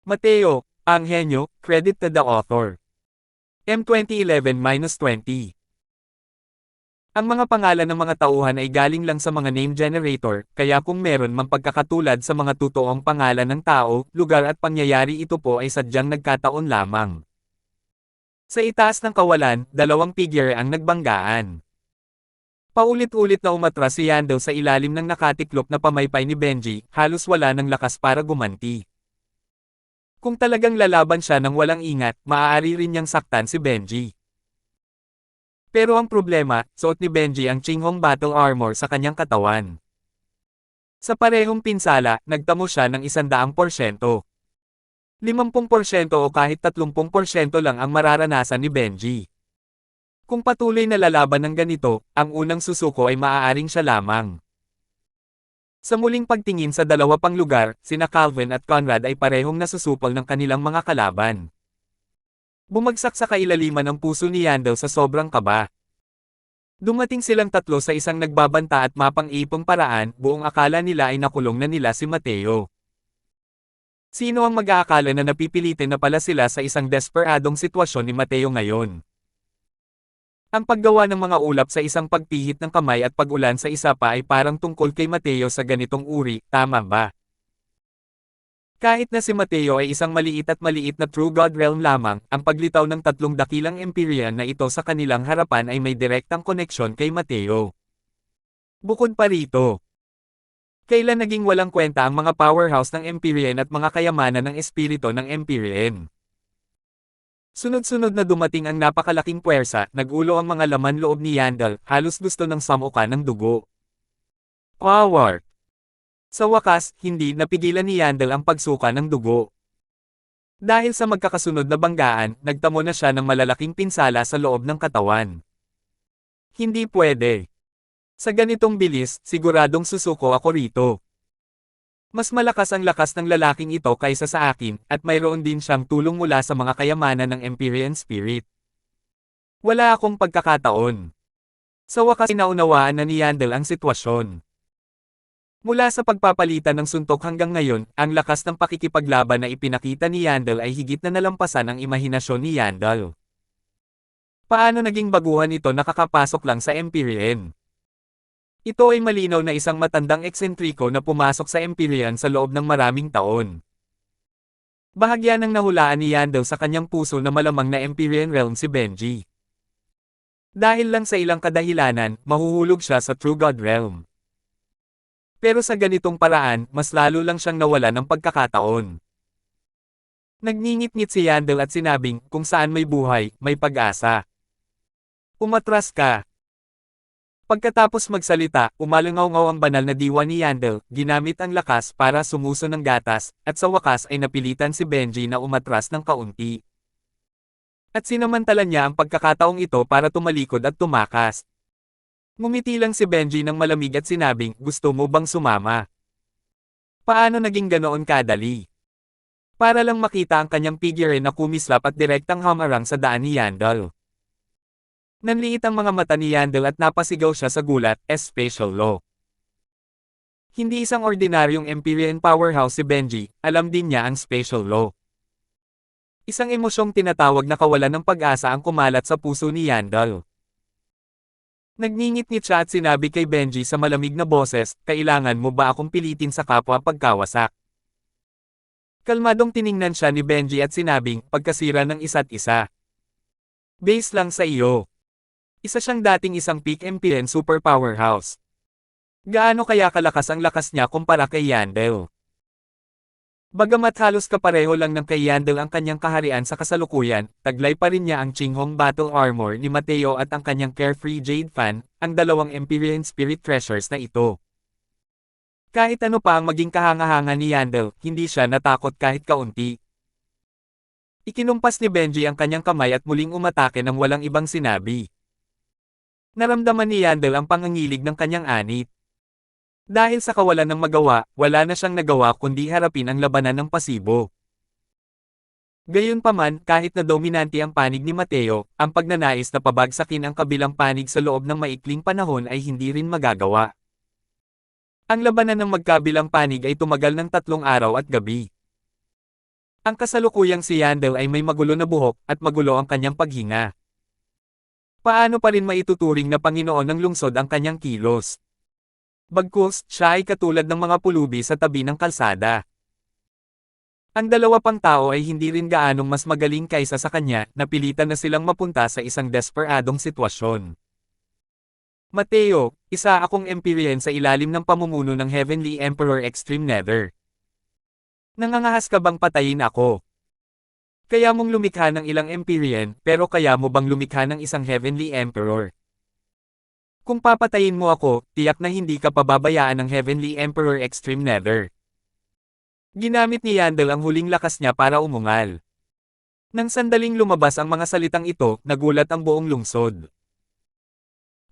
Mateo, ang henyo, credit to the author. M 2011-20. Ang mga pangalan ng mga tauhan ay galing lang sa mga name generator, kaya kung meron mang pagkakatulad sa mga totoong pangalan ng tao, lugar at pangyayari, ito po ay sadyang nagkataon lamang. Sa itaas ng kawalan, dalawang figure ang nagbanggaan. Paulit-ulit na umatras si Yandel sa ilalim ng nakatiklop na pamaypay ni Benji, halos wala ng lakas para gumanti. Kung talagang lalaban siya ng walang ingat, maaari rin niyang saktan si Benji. Pero ang problema, suot ni Benji ang Chinghong Battle Armor sa kanyang katawan. Sa parehong pinsala, nagtamo siya ng 100%. 50% o kahit 30% lang ang mararanasan ni Benji. Kung patuloy na lalaban ng ganito, ang unang susuko ay maaaring siya lamang. Sa muling pagtingin sa dalawa pang lugar, sina Calvin at Conrad ay parehong nasusupol ng kanilang mga kalaban. Bumagsak sa kailaliman ng puso ni Yandel sa sobrang kaba. Dumating silang tatlo sa isang nagbabanta at mapang-ipong paraan, buong akala nila ay nakulong na nila si Mateo. Sino ang mag-aakala na napipilitin na pala sila sa isang desperadong sitwasyon ni Mateo ngayon? Ang paggawa ng mga ulap sa isang pagpihit ng kamay at pag-ulan sa isa pa ay parang tungkol kay Mateo sa ganitong uri, tama ba? Kahit na si Mateo ay isang maliit na True God Realm lamang, ang paglitaw ng tatlong dakilang Empyrean na ito sa kanilang harapan ay may direktang koneksyon kay Mateo. Bukod pa rito, kailan naging walang kwenta ang mga powerhouse ng Empyrean at mga kayamanan ng espiritu ng Empyrean? Sunod-sunod na dumating ang napakalaking puwersa, nagulo ang mga laman loob ni Yandel, halos gusto ng samuka ng dugo. Power! Sa wakas, hindi napigilan ni Yandel ang pagsuka ng dugo. Dahil sa magkakasunod na banggaan, nagtamo na siya ng malalaking pinsala sa loob ng katawan. Hindi pwede. Sa ganitong bilis, siguradong susuko ako rito. Mas malakas ang lakas ng lalaking ito kaysa sa akin, at mayroon din siyang tulong mula sa mga kayamanan ng Empyrean Spirit. Wala akong pagkakataon. Sa wakas naunawaan na ni Yandel ang sitwasyon. Mula sa pagpapalitan ng suntok hanggang ngayon, ang lakas ng pakikipaglaban na ipinakita ni Yandel ay higit na nalampasan ang imahinasyon ni Yandel. Paano naging baguhan ito nakakapasok lang sa Empyrean? Ito ay malinaw na isang matandang eksentriko na pumasok sa Empyrean sa loob ng maraming taon. Bahagya ng nahulaan ni Yandel sa kanyang puso na malamang na Empyrean realm si Benji. Dahil lang sa ilang kadahilanan, mahuhulog siya sa True God Realm. Pero sa ganitong paraan, mas lalo lang siyang nawala ng pagkakataon. Nagngingit-ngit si Yandel at sinabing, kung saan may buhay, may pag-asa. Umatras ka. Pagkatapos magsalita, umalangaw-ngaw ang banal na diwa ni Yandel, ginamit ang lakas para sumuso ng gatas, at sa wakas ay napilitan si Benji na umatras ng kaunti. At sinamantala niya ang pagkakataong ito para tumalikod at tumakas. Ngumiti lang si Benji ng malamig at sinabing, gusto mo bang sumama? Paano naging ganoon kadali? Para lang makita ang kanyang figure na kumislap at direktang hamarang sa daan ni Yandel. Nanliit ang mga mata ni Yandel at napasigaw siya sa gulat, special law. Hindi isang ordinaryong Empyrean powerhouse si Benji, alam din niya ang special law. Isang emosyong tinatawag na kawalan ng pag-asa ang kumalat sa puso ni Yandel. Nagngingit-ngit siya at sinabi kay Benji sa malamig na boses, kailangan mo ba akong pilitin sa kapwa pagkawasak? Kalmadong tiningnan siya ni Benji at sinabing, pagkasira ng isa't isa. Base lang sa iyo. Isa siyang dating isang peak Empyrean super powerhouse. Gaano kaya kalakas ang lakas niya kumpara kay Yandel? Bagamat halos kapareho lang ng kay Yandel ang kanyang kaharian sa kasalukuyan, taglay pa rin niya ang Chinghong Battle Armor ni Mateo at ang kanyang Carefree Jade Fan, ang dalawang Empyrean Spirit Treasures na ito. Kahit ano pa ang maging kahanga-hanga ni Yandel, hindi siya natakot kahit kaunti. Ikinumpas ni Benji ang kanyang kamay at muling umatake ng walang ibang sinabi. Naramdaman ni Yandel ang pangangilig ng kanyang anit. Dahil sa kawalan ng magawa, wala na siyang nagawa kundi harapin ang labanan ng pasibo. Gayunpaman, kahit na dominante ang panig ni Mateo, ang pagnanais na pabagsakin ang kabilang panig sa loob ng maikling panahon ay hindi rin magagawa. Ang labanan ng magkabilang panig ay tumagal ng 3 araw at gabi. Ang kasalukuyang si Yandel ay may magulo na buhok at magulo ang kanyang paghinga. Paano pa rin maituturing na Panginoon ng lungsod ang kanyang kilos? Bagkus, siya ay katulad ng mga pulubi sa tabi ng kalsada. Ang dalawa pang tao ay hindi rin gaanong mas magaling kaysa sa kanya, napilitan na silang mapunta sa isang desperadong sitwasyon. Mateo, isa akong Empyrean sa ilalim ng pamumuno ng Heavenly Emperor Extreme Nether. Nangangahas ka bang patayin ako? Kaya mong lumikha ng ilang Empyrean, pero kaya mo bang lumikha ng isang Heavenly Emperor? Kung papatayin mo ako, tiyak na hindi ka pababayaan ng Heavenly Emperor Extreme Nether. Ginamit ni Yandel ang huling lakas niya para umungal. Nang sandaling lumabas ang mga salitang ito, nagulat ang buong lungsod.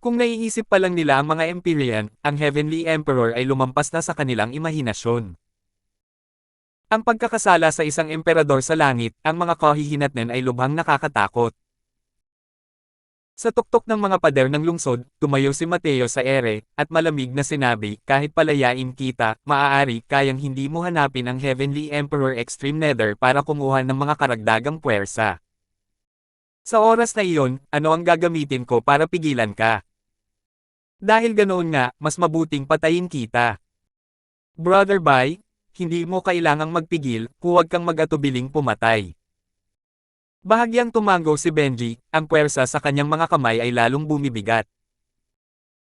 Kung naiisip pa lang nila ang mga Empyrean, ang Heavenly Emperor ay lumampas na sa kanilang imahinasyon. Ang pagkakasala sa isang emperador sa langit, ang mga kahihinatnan ay lubhang nakakatakot. Sa tuktok ng mga pader ng lungsod, tumayo si Mateo sa ere, at malamig na sinabi, kahit palayain kita, maaari kayang hindi mo hanapin ang Heavenly Emperor Extreme Nether para kumuha ng mga karagdagang puwersa. Sa oras na iyon, ano ang gagamitin ko para pigilan ka? Dahil ganoon nga, mas mabuting patayin kita. Brother Bai, hindi mo kailangang magpigil, huwag kang mag-atubiling pumatay. Bahagyang tumango si Benji, ang puwersa sa kanyang mga kamay ay lalong bumibigat.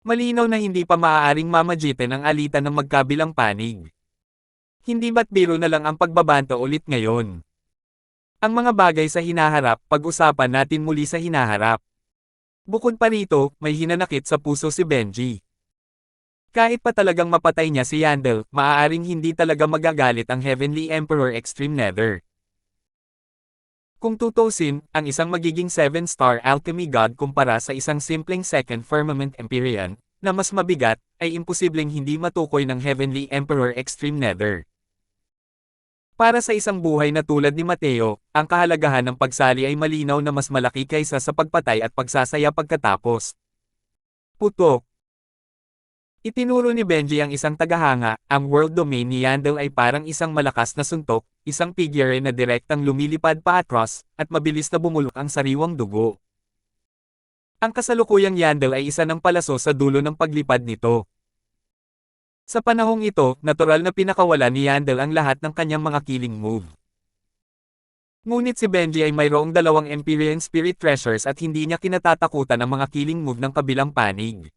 Malinaw na hindi pa maaaring mamagitin ang alitan ng magkabilang panig. Hindi ba't biro na lang ang pagbabanto ulit ngayon? Ang mga bagay sa hinaharap, pag-usapan natin muli sa hinaharap. Bukod pa rito, may hinanakit sa puso si Benji. Kahit pa talagang mapatay niya si Yandel, maaaring hindi talaga magagalit ang Heavenly Emperor Extreme Nether. Kung tutusin, ang isang magiging 7-star alchemy god kumpara sa isang simpleng second firmament Empyrean, na mas mabigat, ay imposibleng hindi matukoy ng Heavenly Emperor Extreme Nether. Para sa isang buhay na tulad ni Mateo, ang kahalagahan ng pagsali ay malinaw na mas malaki kaysa sa pagpatay at pagsasaya pagkatapos. Putok. Itinuro ni Benji ang isang tagahanga, ang world domain ni Yandel ay parang isang malakas na suntok, isang figure na direktang lumilipad paatros, at mabilis na bumulok ang sariwang dugo. Ang kasalukuyang Yandel ay isa ng palaso sa dulo ng paglipad nito. Sa panahong ito, natural na pinakawala ni Yandel ang lahat ng kanyang mga killing move. Ngunit si Benji ay mayroong dalawang Empyrean Spirit Treasures at hindi niya kinatatakutan ang mga killing move ng kabilang panig.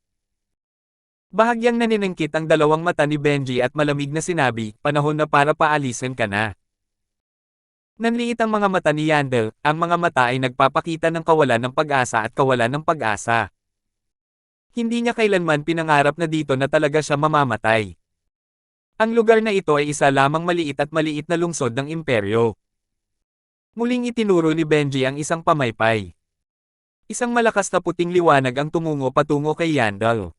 Bahagyang naniningkit ang dalawang mata ni Benji at malamig na sinabi, panahon na para paalisin ka na. Nanliit ang mga mata ni Yandel, ang mga mata ay nagpapakita ng kawalan ng pag-asa at kawalan ng pag-asa. Hindi niya kailanman pinangarap na dito na talaga siya mamamatay. Ang lugar na ito ay isa lamang maliit na lungsod ng imperyo. Muling itinuro ni Benji ang isang pamaypay. Isang malakas na puting liwanag ang tumungo patungo kay Yandel.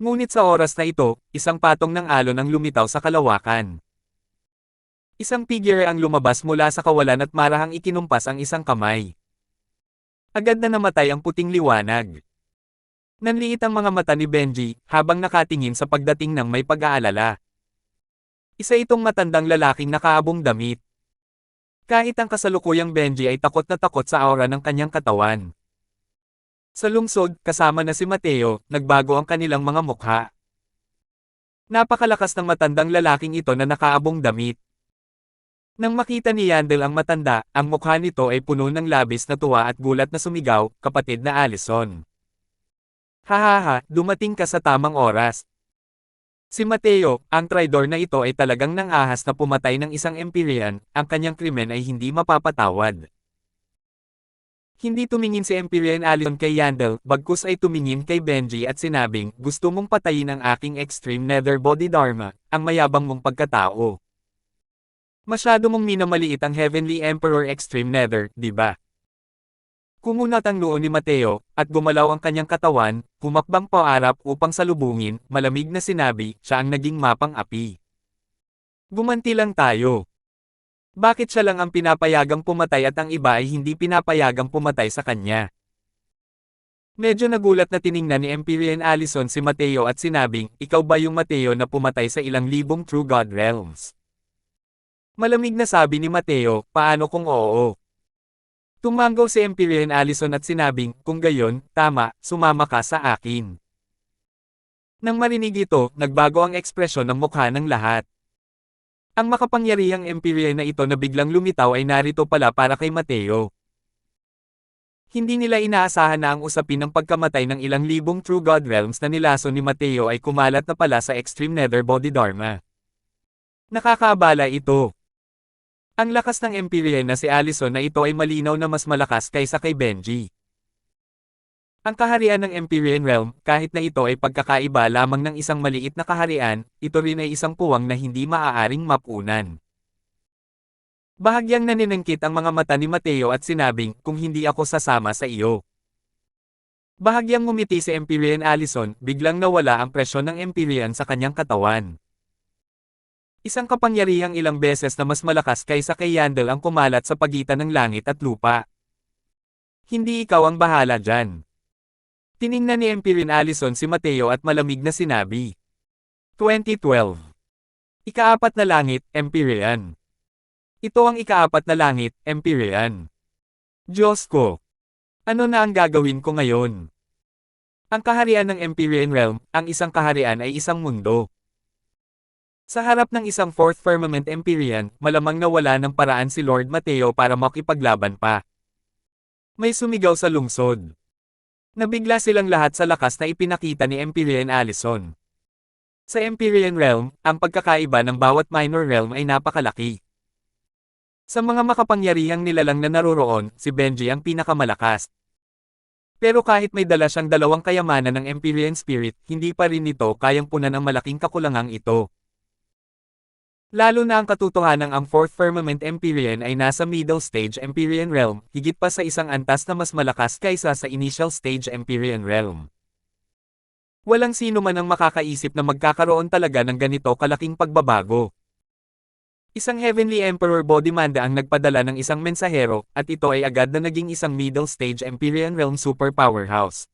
Ngunit sa oras na ito, isang patong ng alon ang lumitaw sa kalawakan. Isang figure ang lumabas mula sa kawalan at marahang ikinumpas ang isang kamay. Agad na namatay ang puting liwanag. Nanliit ang mga mata ni Benji, habang nakatingin sa pagdating ng may pag-aalala. Isa itong matandang lalaking nakaabong damit. Kahit ang kasalukuyang Benji ay takot na takot sa aura ng kanyang katawan. Sa lungsod, kasama na si Mateo, nagbago ang kanilang mga mukha. Napakalakas ng matandang lalaking ito na nakaabong damit. Nang makita ni Yandel ang matanda, ang mukha nito ay puno ng labis na tuwa at gulat na sumigaw, kapatid na Allison. Hahaha, dumating ka sa tamang oras. Si Mateo, ang traidor na ito ay talagang nangahas na pumatay ng isang Empyrean, ang kanyang krimen ay hindi mapapatawad. Hindi tumingin si Empyrean Allison kay Yandel, bagkus ay tumingin kay Benji at sinabing, gusto mong patayin ang aking Extreme Nether Bodhidharma, ang mayabang mong pagkatao. Masyado mong minamaliit ang Heavenly Emperor Extreme Nether, di ba? Kumunat ang noo ni Mateo, at gumalaw ang kanyang katawan, humakbang paarap upang salubungin, malamig na sinabi, siya ang naging mapang api. Gumanti lang tayo. Bakit siya lang ang pinapayagang pumatay at ang iba ay hindi pinapayagang pumatay sa kanya? Medyo nagulat na tiningnan ni Empyrean Allison si Mateo at sinabing, ikaw ba yung Mateo na pumatay sa ilang libong True God Realms? Malamig na sabi ni Mateo, paano kung oo? Tumango si Empyrean Allison at sinabing, kung gayon, tama, sumama ka sa akin. Nang marinig ito, nagbago ang ekspresyon ng mukha ng lahat. Ang makapangyarihang Empyrean na ito na biglang lumitaw ay narito pala para kay Mateo. Hindi nila inaasahan na ang usapin ng pagkamatay ng ilang libong True God Realms na nilaso ni Mateo ay kumalat na pala sa Extreme Nether Bodhidharma. Nakakaabala ito. Ang lakas ng Empyrean na si Allison na ito ay malinaw na mas malakas kaysa kay Benji. Ang kaharian ng Empyrean Realm, kahit na ito ay pagkakaiba lamang ng isang maliit na kaharian, ito rin ay isang puwang na hindi maaaring mapunan. Bahagyang naniningkit ang mga mata ni Mateo at sinabing, kung hindi ako sasama sa iyo. Bahagyang ngumiti si Empyrean Allison, biglang nawala ang presyon ng Empyrean sa kanyang katawan. Isang kapangyarihang ilang beses na mas malakas kaysa kay Yandel ang kumalat sa pagitan ng langit at lupa. Hindi ikaw ang bahala dyan. Tiningnan ni Empyrean Allison si Mateo at malamig na sinabi. 2012. Ikaapat na langit, Empyrean. Ito ang ikaapat na langit, Empyrean. Diyos ko! Ano na ang gagawin ko ngayon? Ang kaharian ng Empyrean Realm, ang isang kaharian ay isang mundo. Sa harap ng isang Fourth Firmament Empyrean, malamang nawala ng paraan si Lord Mateo para makipaglaban pa. May sumigaw sa lungsod. Nabigla silang lahat sa lakas na ipinakita ni Empyrean Allison. Sa Empyrean Realm, ang pagkakaiba ng bawat minor realm ay napakalaki. Sa mga makapangyarihang nilalang na naroroon, si Benji ang pinakamalakas. Pero kahit may dala siyang dalawang kayamanan ng Empyrean Spirit, hindi pa rin ito kayang punan ang malaking kakulangang ito. Lalo na ang katotohanang ang Fourth Firmament Empyrean ay nasa Middle Stage Empyrean Realm, higit pa sa isang antas na mas malakas kaysa sa Initial Stage Empyrean Realm. Walang sino man ang makakaisip na magkakaroon talaga ng ganito kalaking pagbabago. Isang Heavenly Emperor Bodhimanda ang nagpadala ng isang mensahero, at ito ay agad na naging isang Middle Stage Empyrean Realm Super Powerhouse.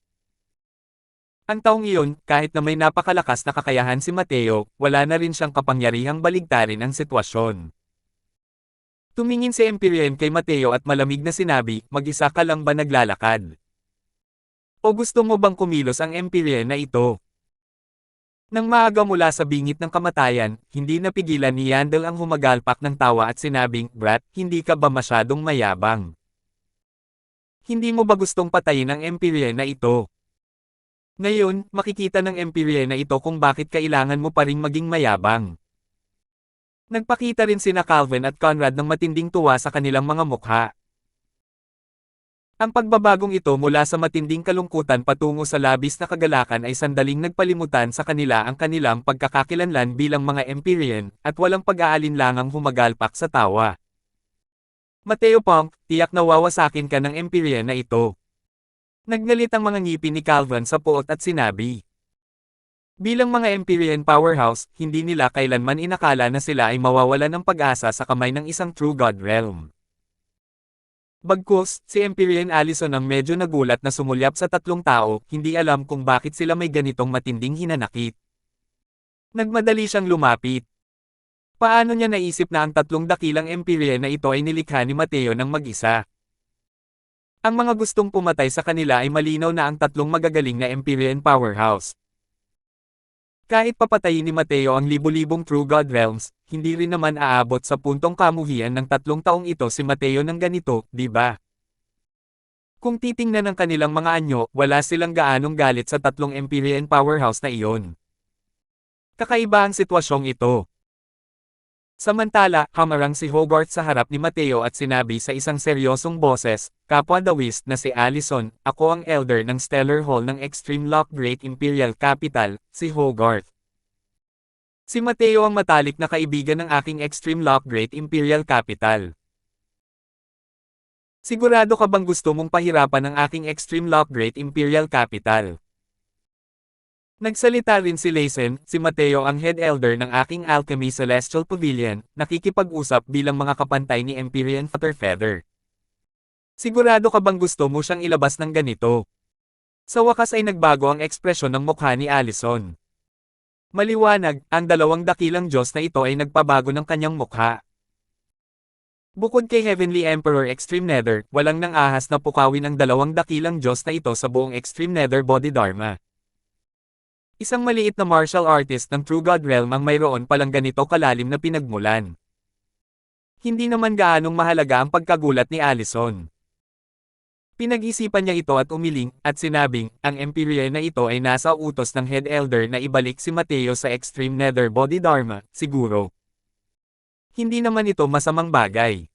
Ang taong iyon, kahit na may napakalakas na kakayahan si Mateo, wala na rin siyang kapangyarihang baligtarin ang sitwasyon. Tumingin si Empyrean kay Mateo at malamig na sinabi, mag-isa ka lang ba naglalakad? O gusto mo bang kumilos ang Empyrean na ito? Nang maaga mula sa bingit ng kamatayan, hindi napigilan ni Yandel ang humagalpak ng tawa at sinabing, Brat, hindi ka ba masyadong mayabang? Hindi mo ba gustong patayin ang Empyrean na ito? Ngayon, makikita ng Empyrean na ito kung bakit kailangan mo pa ring maging mayabang. Nagpakita rin sina Calvin at Conrad ng matinding tuwa sa kanilang mga mukha. Ang pagbabagong ito mula sa matinding kalungkutan patungo sa labis na kagalakan ay sandaling nagpalimutan sa kanila ang kanilang pagkakakilanlan bilang mga Empyrean, at walang pag-aalinlangang humagalpak sa tawa. Mateo Punk, tiyak na wawasakin ka ng Empyrean na ito. Naggalit ang mga ngipin ni Calvin sa puot at sinabi. Bilang mga Empyrean powerhouse, hindi nila kailanman inakala na sila ay mawawalan ng pag-asa sa kamay ng isang True God Realm. Bagkus, si Empyrean Allison ang medyo nagulat na sumulyap sa tatlong tao, hindi alam kung bakit sila may ganitong matinding hinanakit. Nagmadali siyang lumapit. Paano niya naisip na ang tatlong dakilang Empyrean na ito ay nilikha ni Mateo ng mag-isa? Ang mga gustong pumatay sa kanila ay malinaw na ang tatlong magagaling na Empyrean powerhouse. Kahit papatayin ni Mateo ang libu-libong True God Realms, hindi rin naman aabot sa puntong kamuhian ng tatlong taong ito si Mateo ng ganito, di ba? Kung titingnan ng kanilang mga anyo, wala silang gaanong galit sa tatlong Empyrean powerhouse na iyon. Kakaiba ang sitwasyong ito. Samantala, hamarang si Hogarth sa harap ni Mateo at sinabi sa isang seryosong boses, Kapwa Dawist na si Allison, ako ang elder ng Stellar Hall ng Extreme Lock Great Imperial Capital, si Hogarth. Si Mateo ang matalik na kaibigan ng aking Extreme Lock Great Imperial Capital. Sigurado ka bang gusto mong pahirapan ang aking Extreme Lock Great Imperial Capital? Nagsalita rin si Laysen, si Mateo ang head elder ng aking Alchemy Celestial Pavilion, nakikipag-usap bilang mga kapantay ni Empyrean Feather. Sigurado ka bang gusto mo siyang ilabas ng ganito? Sa wakas ay nagbago ang ekspresyon ng mukha ni Allison. Maliwanag, ang dalawang dakilang Diyos na ito ay nagpabago ng kanyang mukha. Bukod kay Heavenly Emperor Extreme Nether, walang nang ahas na pukawin ang dalawang dakilang Diyos na ito sa buong Extreme Nether Bodhidharma. Isang maliit na martial artist ng True God Realm ang mayroon palang ganito kalalim na pinagmulan. Hindi naman gaanong mahalaga ang pagkagulat ni Allison. Pinag-isipan niya ito at umiling, at sinabing, ang Empyrean na ito ay nasa utos ng Head Elder na ibalik si Mateo sa Extreme Nether Bodhidharma, siguro. Hindi naman ito masamang bagay.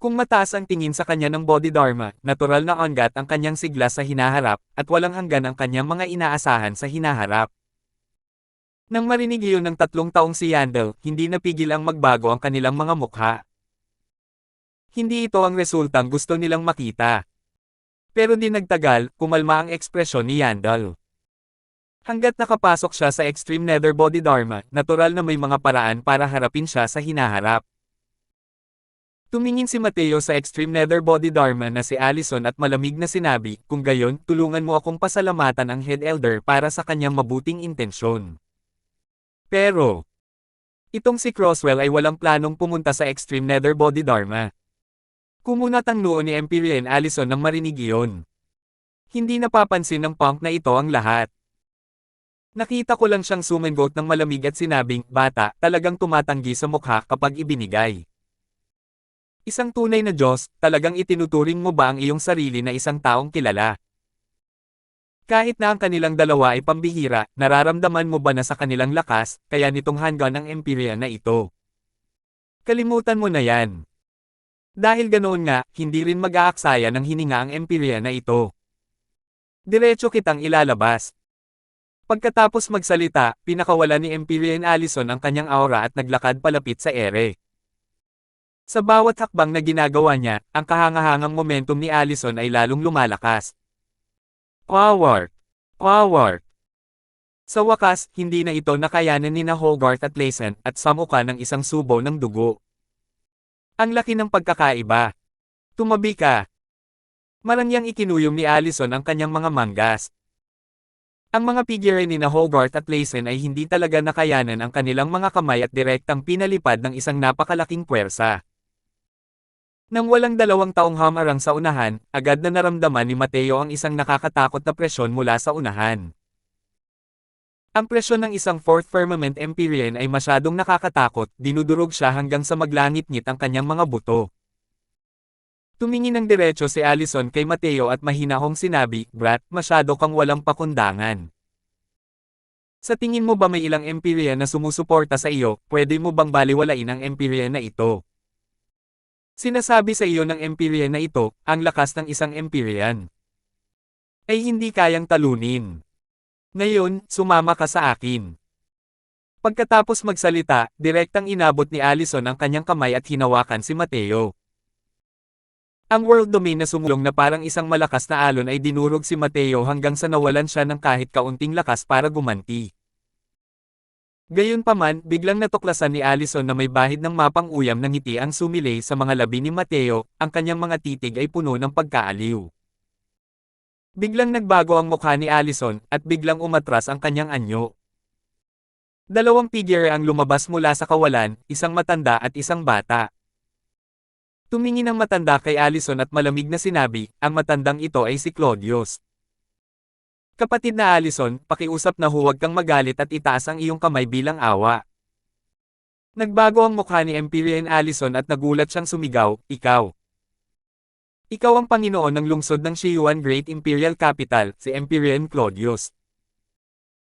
Kung mataas ang tingin sa kanya ng Bodhidharma, natural na ongat ang kanyang sigla sa hinaharap, at walang hanggan ang kanyang mga inaasahan sa hinaharap. Nang marinig iyon ng 3 taong si Yandel, hindi napigil ang magbago ang kanilang mga mukha. Hindi ito ang resultang gusto nilang makita. Pero di nagtagal, kumalma ang ekspresyon ni Yandel. Hanggat nakapasok siya sa Extreme Nether Bodhidharma, natural na may mga paraan para harapin siya sa hinaharap. Tumingin si Mateo sa Extreme Nether Bodhidharma na si Allison at malamig na sinabi, kung gayon, tulungan mo akong pasalamatan ang Head Elder para sa kanyang mabuting intensyon. Pero, itong si Crosswell ay walang planong pumunta sa Extreme Nether Bodhidharma. Kumunat ang noo ni Empyrean Allison nang marinig iyon. Hindi napapansin ng punk na ito ang lahat. Nakita ko lang siyang sumengot ng malamig at sinabing, bata, talagang tumatanggi sa mukha kapag ibinigay. Isang tunay na Diyos, talagang itinuturing mo ba ang iyong sarili na isang taong kilala? Kahit na ang kanilang dalawa ay pambihira, nararamdaman mo ba na sa kanilang lakas, kaya nitong hanggan ang Empyrean na ito? Kalimutan mo na yan. Dahil ganoon nga, hindi rin mag-aaksaya ng hininga ang Empyrean na ito. Diretso kitang ilalabas. Pagkatapos magsalita, pinakawala ni Empyrean Allison ang kanyang aura at naglakad palapit sa ere. Sa bawat hakbang na ginagawa niya, ang kahangahangang momentum ni Allison ay lalong lumalakas. Power! Power! Sa wakas, hindi na ito nakayanan ni na Hogarth at Layson at samuka ng isang subo ng dugo. Ang laki ng pagkakaiba. Tumabi ka. Marangyang ikinuyom ni Allison ang kanyang mga manggas. Ang mga figure ni na Hogarth at Layson ay hindi talaga nakayanan ang kanilang mga kamay at direktang pinalipad ng isang napakalaking puwersa. Nang walang 2 taong hamarang sa unahan, agad na naramdaman ni Mateo ang isang nakakatakot na presyon mula sa unahan. Ang presyon ng isang 4th Firmament Empyrean ay masyadong nakakatakot, dinudurog siya hanggang sa maglangit-ngit ang kanyang mga buto. Tumingin ng diretso si Allison kay Mateo at mahinahong sinabi, Brat, masyado kang walang pakundangan. Sa tingin mo ba may ilang Empyrean na sumusuporta sa iyo, pwede mo bang baliwalain ang Empyrean na ito? Sinasabi sa iyo ng Empyrean na ito, ang lakas ng isang Empyrean ay hindi kayang talunin. Ngayon, sumama ka sa akin. Pagkatapos magsalita, direktang inabot ni Allison ang kanyang kamay at hinawakan si Mateo. Ang world domain na sumulong na parang isang malakas na alon ay dinurog si Mateo hanggang sa nawalan siya ng kahit kaunting lakas para gumanti. Gayunpaman, biglang natuklasan ni Allison na may bahid ng mapang uyam ng ngiti ang sumilay sa mga labi ni Mateo, ang kanyang mga titig ay puno ng pagkaaliw. Biglang nagbago ang mukha ni Allison, at biglang umatras ang kanyang anyo. 2 figure ang lumabas mula sa kawalan, isang matanda at isang bata. Tumingin ang matanda kay Allison at malamig na sinabi, ang matandang ito ay si Claudius. Kapatid na Allison, pakiusap na huwag kang magalit at itaas ang iyong kamay bilang awa. Nagbago ang mukha ni Empyrean Allison at nagulat siyang sumigaw, ikaw. Ikaw ang Panginoon ng lungsod ng Shiyuan Great Imperial Capital, si Empyrean Claudius.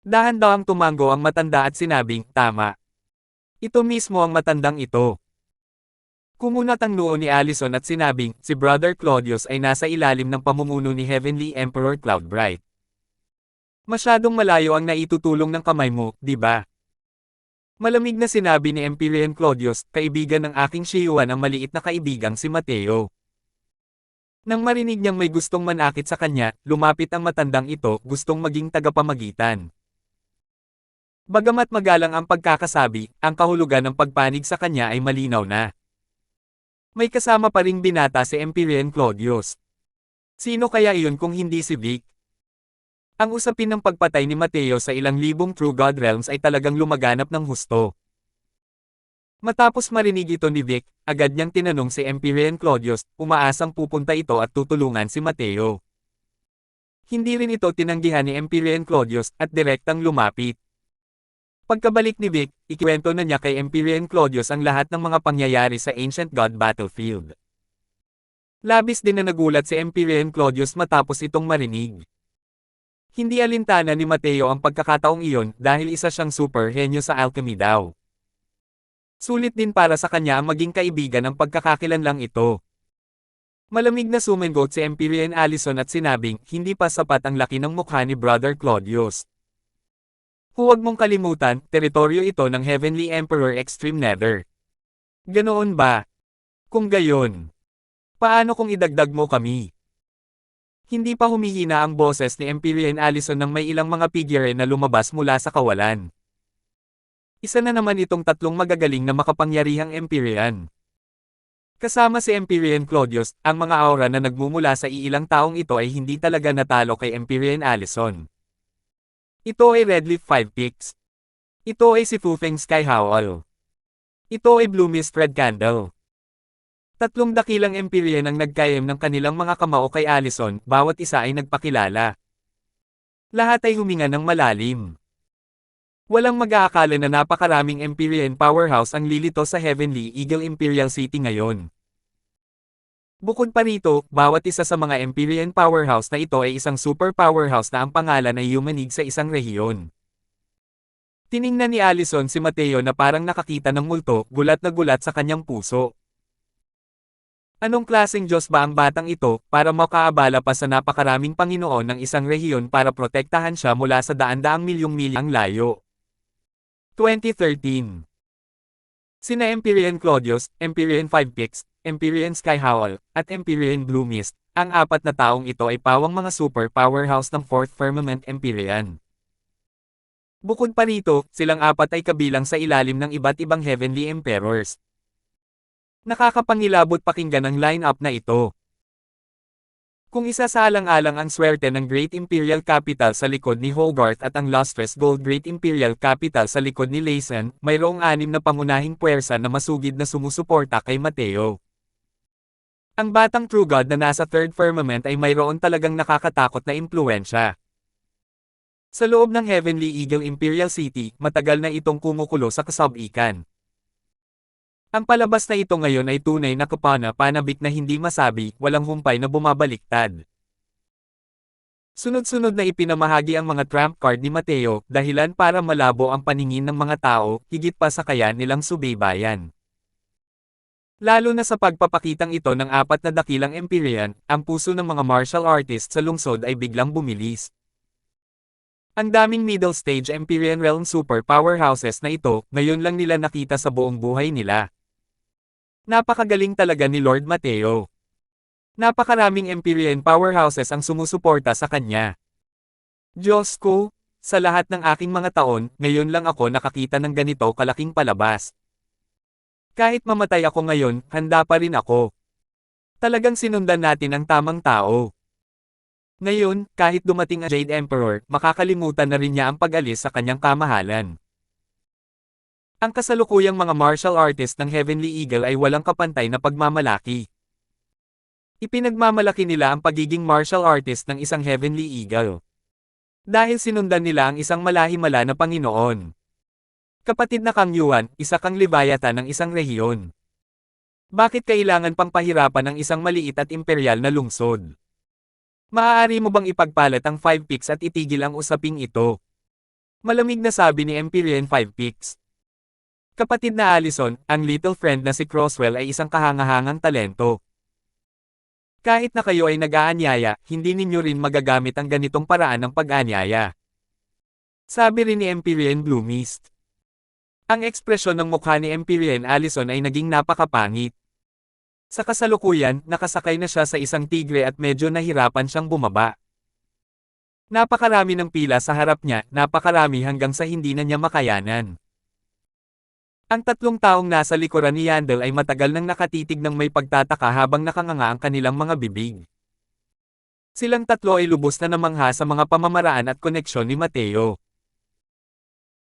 Dahan-dahang tumango ang matanda at sinabing, tama. Ito mismo ang matandang ito. Kumunat ang noo ni Allison at sinabing, si Brother Claudius ay nasa ilalim ng pamumuno ni Heavenly Emperor Cloudbright. Masyadong malayo ang naitutulong ng kamay mo, di ba? Malamig na sinabi ni Empyrean Claudius, kaibigan ng aking Shiyuan ang maliit na kaibigang si Mateo. Nang marinig niyang may gustong manakit sa kanya, lumapit ang matandang ito, gustong maging tagapamagitan. Bagamat magalang ang pagkakasabi, ang kahulugan ng pagpanig sa kanya ay malinaw na. May kasama pa ring binata si Empyrean Claudius. Sino kaya iyon kung hindi si Vic? Ang usapin ng pagpatay ni Mateo sa ilang libong True God Realms ay talagang lumaganap ng husto. Matapos marinig ito ni Vic, agad niyang tinanong si Empyrean Claudius, umaasang pupunta ito at tutulungan si Mateo. Hindi rin ito tinanggihan ni Empyrean Claudius at direktang lumapit. Pagkabalik ni Vic, ikiwento na niya kay Empyrean Claudius ang lahat ng mga pangyayari sa Ancient God battlefield. Labis din na nagulat si Empyrean Claudius matapos itong marinig. Hindi alintana ni Mateo ang pagkakataong iyon dahil isa siyang super henyo sa alchemy daw. Sulit din para sa kanya ang maging kaibigan ng pagkakakilanlang ito. Malamig na sumengot si Empyrean Allison at sinabing, hindi pa sapat ang laki ng mukha ni Brother Claudius. Huwag mong kalimutan, teritoryo ito ng Heavenly Emperor Extreme Nether. Ganoon ba? Kung gayon, paano kung idagdag mo kami? Hindi pa humihina ang boses ni Empyrean Allison nang may ilang mga figure na lumabas mula sa kawalan. Isa na naman itong tatlong magagaling na makapangyarihang Empyrean. Kasama si Empyrean Claudius, ang mga aura na nagmumula sa iilang taong ito ay hindi talaga natalo kay Empyrean Allison. Ito ay Redleaf 5 Peaks. Ito ay si Fufeng Sky Howl. Ito ay Blue Mist Red Candle. Tatlong dakilang Empyrean ang nagkayem ng kanilang mga kamao kay Allison, bawat isa ay nagpakilala. Lahat ay huminga ng malalim. Walang mag-aakala na napakaraming Empyrean powerhouse ang lilito sa Heavenly Eagle Imperial City ngayon. Bukod pa rito, bawat isa sa mga Empyrean powerhouse na ito ay isang super powerhouse na ang pangalan ay yumanig sa isang rehiyon. Tiningnan ni Allison si Mateo na parang nakakita ng multo, gulat na gulat sa kanyang puso. Anong klaseng Diyos ba ang batang ito, para makaabala pa sa napakaraming Panginoon ng isang rehiyon para protektahan siya mula sa daan-daang milyong-milyang layo? 2013. Sina Empyrean Claudius, Empyrean 5 Peaks, Empyrean Sky Howl, at Empyrean Blue Mist, ang apat na taong ito ay pawang mga super powerhouse ng 4th Firmament Empyrean. Bukod pa rito, silang apat ay kabilang sa ilalim ng iba't ibang Heavenly Emperors. Nakakapangilabot pakinggan ang line-up na ito. Kung isasaalang-alang ang swerte ng Great Imperial Capital sa likod ni Hogarth at ang Lustrous Gold Great Imperial Capital sa likod ni Laysan, mayroong 6 na pangunahing puwersa na masugid na sumusuporta kay Mateo. Ang batang True God na nasa 3rd Firmament ay mayroon talagang nakakatakot na impluwensya. Sa loob ng Heavenly Eagle Imperial City, matagal na itong kumukulo sa kasabikan. Ang palabas na ito ngayon ay tunay na kapana-panabik na hindi masabi, walang humpay na bumabaliktad. Sunod-sunod na ipinamahagi ang mga trump card ni Mateo, dahilan para malabo ang paningin ng mga tao, higit pa sa kaya nilang subaybayan. Lalo na sa pagpapakitang ito ng apat na dakilang Empyrean, ang puso ng mga martial artists sa lungsod ay biglang bumilis. Ang daming middle stage Empyrean Realm super powerhouses na ito, ngayon lang nila nakita sa buong buhay nila. Napakagaling talaga ni Lord Mateo. Napakaraming Empyrean powerhouses ang sumusuporta sa kanya. Diyos ko, sa lahat ng aking mga taon, ngayon lang ako nakakita ng ganito kalaking palabas. Kahit mamatay ako ngayon, handa pa rin ako. Talagang sinundan natin ang tamang tao. Ngayon, kahit dumating ang Jade Emperor, makakalimutan na rin niya ang pag-alis sa kanyang kamahalan. Ang kasalukuyang mga martial artist ng Heavenly Eagle ay walang kapantay na pagmamalaki. Ipinagmamalaki nila ang pagiging martial artist ng isang Heavenly Eagle. Dahil sinundan nila ang isang malahimala na Panginoon. Kapatid na Kang Yuan, isa kang Leviathan ng isang rehiyon. Bakit kailangan pang pahirapan ng isang maliit at imperial na lungsod? Maaari mo bang ipagpalat ang 5 Peaks at itigil ang usaping ito? Malamig na sabi ni Empyrean 5 Peaks. Kapatid na Allison, ang little friend na si Crosswell ay isang kahangahangang talento. Kahit na kayo ay nag-aanyaya, hindi ninyo rin magagamit ang ganitong paraan ng pag-aanyaya. Sabi rin ni Empyrean Blue Mist. Ang ekspresyon ng mukha ni Empyrean Allison ay naging napakapangit. Sa kasalukuyan, nakasakay na siya sa isang tigre at medyo nahirapan siyang bumaba. Napakarami ng pila sa harap niya, napakarami hanggang sa hindi na niya makayanan. Ang tatlong taong nasa likuran ni Yandel ay matagal nang nakatitig ng may pagtataka habang nakanganga ang kanilang mga bibig. Silang tatlo ay lubos na namangha sa mga pamamaraan at koneksyon ni Mateo.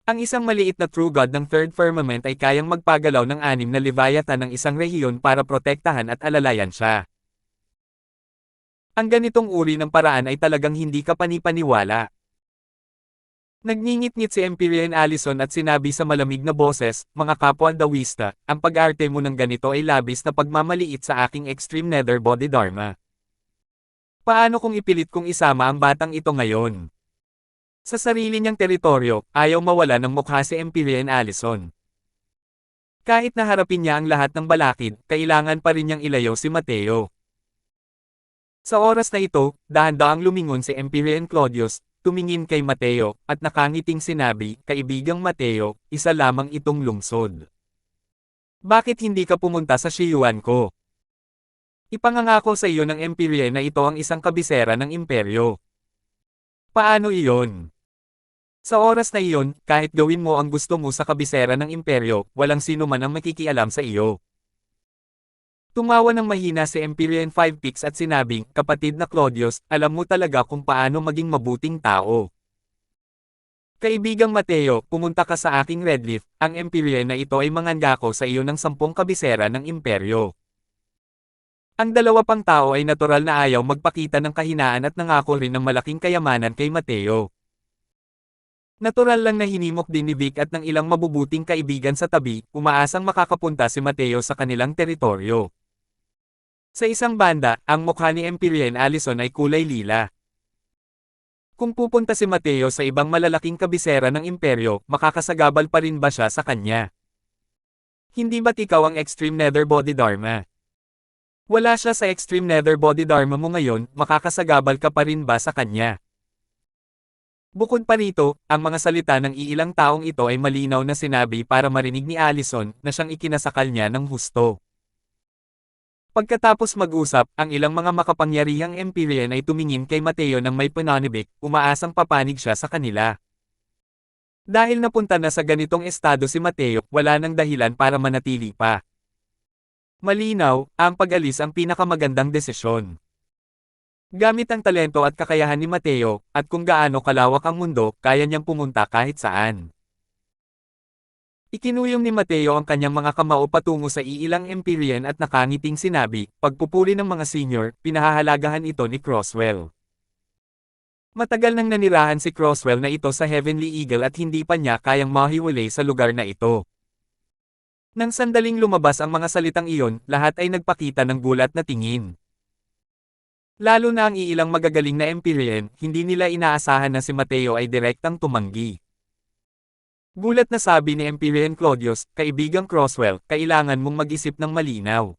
Ang isang maliit na true god ng third firmament ay kayang magpagalaw ng 6 na Leviathan ng isang rehiyon para protektahan at alalayan siya. Ang ganitong uri ng paraan ay talagang hindi kapanipaniwala. Nagngingit-ngit si Empyrean Allison at sinabi sa malamig na boses, "Mga kapwa Dawista, ang pag-arte mo ng ganito ay labis na pagmamaliit sa aking extreme nether body dharma. Paano kung ipilit kong isama ang batang ito ngayon?" Sa sarili niyang teritoryo, ayaw mawala ng mukha si Empyrean Allison. Kahit na harapin niya ang lahat ng balakid, kailangan pa rin niyang ilayo si Mateo. Sa oras na ito, dahan-daang lumingon si Empyrean Claudius, tumingin kay Mateo, at nakangiting sinabi, "Kaibigang Mateo, isa lamang itong lungsod. Bakit hindi ka pumunta sa Shiyuan ko? Ipangangako sa iyo ng Empyrean na ito ang isang kabisera ng imperyo. Paano iyon? Sa oras na iyon, kahit gawin mo ang gusto mo sa kabisera ng imperyo, walang sino man ang makikialam sa iyo." Tumawa ng mahina si Empyrean Five Peaks at sinabing, "Kapatid na Claudius, alam mo talaga kung paano maging mabuting tao. Kaibigang Mateo, pumunta ka sa aking Redleaf, ang Empyrean na ito ay mangangako sa iyo ng 10 kabisera ng imperyo." Ang dalawa pang tao ay natural na ayaw magpakita ng kahinaan at nangako rin ng malaking kayamanan kay Mateo. Natural lang na hinimok din ni Vic at ng ilang mabubuting kaibigan sa tabi, umaasang makakapunta si Mateo sa kanilang teritoryo. Sa isang banda, ang mukha ni Empyrean Allison ay kulay lila. Kung pupunta si Mateo sa ibang malalaking kabisera ng imperyo, makakasagabal pa rin ba siya sa kanya? Hindi ba't ikaw ang extreme nether body dharma? Wala siya sa extreme nether body dharma mo ngayon, makakasagabal ka pa rin ba sa kanya? Bukod pa rito, ang mga salita ng iilang taong ito ay malinaw na sinabi para marinig ni Allison na siyang ikinasakal niya ng husto. Pagkatapos mag-usap, ang ilang mga makapangyarihang Empyrean ay tumingin kay Mateo ng may pananibik, umaasang papanig siya sa kanila. Dahil napunta na sa ganitong estado si Mateo, wala nang dahilan para manatili pa. Malinaw, ang pag-alis ang pinakamagandang desisyon. Gamit ang talento at kakayahan ni Mateo, at kung gaano kalawak ang mundo, kaya niyang pumunta kahit saan. Ikinuyong ni Mateo ang kanyang mga kamao patungo sa iilang Empyrean at nakangiting sinabi, "Pagpupuri ng mga senior, pinahahalagahan ito ni Crosswell." Matagal nang nanirahan si Crosswell na ito sa Heavenly Eagle at hindi pa niya kayang mahiwalay sa lugar na ito. Nang sandaling lumabas ang mga salitang iyon, lahat ay nagpakita ng gulat na tingin. Lalo na ang iilang magagaling na Empyrean, hindi nila inaasahan na si Mateo ay direktang tumanggi. Gulat na sabi ni Empyrean Claudius, "Kaibigang Crosswell, kailangan mong mag-isip ng malinaw."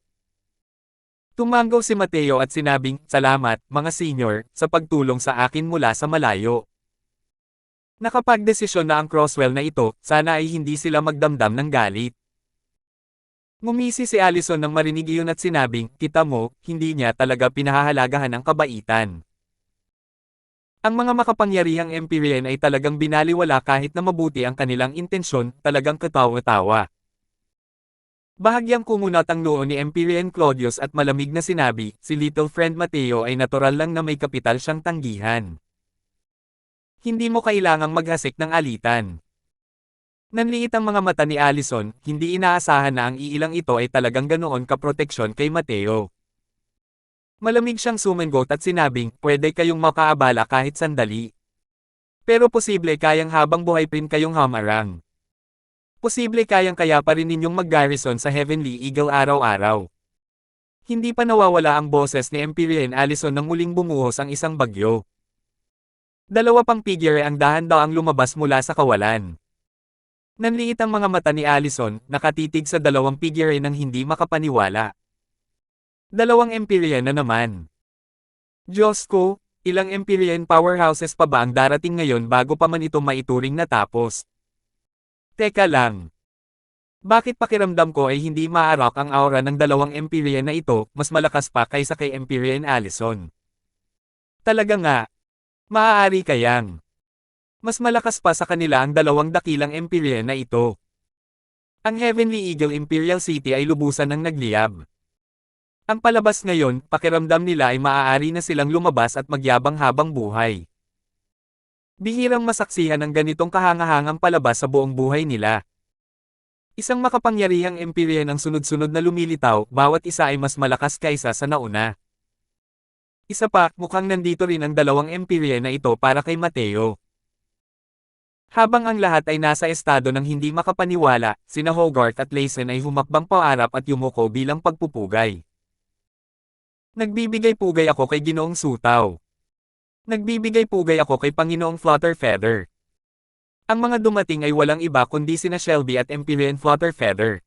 Tumanggaw si Mateo at sinabing, "Salamat, mga senior, sa pagtulong sa akin mula sa malayo." Nakapagdesisyon na ang Crosswell na ito, sana ay hindi sila magdamdam ng galit. Ngumisi si Allison nang marinig iyon at sinabing, "Kita mo, hindi niya talaga pinahahalagahan ang kabaitan." Ang mga makapangyarihang Empyrean ay talagang binaliwala kahit na mabuti ang kanilang intensyon, talagang katawa-tawa. Bahagyang kumunat ang noo ni Empyrean Claudius at malamig na sinabi, "Si little friend Mateo ay natural lang na may kapital siyang tanggihan. Hindi mo kailangang maghasik ng alitan." Nanliit ang mga mata ni Allison, hindi inaasahan na ang iilang ito ay talagang ganoon kaproteksyon kay Mateo. Malamig siyang sumengot at sinabing, "Pwede kayong makaabala kahit sandali. Pero posible kayang habang buhay rin kayong hamarang. Posible kayang-kaya pa rin ninyong mag-garrison sa Heavenly Eagle araw-araw." Hindi pa nawawala ang boses ni Empyrean Allison nang muling bumuhos ang isang bagyo. Dalawa pang figure ang dahan-daang lumabas mula sa kawalan. Nanliit ang mga mata ni Allison, nakatitig sa dalawang figure nang hindi makapaniwala. Dalawang Empyrean na naman. Diyos ko, ilang Empyrean powerhouses pa ba ang darating ngayon bago pa man ito maituring natapos? Teka lang. Bakit pakiramdam ko ay hindi maarak ang aura ng dalawang Empyrean na ito, mas malakas pa kaysa kay Empyrean Allison? Talaga nga. Maaari kayang mas malakas pa sa kanila ang dalawang dakilang Empyrean na ito. Ang Heavenly Eagle Imperial City ay lubusan ng nagliyab. Ang palabas ngayon, pakiramdam nila ay maaari na silang lumabas at magyabang habang buhay. Bihirang masaksihan ang ganitong kahangahangang palabas sa buong buhay nila. Isang makapangyarihang Empyrean ang sunod-sunod na lumilitaw, bawat isa ay mas malakas kaysa sa nauna. Isa pa, mukhang nandito rin ang dalawang Empyrean na ito para kay Mateo. Habang ang lahat ay nasa estado ng hindi makapaniwala, sina Hogarth at Layson ay humakbang paarap at yumuko bilang pagpupugay. Nagbibigay-pugay ako kay Ginoong Sutaw. Nagbibigay-pugay ako kay Panginoong Flutterfeather. Ang mga dumating ay walang iba kundi sina Shelby at Empyrean Flutterfeather.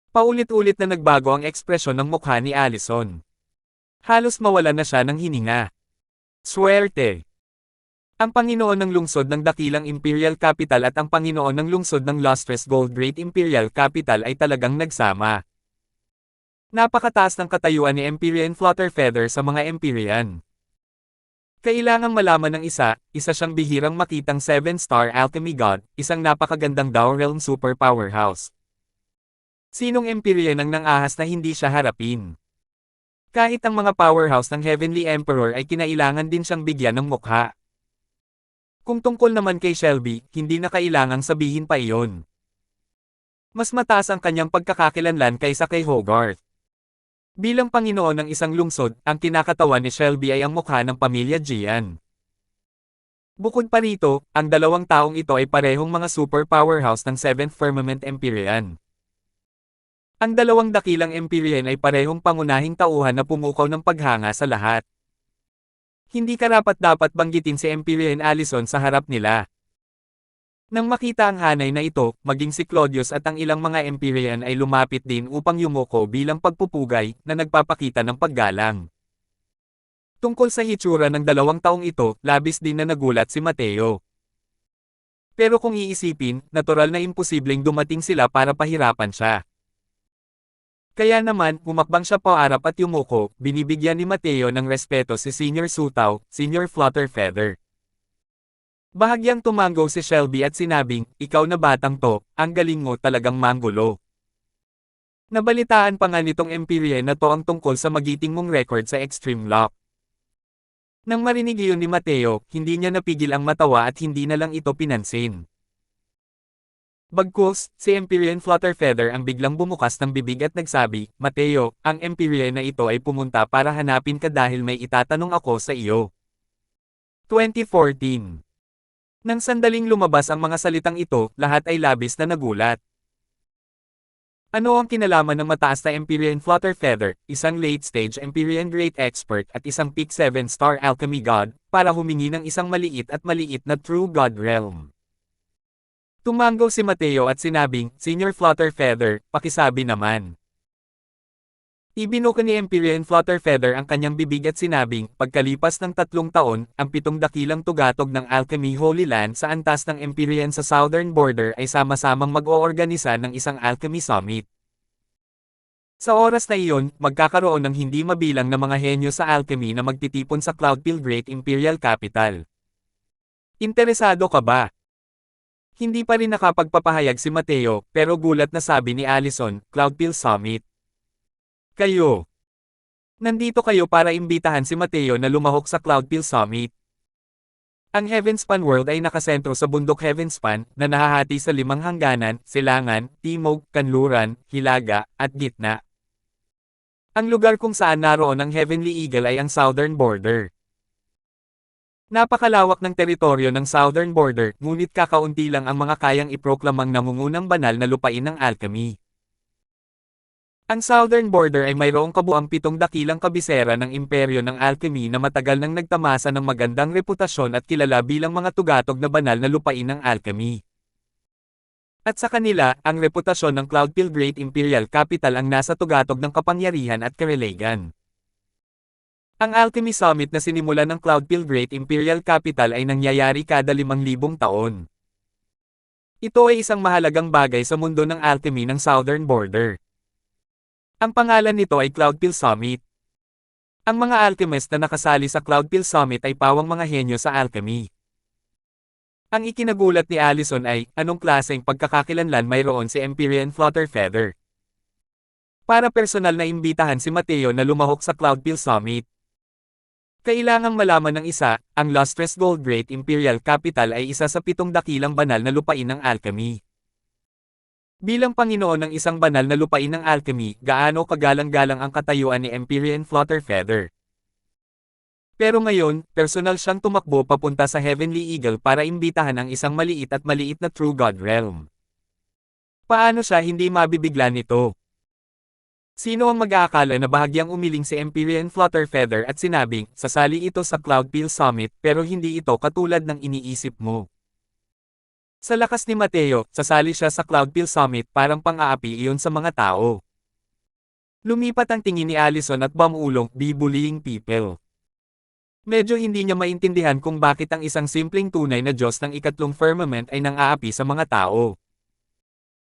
Paulit-ulit na nagbago ang ekspresyon ng mukha ni Allison. Halos mawala na siya ng hininga. Swerte! Ang Panginoon ng lungsod ng dakilang Imperial Capital at ang Panginoon ng lungsod ng Lustrous Gold Great Imperial Capital ay talagang nagsama. Napakataas ng katayuan ni Empyrean Flutterfeather sa mga Empyrean. Kailangang malaman ng isa siyang bihirang makitang 7-star alchemy god, isang napakagandang Dao Realm super powerhouse. Sinong Empyrean ang nang-ahas na hindi siya harapin? Kahit ang mga powerhouse ng Heavenly Emperor ay kinailangan din siyang bigyan ng mukha. Kung tungkol naman kay Shelby, hindi na kailangang sabihin pa iyon. Mas mataas ang kanyang pagkakakilanlan kaysa kay Hogarth. Bilang Panginoon ng isang lungsod, ang kinakatawan ni Shelby ay ang mukha ng pamilya Gian. Bukod pa rito, ang dalawang taong ito ay parehong mga super powerhouse ng 7th Firmament Empyrean. Ang dalawang dakilang Empyrean ay parehong pangunahing tauhan na pumukaw ng paghanga sa lahat. Hindi karapat-dapat banggitin si Empyrean Allison sa harap nila. Nang makita ang hanay na ito, maging si Claudius at ang ilang mga Empyrean ay lumapit din upang yumuko bilang pagpupugay na nagpapakita ng paggalang. Tungkol sa hitsura ng dalawang taong ito, labis din na nagulat si Mateo. Pero kung iisipin, natural na imposibleng dumating sila para pahirapan siya. Kaya naman, humakbang siya paarap at yumuko, binibigyan ni Mateo ng respeto si Senior Sutaw, Senior Flutterfeather. Bahagyang tumango si Shelby at sinabing, ikaw na batang to, ang galing mo talagang manggulo. Nabalitaan pa nga nitong Empyrean na to ang tungkol sa magiting mong record sa Extreme Lock. Nang marinig iyon ni Mateo, hindi niya napigil ang matawa at hindi na lang ito pinansin. Bagkus, si Empyrean Flutterfeather ang biglang bumukas ng bibig at nagsabi, Mateo, ang Empyrean na ito ay pumunta para hanapin ka dahil may itatanong ako sa iyo. 2014. Nang sandaling lumabas ang mga salitang ito, lahat ay labis na nagulat. Ano ang kinalaman ng mataas na Empyrean Flutterfeather, isang late-stage Empyrean Great Expert at isang peak 7-star alchemy god, para humingi ng isang maliit na True God Realm? Tumango si Mateo at sinabing, Senior Flutterfeather, pakisabi naman. Ibinuka ni Empyrean Flutterfeather ang kanyang bibig at sinabing, pagkalipas ng 3 taon, ang 7 dakilang tugatog ng Alchemy Holy Land sa antas ng Empyrean sa southern border ay sama-samang mag-oorganisa ng isang Alchemy Summit. Sa oras na iyon, magkakaroon ng hindi mabilang na mga henyo sa alchemy na magtitipon sa Cloudfield Great Imperial Capital. Interesado ka ba? Hindi pa rin nakapagpapahayag si Mateo, pero gulat na sabi ni Allison, Cloudfield Summit. Kayo. Nandito kayo para imbitahan si Mateo na lumahok sa Cloudfield Summit. Ang Heavenspan World ay nakasentro sa bundok Heavenspan, na nahahati sa 5 hangganan, silangan, timog, kanluran, hilaga, at gitna. Ang lugar kung saan naroon ang Heavenly Eagle ay ang southern border. Napakalawak ng teritoryo ng southern border, ngunit kakaunti lang ang mga kayang iproklamang nangungunang banal na lupain ng alchemy. Ang southern border ay mayroong kabuang 7 dakilang kabisera ng imperyo ng alchemy na matagal nang nagtamasa ng magandang reputasyon at kilala bilang mga tugatog na banal na lupain ng alchemy. At sa kanila, ang reputasyon ng Cloudfield Great Imperial Capital ang nasa tugatog ng kapangyarihan at karelegan. Ang Alchemy Summit na sinimulan ng Cloudfield Great Imperial Capital ay nangyayari kada 5,000 taon. Ito ay isang mahalagang bagay sa mundo ng alchemy ng southern border. Ang pangalan nito ay Cloudfield Summit. Ang mga alchemist na nakasali sa Cloudfield Summit ay pawang mga henyo sa alchemy. Ang ikinagulat ni Allison ay, anong klaseng pagkakakilanlan mayroon si Empyrean Flutterfeather? Para personal na imbitahan si Mateo na lumahok sa Cloudfield Summit. Kailangang malaman ng isa, ang lustrous gold Great Imperial Capital ay isa sa 7 dakilang banal na lupain ng alchemy. Bilang Panginoon ng isang banal na lupain ng alchemy, gaano kagalang-galang ang katayuan ni Empyrean Flutterfeather. Pero ngayon, personal siyang tumakbo papunta sa Heavenly Eagle para imbitahan ang isang maliit na True God Realm. Paano siya hindi mabibigla nito? Sino ang mag-aakala na bahagyang umiling si Empyrean Flutterfeather at sinabing, sasali ito sa Cloudpeel Summit pero hindi ito katulad ng iniisip mo. Sa lakas ni Mateo, sasali siya sa Cloudpeel Summit parang pang-aapi iyon sa mga tao. Lumipat ang tingin ni Allison at bumulong, "Be bullying people." Medyo hindi niya maintindihan kung bakit ang isang simpleng tunay na Diyos ng ikatlong firmament ay nang-aapi sa mga tao.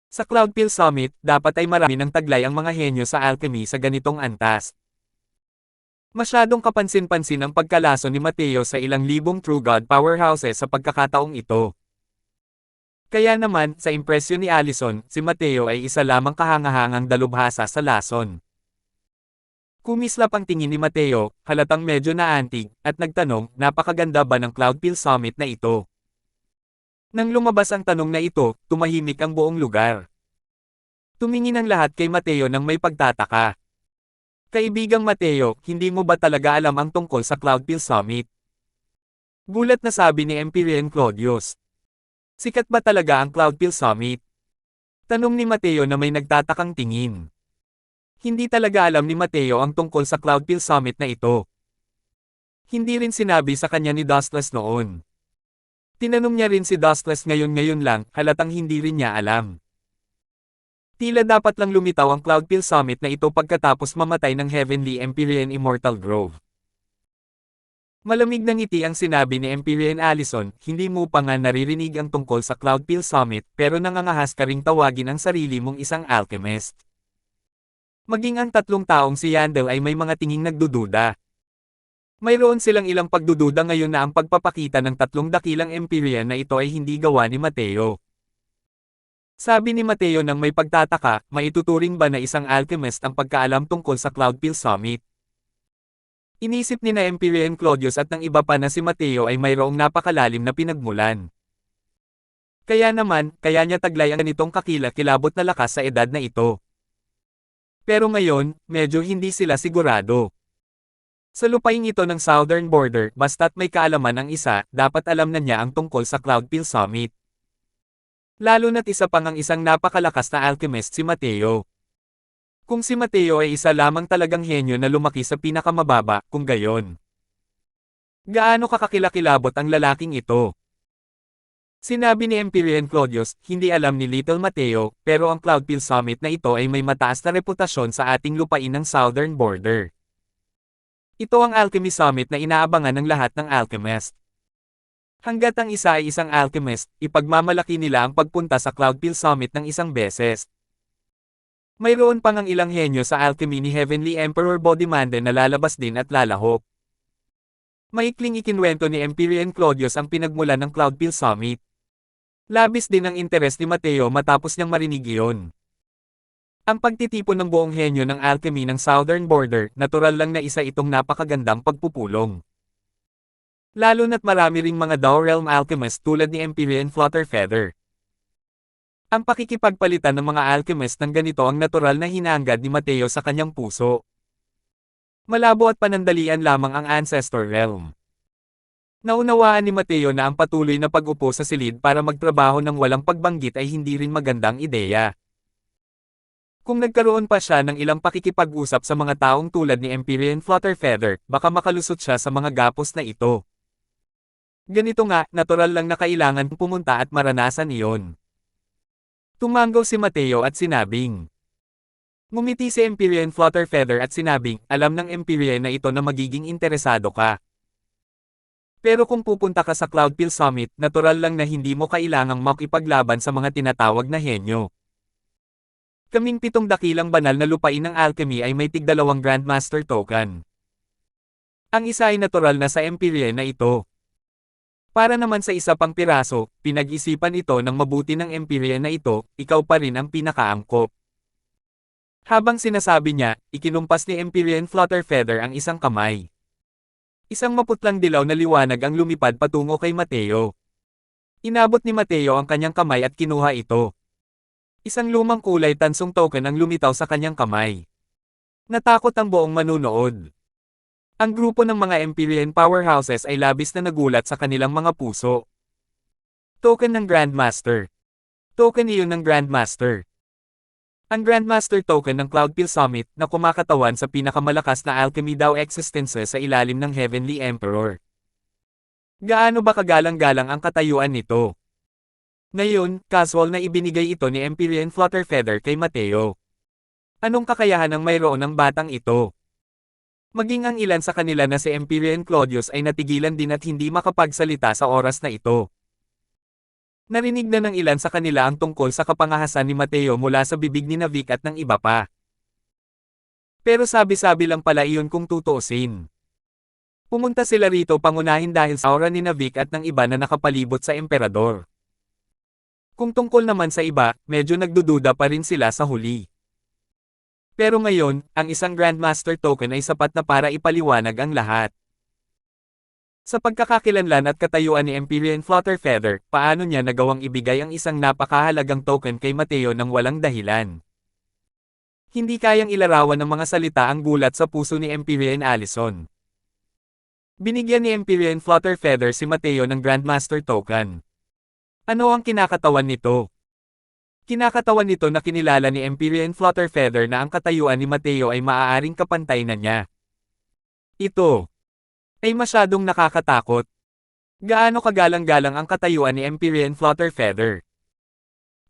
Sa Cloudpeel Summit, dapat ay marami ng taglay ang mga henyo sa alchemy sa ganitong antas. Masyadong kapansin-pansin ang pagkalaso ni Mateo sa ilang libong True God powerhouses sa pagkakataong ito. Kaya naman, sa impresyon ni Allison, si Mateo ay isa lamang kahangahangang dalubhasa sa lason. Kumislap ang tingin ni Mateo, halatang medyo naantig, at nagtanong, napakaganda ba ng Cloudpeel Summit na ito? Nang lumabas ang tanong na ito, tumahimik ang buong lugar. Tumingin ang lahat kay Mateo nang may pagtataka. Kaibigang Mateo, hindi mo ba talaga alam ang tungkol sa Cloudpeel Summit? Gulat na sabi ni Empyrean Claudius. Sikat ba talaga ang Cloudpeel Summit? Tanong ni Mateo na may nagtatakang tingin. Hindi talaga alam ni Mateo ang tungkol sa Cloudpeel Summit na ito. Hindi rin sinabi sa kanya ni Dustless noon. Tinanong niya rin si Dustless ngayon lang, halatang hindi rin niya alam. Tila dapat lang lumitaw ang Cloudpeel Summit na ito pagkatapos mamatay ng Heavenly Empyrean Immortal Grove. Malamig na ngiti ang sinabi ni Empyrean Allison, hindi mo pa nga naririnig ang tungkol sa Cloudpeel Summit pero nangangahas ka ring tawagin ang sarili mong isang alchemist. Maging ang 3 taong si Yandel ay may mga tinging nagdududa. Mayroon silang ilang pagdududa ngayon na ang pagpapakita ng 3 dakilang Empyrean na ito ay hindi gawa ni Mateo. Sabi ni Mateo nang may pagtataka, maituturing ba na isang alchemist ang pagkaalam tungkol sa Cloudpeel Summit? Inisip ni na Empyrean Claudius at ng iba pa na si Mateo ay mayroong napakalalim na pinagmulan. Kaya naman, kaya niya taglay ang ganitong kakilakilabot na lakas sa edad na ito. Pero ngayon, medyo hindi sila sigurado. Sa lupain ito ng southern border, basta't may kaalaman ang isa, dapat alam na niya ang tungkol sa Cloudpeel Summit. Lalo na't isa pang ang isang napakalakas na alchemist si Mateo. Kung si Mateo ay isa lamang talagang henyo na lumaki sa pinakamababa, kung gayon. Gaano kakakilakilabot ang lalaking ito? Sinabi ni Empyrean Claudius, hindi alam ni Little Mateo, pero ang Cloudpeel Summit na ito ay may mataas na reputasyon sa ating lupain ng southern border. Ito ang Alchemy Summit na inaabangan ng lahat ng alchemist. Hanggat ang isa ay isang alchemist, ipagmamalaki nila ang pagpunta sa Cloudpeel Summit ng isang beses. Mayroon pang ang ilang henyo sa alchemy ni Heavenly Emperor Bodhimanden na lalabas din at lalahok. Maikling ikinwento ni Empyrean Claudius ang pinagmulan ng Cloudpeel Summit. Labis din ang interes ni Mateo matapos niyang marinig iyon. Ang pagtitipon ng buong henyo ng alchemy ng southern border, natural lang na isa itong napakagandang pagpupulong. Lalo na't marami ring mga Dao Realm alchemist tulad ni Empyrean Flutterfeather. Ang pakikipagpalitan ng mga alchemist ng ganito ang natural na hinahangad ni Mateo sa kanyang puso. Malabo at panandalian lamang ang Ancestor Realm. Naunawaan ni Mateo na ang patuloy na pag-upo sa silid para magtrabaho ng walang pagbanggit ay hindi rin magandang ideya. Kung nagkaroon pa siya ng ilang pakikipag-usap sa mga taong tulad ni Empyrean Flutterfeather, baka makalusot siya sa mga gapos na ito. Ganito nga, natural lang na kailangan pumunta at maranasan iyon. Tumanggaw si Mateo at sinabing. Ngumiti si Empyrean Flutterfeather at sinabing, alam ng Empyrean na ito na magiging interesado ka. Pero kung pupunta ka sa Cloudpeel Summit, natural lang na hindi mo kailangang makipaglaban sa mga tinatawag na henyo. Kaming 7 dakilang banal na lupain ng alchemy ay may tig-2 Grandmaster token. Ang isa ay natural na sa Empyrean na ito. Para naman sa isa pang piraso, pinag-isipan ito ng mabuti ng Empyrean na ito, ikaw pa rin ang pinakaangkop. Habang sinasabi niya, ikinumpas ni Empyrean Flutterfeather ang isang kamay. Isang maputlang dilaw na liwanag ang lumipad patungo kay Mateo. Inabot ni Mateo ang kanyang kamay at kinuha ito. Isang lumang kulay tansong token ang lumitaw sa kanyang kamay. Natakot ang buong manunood. Ang grupo ng mga Empyrean powerhouses ay labis na nagulat sa kanilang mga puso. Token ng Grandmaster. Token iyon ng Grandmaster. Ang Grandmaster token ng Cloudpil Summit na kumakatawan sa pinakamalakas na alchemy daw existences sa ilalim ng Heavenly Emperor. Gaano ba kagalang-galang ang katayuan nito? Ngayon, casual na ibinigay ito ni Empyrean Flutterfeather kay Mateo. Anong kakayahan ang mayroon ng batang ito? Maging ang ilan sa kanila na si Empyrean Claudius ay natigilan din at hindi makapagsalita sa oras na ito. Narinig na ng ilan sa kanila ang tungkol sa kapangahasan ni Mateo mula sa bibig ni Navik at ng iba pa. Pero sabi-sabi lang pala iyon kung tutuusin. Pumunta sila rito pangunahin dahil sa aura ni Navik at ng iba na nakapalibot sa emperador. Kung tungkol naman sa iba, medyo nagdududa pa rin sila sa huli. Pero ngayon, ang isang Grandmaster token ay sapat na para ipaliwanag ang lahat. Sa pagkakakilanlan at katayuan ni Empyrean Flutterfeather, paano niya nagawang ibigay ang isang napakahalagang token kay Mateo nang walang dahilan? Hindi kayang ilarawan ng mga salita ang gulat sa puso ni Empyrean Allison. Binigyan ni Empyrean Flutterfeather si Mateo ng Grandmaster token. Ano ang kinakatawan nito? Kinakatawan nito na kinilala ni Empyrean Flutterfeather na ang katayuan ni Mateo ay maaaring kapantay na niya. Ito ay masyadong nakakatakot. Gaano kagalang-galang ang katayuan ni Empyrean Flutterfeather?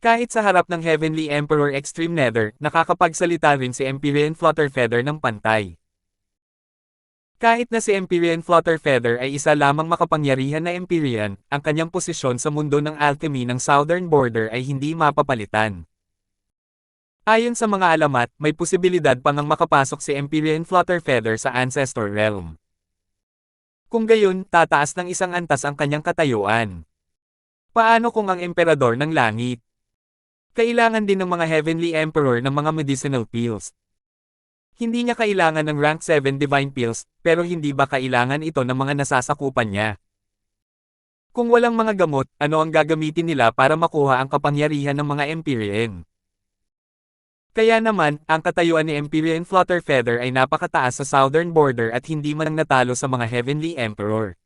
Kahit sa harap ng Heavenly Emperor Extreme Nether, nakakapagsalita rin si Empyrean Flutterfeather ng pantay. Kahit na si Empyrean Flutterfeather ay isa lamang makapangyarihan na Empyrean, ang kanyang posisyon sa mundo ng alchemy ng Southern Border ay hindi mapapalitan. Ayon sa mga alamat, may posibilidad pang makapasok si Empyrean Flutterfeather sa Ancestor Realm. Kung gayon, tataas ng isang antas ang kanyang katayuan. Paano kung ang Emperador ng Langit? Kailangan din ng mga Heavenly Emperor ng mga medicinal pills. Hindi niya kailangan ng rank 7 divine pills, pero hindi ba kailangan ito ng mga nasasakupan niya? Kung walang mga gamot, ano ang gagamitin nila para makuha ang kapangyarihan ng mga Empyrean? Kaya naman, ang katayuan ni Empyrean Flutterfeather ay napakataas sa Southern Border at hindi man natalo sa mga Heavenly Emperor.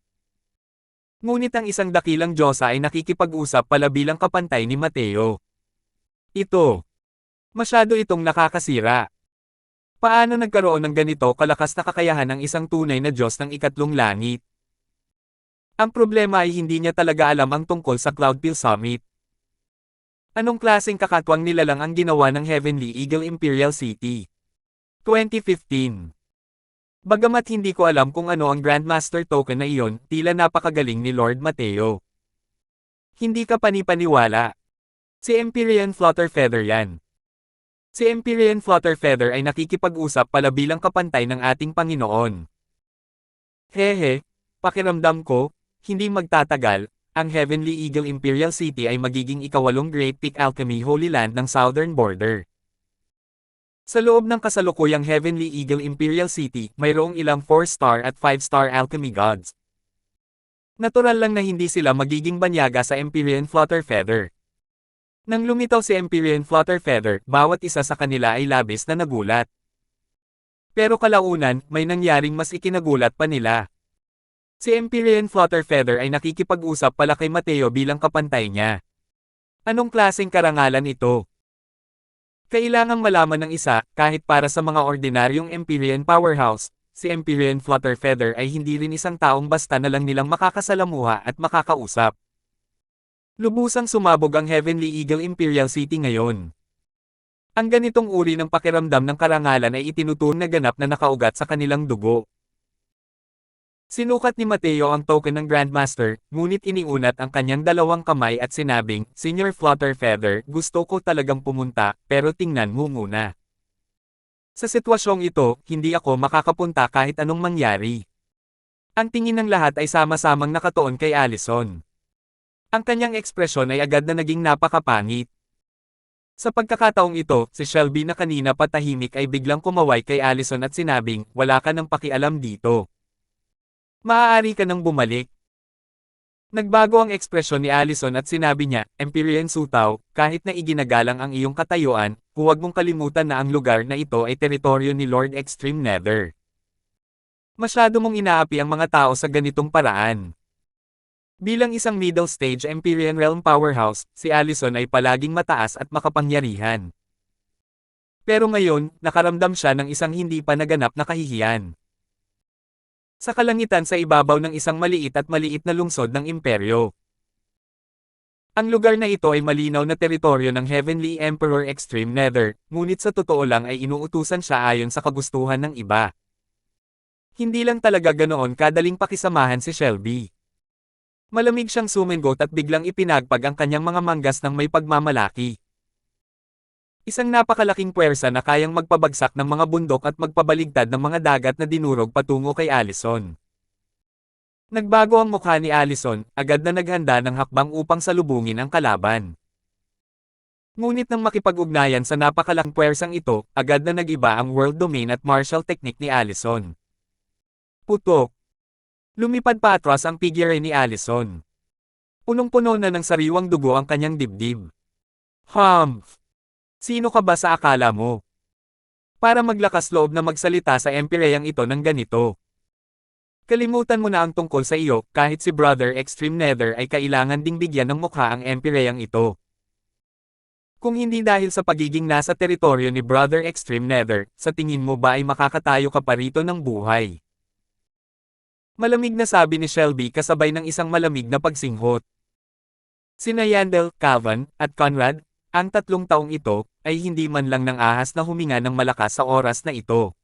Ngunit ang isang dakilang Diyosa ay nakikipag-usap pala bilang kapantay ni Mateo. Ito. Masyado itong nakakasira. Paano nagkaroon ng ganito kalakas na kakayahan ng isang tunay na Diyos ng ikatlong langit? Ang problema ay hindi niya talaga alam ang tungkol sa Cloudpil Summit. Anong klaseng kakatwang nilalang ang ginawa ng Heavenly Eagle Imperial City? 2015. Bagamat hindi ko alam kung ano ang Grandmaster token na iyon, tila napakagaling ni Lord Mateo. Hindi ka panipaniwala. Si Empyrean Flutterfeather yan. Si Empyrean Flutterfeather ay nakikipag-usap pala bilang kapantay ng ating Panginoon. Hehe, pakiramdam ko, hindi magtatagal, ang Heavenly Eagle Imperial City ay magiging ikawalong Great Peak Alchemy Holy Land ng Southern Border. Sa loob ng kasalukuyang Heavenly Eagle Imperial City, mayroong ilang 4-star at 5-star alchemy gods. Natural lang na hindi sila magiging banyaga sa Empyrean Flutterfeather. Nang lumitaw si Empyrean Flutterfeather, bawat isa sa kanila ay labis na nagulat. Pero kalaunan, may nangyaring mas ikinagulat pa nila. Si Empyrean Flutterfeather ay nakikipag-usap pala kay Mateo bilang kapantay niya. Anong klaseng karangalan ito? Kailangang malaman ng isa, kahit para sa mga ordinaryong Empyrean powerhouse, si Empyrean Flutterfeather ay hindi rin isang taong basta na lang nilang makakasalamuha at makakausap. Lubusang sumabog ang Heavenly Eagle Imperial City ngayon. Ang ganitong uri ng pakiramdam ng karangalan ay itinuturing na ganap na nakaugat sa kanilang dugo. Sinukat ni Mateo ang token ng Grandmaster, ngunit iniunat ang kanyang dalawang kamay at sinabing, Senior Flutterfeather, gusto ko talagang pumunta, pero tingnan mo muna. Sa sitwasyong ito, hindi ako makakapunta kahit anong mangyari. Ang tingin ng lahat ay sama-samang nakatuon kay Allison. Ang kanyang ekspresyon ay agad na naging napakapangit. Sa pagkakataong ito, si Shelby na kanina patahimik ay biglang kumaway kay Allison at sinabing, wala ka nang pakialam dito. Maaari ka nang bumalik. Nagbago ang ekspresyon ni Allison at sinabi niya, Empyrean Sutaw, kahit na iginagalang ang iyong katayuan, huwag mong kalimutan na ang lugar na ito ay teritoryo ni Lord Extreme Nether. Masyado mong inaapi ang mga tao sa ganitong paraan. Bilang isang middle stage Empyrean Realm powerhouse, si Allison ay palaging mataas at makapangyarihan. Pero ngayon, nakaramdam siya ng isang hindi pa naganap na kahihiyan. Sa kalangitan sa ibabaw ng isang maliit na lungsod ng imperyo. Ang lugar na ito ay malinaw na teritoryo ng Heavenly Emperor Extreme Nether, ngunit sa totoo lang ay inuutusan siya ayon sa kagustuhan ng iba. Hindi lang talaga ganoon kadaling pakisamahan si Shelby. Malamig siyang sumingot at biglang ipinagpag ang kanyang mga manggas ng may pagmamalaki. Isang napakalaking puwersa na kayang magpabagsak ng mga bundok at magpabaligtad ng mga dagat na dinurog patungo kay Allison. Nagbago ang mukha ni Allison, agad na naghanda ng hakbang upang salubungin ang kalaban. Ngunit nang makipag-ugnayan sa napakalaking puwersang ito, agad na nag-iba ang world domain at martial technique ni Allison. Putok! Lumipad pa atras ang figure ni Allison. Punong-puno na ng sariwang dugo ang kanyang dibdib. Humph! Sino ka ba sa akala mo? Para maglakas loob na magsalita sa empereyang ito ng ganito. Kalimutan mo na ang tungkol sa iyo, kahit si Brother Extreme Nether ay kailangan ding bigyan ng mukha ang empereyang ito. Kung hindi dahil sa pagiging nasa teritoryo ni Brother Extreme Nether, sa tingin mo ba ay makakatayo ka pa rito ng buhay? Malamig na sabi ni Shelby kasabay ng isang malamig na pagsinghot. Sina Yandel, Cavan, at Conrad, ang 3 taong ito, ay hindi man lang nang ahas na huminga ng malakas sa oras na ito.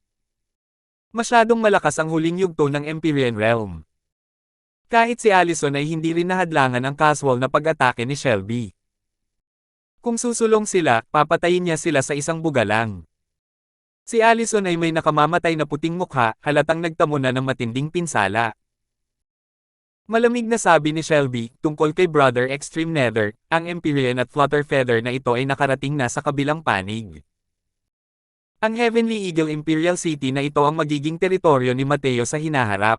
Masyadong malakas ang huling yugto ng Empyrean Realm. Kahit si Allison ay hindi rin nahadlangan ang casual na pag-atake ni Shelby. Kung susulong sila, papatayin niya sila sa isang bugalang. Si Allison ay may nakamamatay na puting mukha, halatang nagtamo na ng matinding pinsala. Malamig na sabi ni Shelby, tungkol kay Brother Extreme Nether, ang Empyrean at Flutterfeather na ito ay nakarating na sa kabilang panig. Ang Heavenly Eagle Imperial City na ito ang magiging teritoryo ni Mateo sa hinaharap.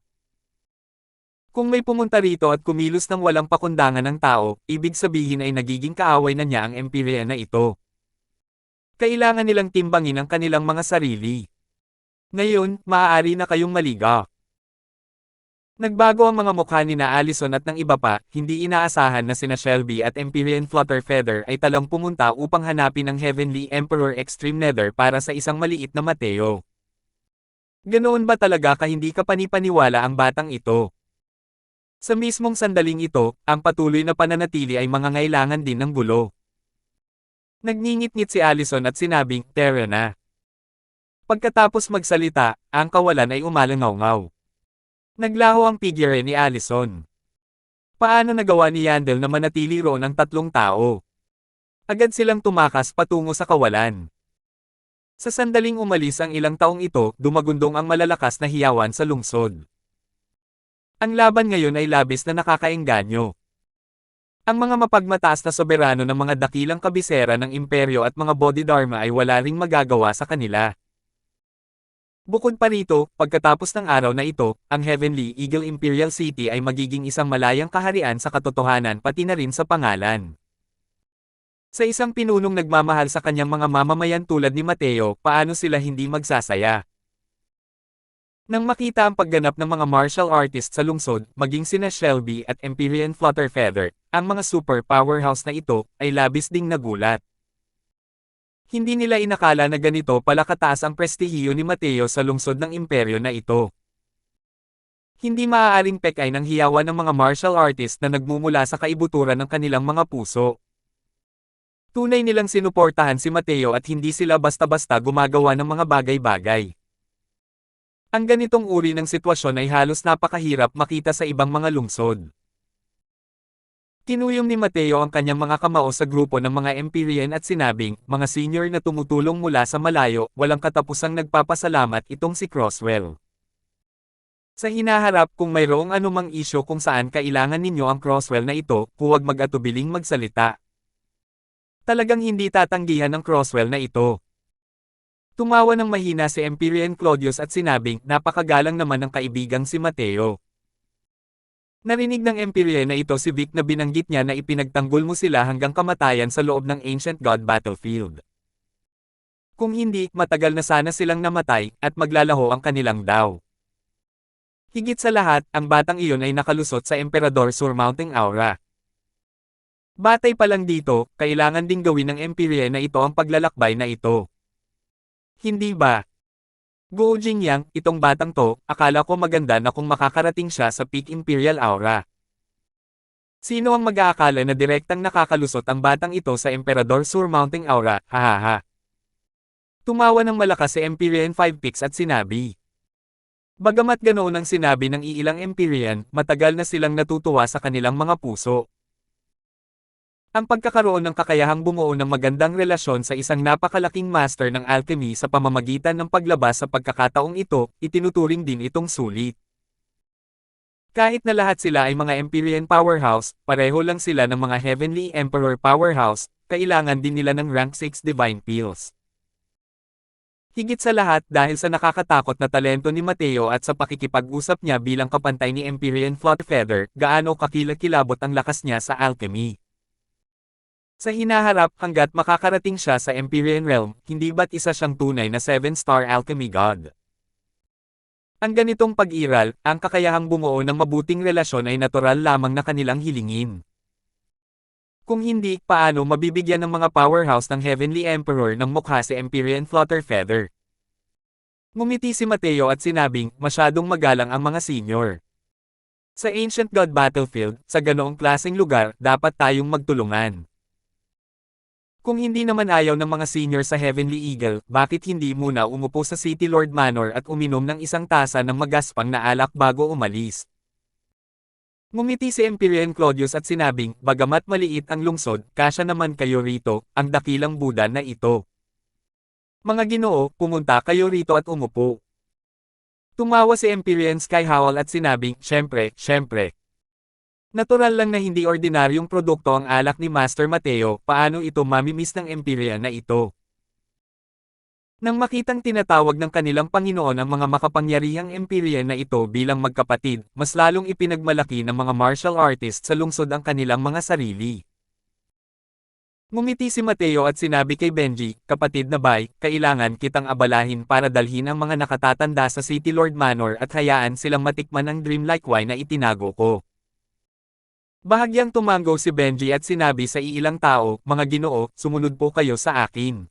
Kung may pumunta rito at kumilos ng walang pakundangan ng tao, ibig sabihin ay nagiging kaaway na niya ang Empyrean na ito. Kailangan nilang timbangin ang kanilang mga sarili. Ngayon, maaari na kayong maligaw. Nagbago ang mga mukha ni na Allison at ng iba pa, hindi inaasahan na sina Shelby at Empyrean Flutterfeather ay talang pumunta upang hanapin ang Heavenly Emperor Extreme Nether para sa isang maliit na Mateo. Ganoon ba talaga ka hindi ka panipaniwala ang batang ito? Sa mismong sandaling ito, ang patuloy na pananatili ay mangangailangan din ng gulo. Nagngingit-ngit si Allison at sinabing, Tara na. Pagkatapos magsalita, ang kawalan ay umalangaw-ngaw. Naglaho ang figure ni Allison. Paano nagawa ni Yandel na manatili roon ang 3 tao? Agad silang tumakas patungo sa kawalan. Sa sandaling umalis ang ilang taong ito, dumagundong ang malalakas na hiyawan sa lungsod. Ang laban ngayon ay labis na nakakaengganyo. Ang mga mapagmataas na soberano ng mga dakilang kabisera ng imperyo at mga bodhidharma ay wala ring magagawa sa kanila. Bukod pa rito, pagkatapos ng araw na ito, ang Heavenly Eagle Imperial City ay magiging isang malayang kaharian sa katotohanan pati na rin sa pangalan. Sa isang pinunong nagmamahal sa kanyang mga mamamayan tulad ni Mateo, paano sila hindi magsasaya? Nang makita ang pagganap ng mga martial artists sa lungsod, maging sina Shelby at Empyrean Flutterfeather, ang mga super powerhouse na ito, ay labis ding nagulat. Hindi nila inakala na ganito pala kataas ang prestihiyo ni Mateo sa lungsod ng imperyo na ito. Hindi maaaring pekay ng hiyawan ng mga martial artist na nagmumula sa kaibuturan ng kanilang mga puso. Tunay nilang sinuportahan si Mateo at hindi sila basta-basta gumagawa ng mga bagay-bagay. Ang ganitong uri ng sitwasyon ay halos napakahirap makita sa ibang mga lungsod. Kinuyom ni Mateo ang kanyang mga kamao sa grupo ng mga Empyrean at sinabing, mga senior na tumutulong mula sa malayo, walang katapusang nagpapasalamat itong si Crosswell. Sa hinaharap kung mayroong anumang isyo kung saan kailangan ninyo ang Crosswell na ito, huwag mag-atubiling magsalita. Talagang hindi tatanggihan ng Crosswell na ito. Tumawa ng mahina si Empyrean Claudius at sinabing, napakagalang naman ng kaibigang si Mateo. Narinig ng Empyrean na ito si Vic na binanggit niya na ipinagtanggol mo sila hanggang kamatayan sa loob ng Ancient God battlefield. Kung hindi, matagal na sana silang namatay, at maglalaho ang kanilang daw. Higit sa lahat, ang batang iyon ay nakalusot sa Emperador surmounting aura. Batay pa lang dito, kailangan ding gawin ng Empyrean na ito ang paglalakbay na ito. Hindi ba? Guo Jingyang, itong batang to, akala ko maganda na kung makakarating siya sa peak Imperial Aura. Sino ang mag-aakala na direktang nakakalusot ang batang ito sa Emperador surmounting aura, hahaha. Tumawa ng malakas si Empyrean 5 Peaks at sinabi. Bagamat ganoon ang sinabi ng iilang Empyrean, matagal na silang natutuwa sa kanilang mga puso. Ang pagkakaroon ng kakayahang bumuo ng magandang relasyon sa isang napakalaking master ng alchemy sa pamamagitan ng paglabas sa pagkakataong ito, itinuturing din itong sulit. Kahit na lahat sila ay mga Empyrean powerhouse, pareho lang sila ng mga Heavenly Emperor powerhouse, kailangan din nila ng rank 6 Divine Pills. Higit sa lahat dahil sa nakakatakot na talento ni Mateo at sa pakikipag-usap niya bilang kapantay ni Empyrean Flutterfeather, gaano kakilakilabot ang lakas niya sa alchemy. Sa hinaharap hanggat makakarating siya sa Empyrean Realm, hindi ba't isa siyang tunay na 7-star alchemy god? Ang ganitong pag-iral, ang kakayahang bumuo ng mabuting relasyon ay natural lamang na kanilang hilingin. Kung hindi, paano mabibigyan ng mga powerhouse ng Heavenly Emperor ng mukha si Empyrean Flutterfeather? Ngumiti si Mateo at sinabing, masyadong magalang ang mga senior. Sa Ancient God Battlefield, sa ganoong klaseng lugar, dapat tayong magtulungan. Kung hindi naman ayaw ng mga senior sa Heavenly Eagle, bakit hindi muna umupo sa City Lord Manor at uminom ng isang tasa ng magaspang na alak bago umalis? Ngumiti si Empyrean Claudius at sinabing, bagamat maliit ang lungsod, kasya naman kayo rito, ang dakilang Buddha na ito. Mga Ginoo, pumunta kayo rito at umupo. Tumawa si Empyrean Skyhowl at sinabing, syempre. Natural lang na hindi ordinaryong produkto ang alak ni Master Mateo, paano ito mamimiss ng Empyrean na ito? Nang makitang tinatawag ng kanilang Panginoon ang mga makapangyarihang Empyrean na ito bilang magkapatid, mas lalong ipinagmalaki ng mga martial artists sa lungsod ang kanilang mga sarili. Ngumiti si Mateo at sinabi kay Benji, kapatid na bay, kailangan kitang abalahin para dalhin ang mga nakatatanda sa City Lord Manor at hayaan silang matikman ang dreamlike wine na itinago ko. Bahagyang tumango si Benji at sinabi sa iilang tao, mga Ginoo, sumunod po kayo sa akin.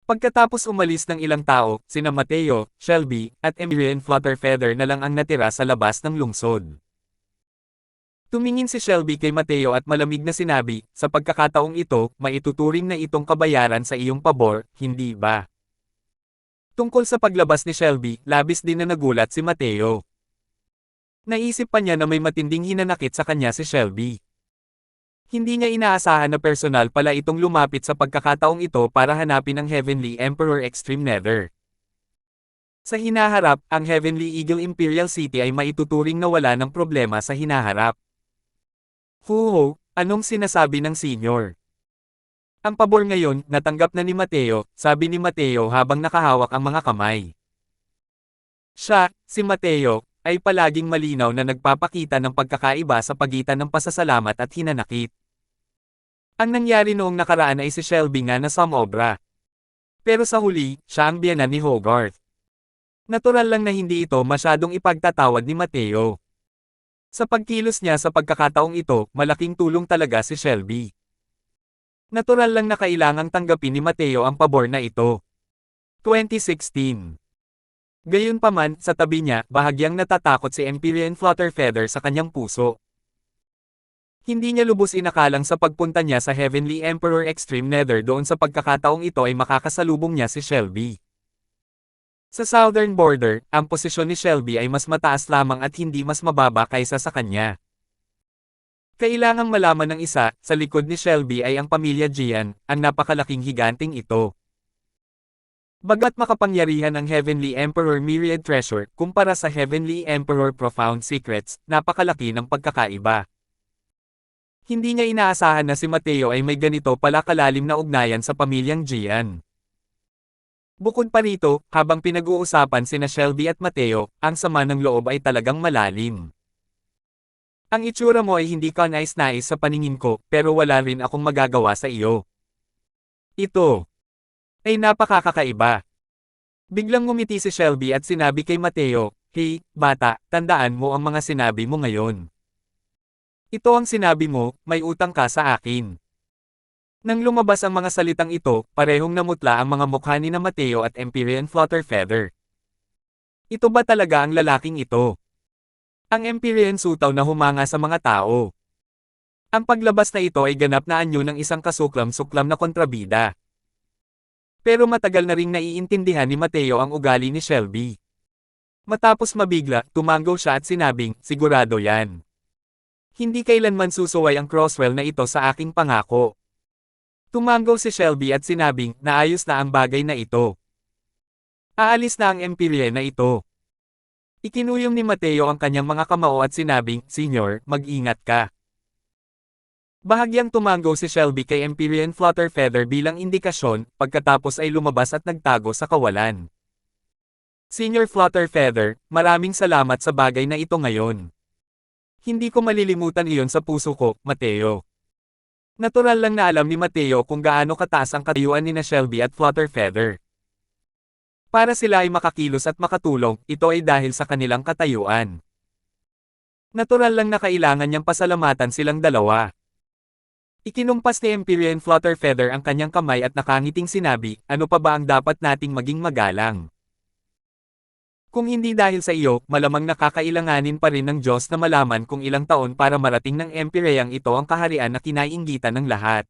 Pagkatapos umalis ng ilang tao, sina Mateo, Shelby, at Empyrean Flutterfeather na lang ang natira sa labas ng lungsod. Tumingin si Shelby kay Mateo at malamig na sinabi, sa pagkakataong ito, maituturing na itong kabayaran sa iyong pabor, hindi ba? Tungkol sa paglabas ni Shelby, labis din na nagulat si Mateo. Naisip pa niya na may matinding hinanakit sa kanya si Shelby. Hindi niya inaasahan na personal pala itong lumapit sa pagkakataong ito para hanapin ang Heavenly Emperor Extreme Nether. Sa hinaharap, ang Heavenly Eagle Imperial City ay maituturing na wala ng problema sa hinaharap. Huho, anong sinasabi ng senior? Ang pabor ngayon, natanggap na ni Mateo, sabi ni Mateo habang nakahawak ang mga kamay. Siya, si Mateo, ay palaging malinaw na nagpapakita ng pagkakaiba sa pagitan ng pasasalamat at hinanakit. Ang nangyari noong nakaraan ay si Shelby nga na sumobra. Pero sa huli, siya ang biyenan ni Hogarth. Natural lang na hindi ito masyadong ipagtatawad ni Mateo. Sa pagkilos niya sa pagkakataong ito, malaking tulong talaga si Shelby. Natural lang na kailangang tanggapin ni Mateo ang pabor na ito. 2016. Gayunpaman, sa tabi niya, bahagyang natatakot si Empyrean Flutterfeather sa kanyang puso. Hindi niya lubos inakalang sa pagpunta niya sa Heavenly Emperor Extreme Nether doon sa pagkakataong ito ay makakasalubong niya si Shelby. Sa southern border, ang posisyon ni Shelby ay mas mataas lamang at hindi mas mababa kaysa sa kanya. Kailangang malaman ng isa, sa likod ni Shelby ay ang pamilya Jian, ang napakalaking higanting ito. Bagamat makapangyarihan ang Heavenly Emperor Myriad Treasure, kumpara sa Heavenly Emperor Profound Secrets, napakalaki ng pagkakaiba. Hindi niya inaasahan na si Mateo ay may ganito pala kalalim na ugnayan sa pamilyang Jian. Bukod pa rito, habang pinag-uusapan sina Shelby at Mateo, ang sama ng loob ay talagang malalim. Ang itsura mo ay hindi ka nais-nais sa paningin ko, pero wala rin akong magagawa sa iyo. Ito ay napakakaiba. Biglang ngumiti si Shelby at sinabi kay Mateo, "Hey, bata, tandaan mo ang mga sinabi mo ngayon. Ito ang sinabi mo, may utang ka sa akin." Nang lumabas ang mga salitang ito, parehong namutla ang mga mukha ni na Mateo at Empyrean Flutterfeather. Ito ba talaga ang lalaking ito? Ang Empyrean sutaw na humanga sa mga tao. Ang paglabas na ito ay ganap na anyo ng isang kasuklam-suklam na kontrabida. Pero matagal na ring naiintindihan ni Mateo ang ugali ni Shelby. Matapos mabigla, tumango siya at sinabing, "Sigurado yan. Hindi kailanman susuway ang Crosswell na ito sa aking pangako." Tumango si Shelby at sinabing, "Naayos na ang bagay na ito. Aalis na ang Empyrean na ito." Ikinuyom ni Mateo ang kanyang mga kamao at sinabing, "Senyor, mag-ingat ka." Bahagyang tumango si Shelby kay Empyrean Flutterfeather bilang indikasyon, pagkatapos ay lumabas at nagtago sa kawalan. "Senior Flutterfeather, maraming salamat sa bagay na ito ngayon. Hindi ko malilimutan iyon sa puso ko, Mateo." Natural lang na alam ni Mateo kung gaano kataas ang katayuan ni na Shelby at Flutterfeather. Para sila ay makakilos at makatulong, ito ay dahil sa kanilang katayuan. Natural lang na kailangan niyang pasalamatan silang dalawa. Ikinumpas ni Empyrean Flutterfeather ang kanyang kamay at nakangiting sinabi, "Ano pa ba ang dapat nating maging magalang? Kung hindi dahil sa iyo, malamang nakakailanganin pa rin ng Diyos na malaman kung ilang taon para marating ng Empyrean ito ang kaharian na kinaiinggitan ng lahat.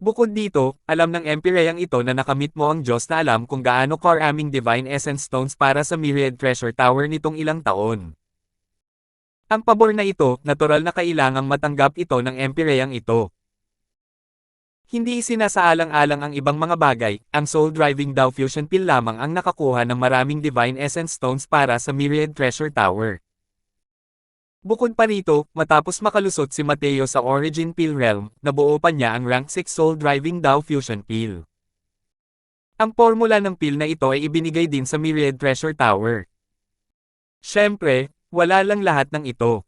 Bukod dito, alam ng Empyrean ito na nakamit mo ang Diyos na alam kung gaano karaming Divine Essence Stones para sa Myriad Treasure Tower nitong ilang taon. Ang pabor na ito, natural na kailangang matanggap ito ng Empyrean ito. Hindi isinasaalang-alang ang ibang mga bagay, ang Soul Driving Dao Fusion Pill lamang ang nakakuha ng maraming Divine Essence Stones para sa Myriad Treasure Tower. Bukod pa rito, matapos makalusot si Mateo sa Origin Pill Realm, nabuo pa niya ang Rank 6 Soul Driving Dao Fusion Pill. Ang formula ng pill na ito ay ibinigay din sa Myriad Treasure Tower. Siyempre, wala lang lahat ng ito.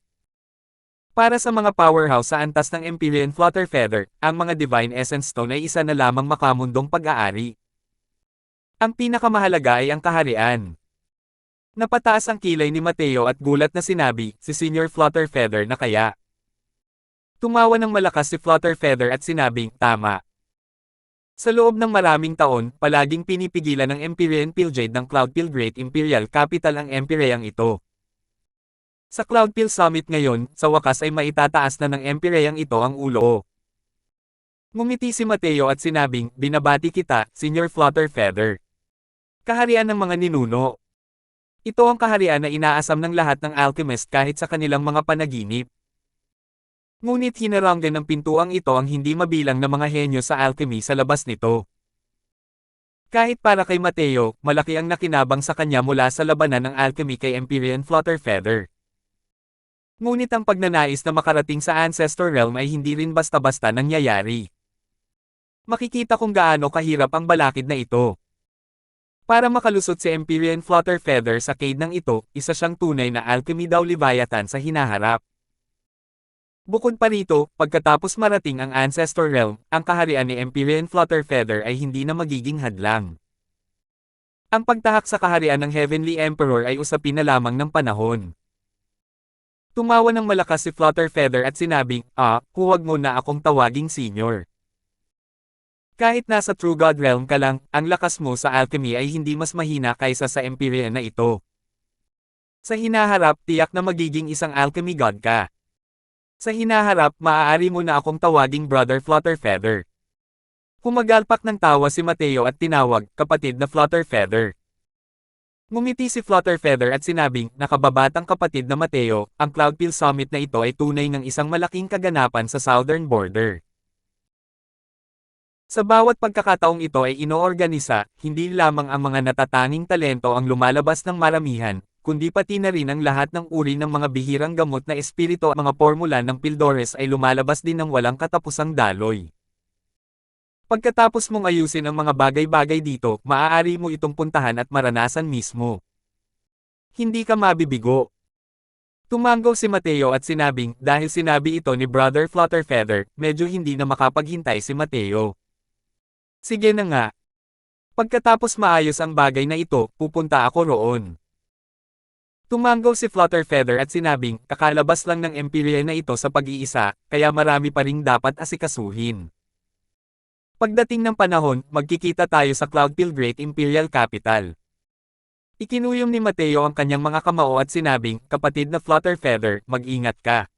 Para sa mga powerhouse sa antas ng Empyrean Flutterfeather, ang mga Divine Essence Stone ay isa na lamang makamundong pag-aari. Ang pinakamahalaga ay ang kaharian. Napataas ang kilay ni Mateo at gulat na sinabi, "Si Senior Flutterfeather na kaya?" Tumawa ng malakas si Flutterfeather at sinabing, "Tama." Sa loob ng maraming taon, palaging pinipigilan ng Empyrean Pilljade ng Cloudpill Great Imperial Capital ang Empyrean ito. Sa Cloudpill Summit ngayon, sa wakas ay maitataas na ng Empyrean ito ang ulo. Ngumiti si Mateo at sinabing, "Binabati kita, Senior Flutterfeather. Kaharian ng mga ninuno. Ito ang kaharian na inaasam ng lahat ng alchemist kahit sa kanilang mga panaginip." Ngunit hinarang din ng pintuang ito ang hindi mabilang na mga henyo sa alchemy sa labas nito. Kahit para kay Mateo, malaki ang nakinabang sa kanya mula sa labanan ng alchemy kay Empyrean Flutterfeather. Ngunit ang pagnanais na makarating sa Ancestor Realm ay hindi rin basta-basta nangyayari. Makikita kung gaano kahirap ang balakid na ito. Para makalusot si Empyrean Flutterfeather sa cave ng ito, isa siyang tunay na alchemy daw Leviathan sa hinaharap. Bukod pa rito, pagkatapos marating ang Ancestor Realm, ang kaharian ni Empyrean Flutterfeather ay hindi na magiging hadlang. Ang pagtahak sa kaharian ng Heavenly Emperor ay usapin na lamang ng panahon. Tumawa ng malakas si Flutterfeather at sinabing, "Huwag mo na akong tawaging Senior. Kahit nasa True God Realm ka lang, ang lakas mo sa alchemy ay hindi mas mahina kaysa sa Empyrean na ito. Sa hinaharap, tiyak na magiging isang alchemy god ka. Sa hinaharap, maaari mo na akong tawaging Brother Flutterfeather." Humagalpak ng tawa si Mateo at tinawag, "Kapatid na Flutterfeather." Ngumiti si Flutterfeather at sinabing, "Nakababatang kapatid na Mateo, ang Cloudpill Summit na ito ay tunay ng isang malaking kaganapan sa southern border. Sa bawat pagkakataong ito ay inoorganisa, hindi lamang ang mga natatanging talento ang lumalabas ng maramihan, kundi pati na rin ang lahat ng uri ng mga bihirang gamot na espiritu at mga formula ng Pildores ay lumalabas din ng walang katapusang daloy. Pagkatapos mong ayusin ang mga bagay-bagay dito, maaari mo itong puntahan at maranasan mismo. Hindi ka mabibigo. Tumango si Mateo at sinabing, dahil sinabi ito ni Brother Flutterfeather, medyo hindi na makapaghintay si Mateo. Sige na nga. Pagkatapos maayos ang bagay na ito, pupunta ako roon. Tumango si Flutterfeather at sinabing, kakalabas lang ng Empyrea na ito sa pag-iisa, kaya marami pa ring dapat asikasuhin. Pagdating ng panahon, magkikita tayo sa Cloudfield Great Imperial Capital. Ikinuyom ni Mateo ang kanyang mga kamao at sinabing, kapatid na Flutterfeather, mag-ingat ka.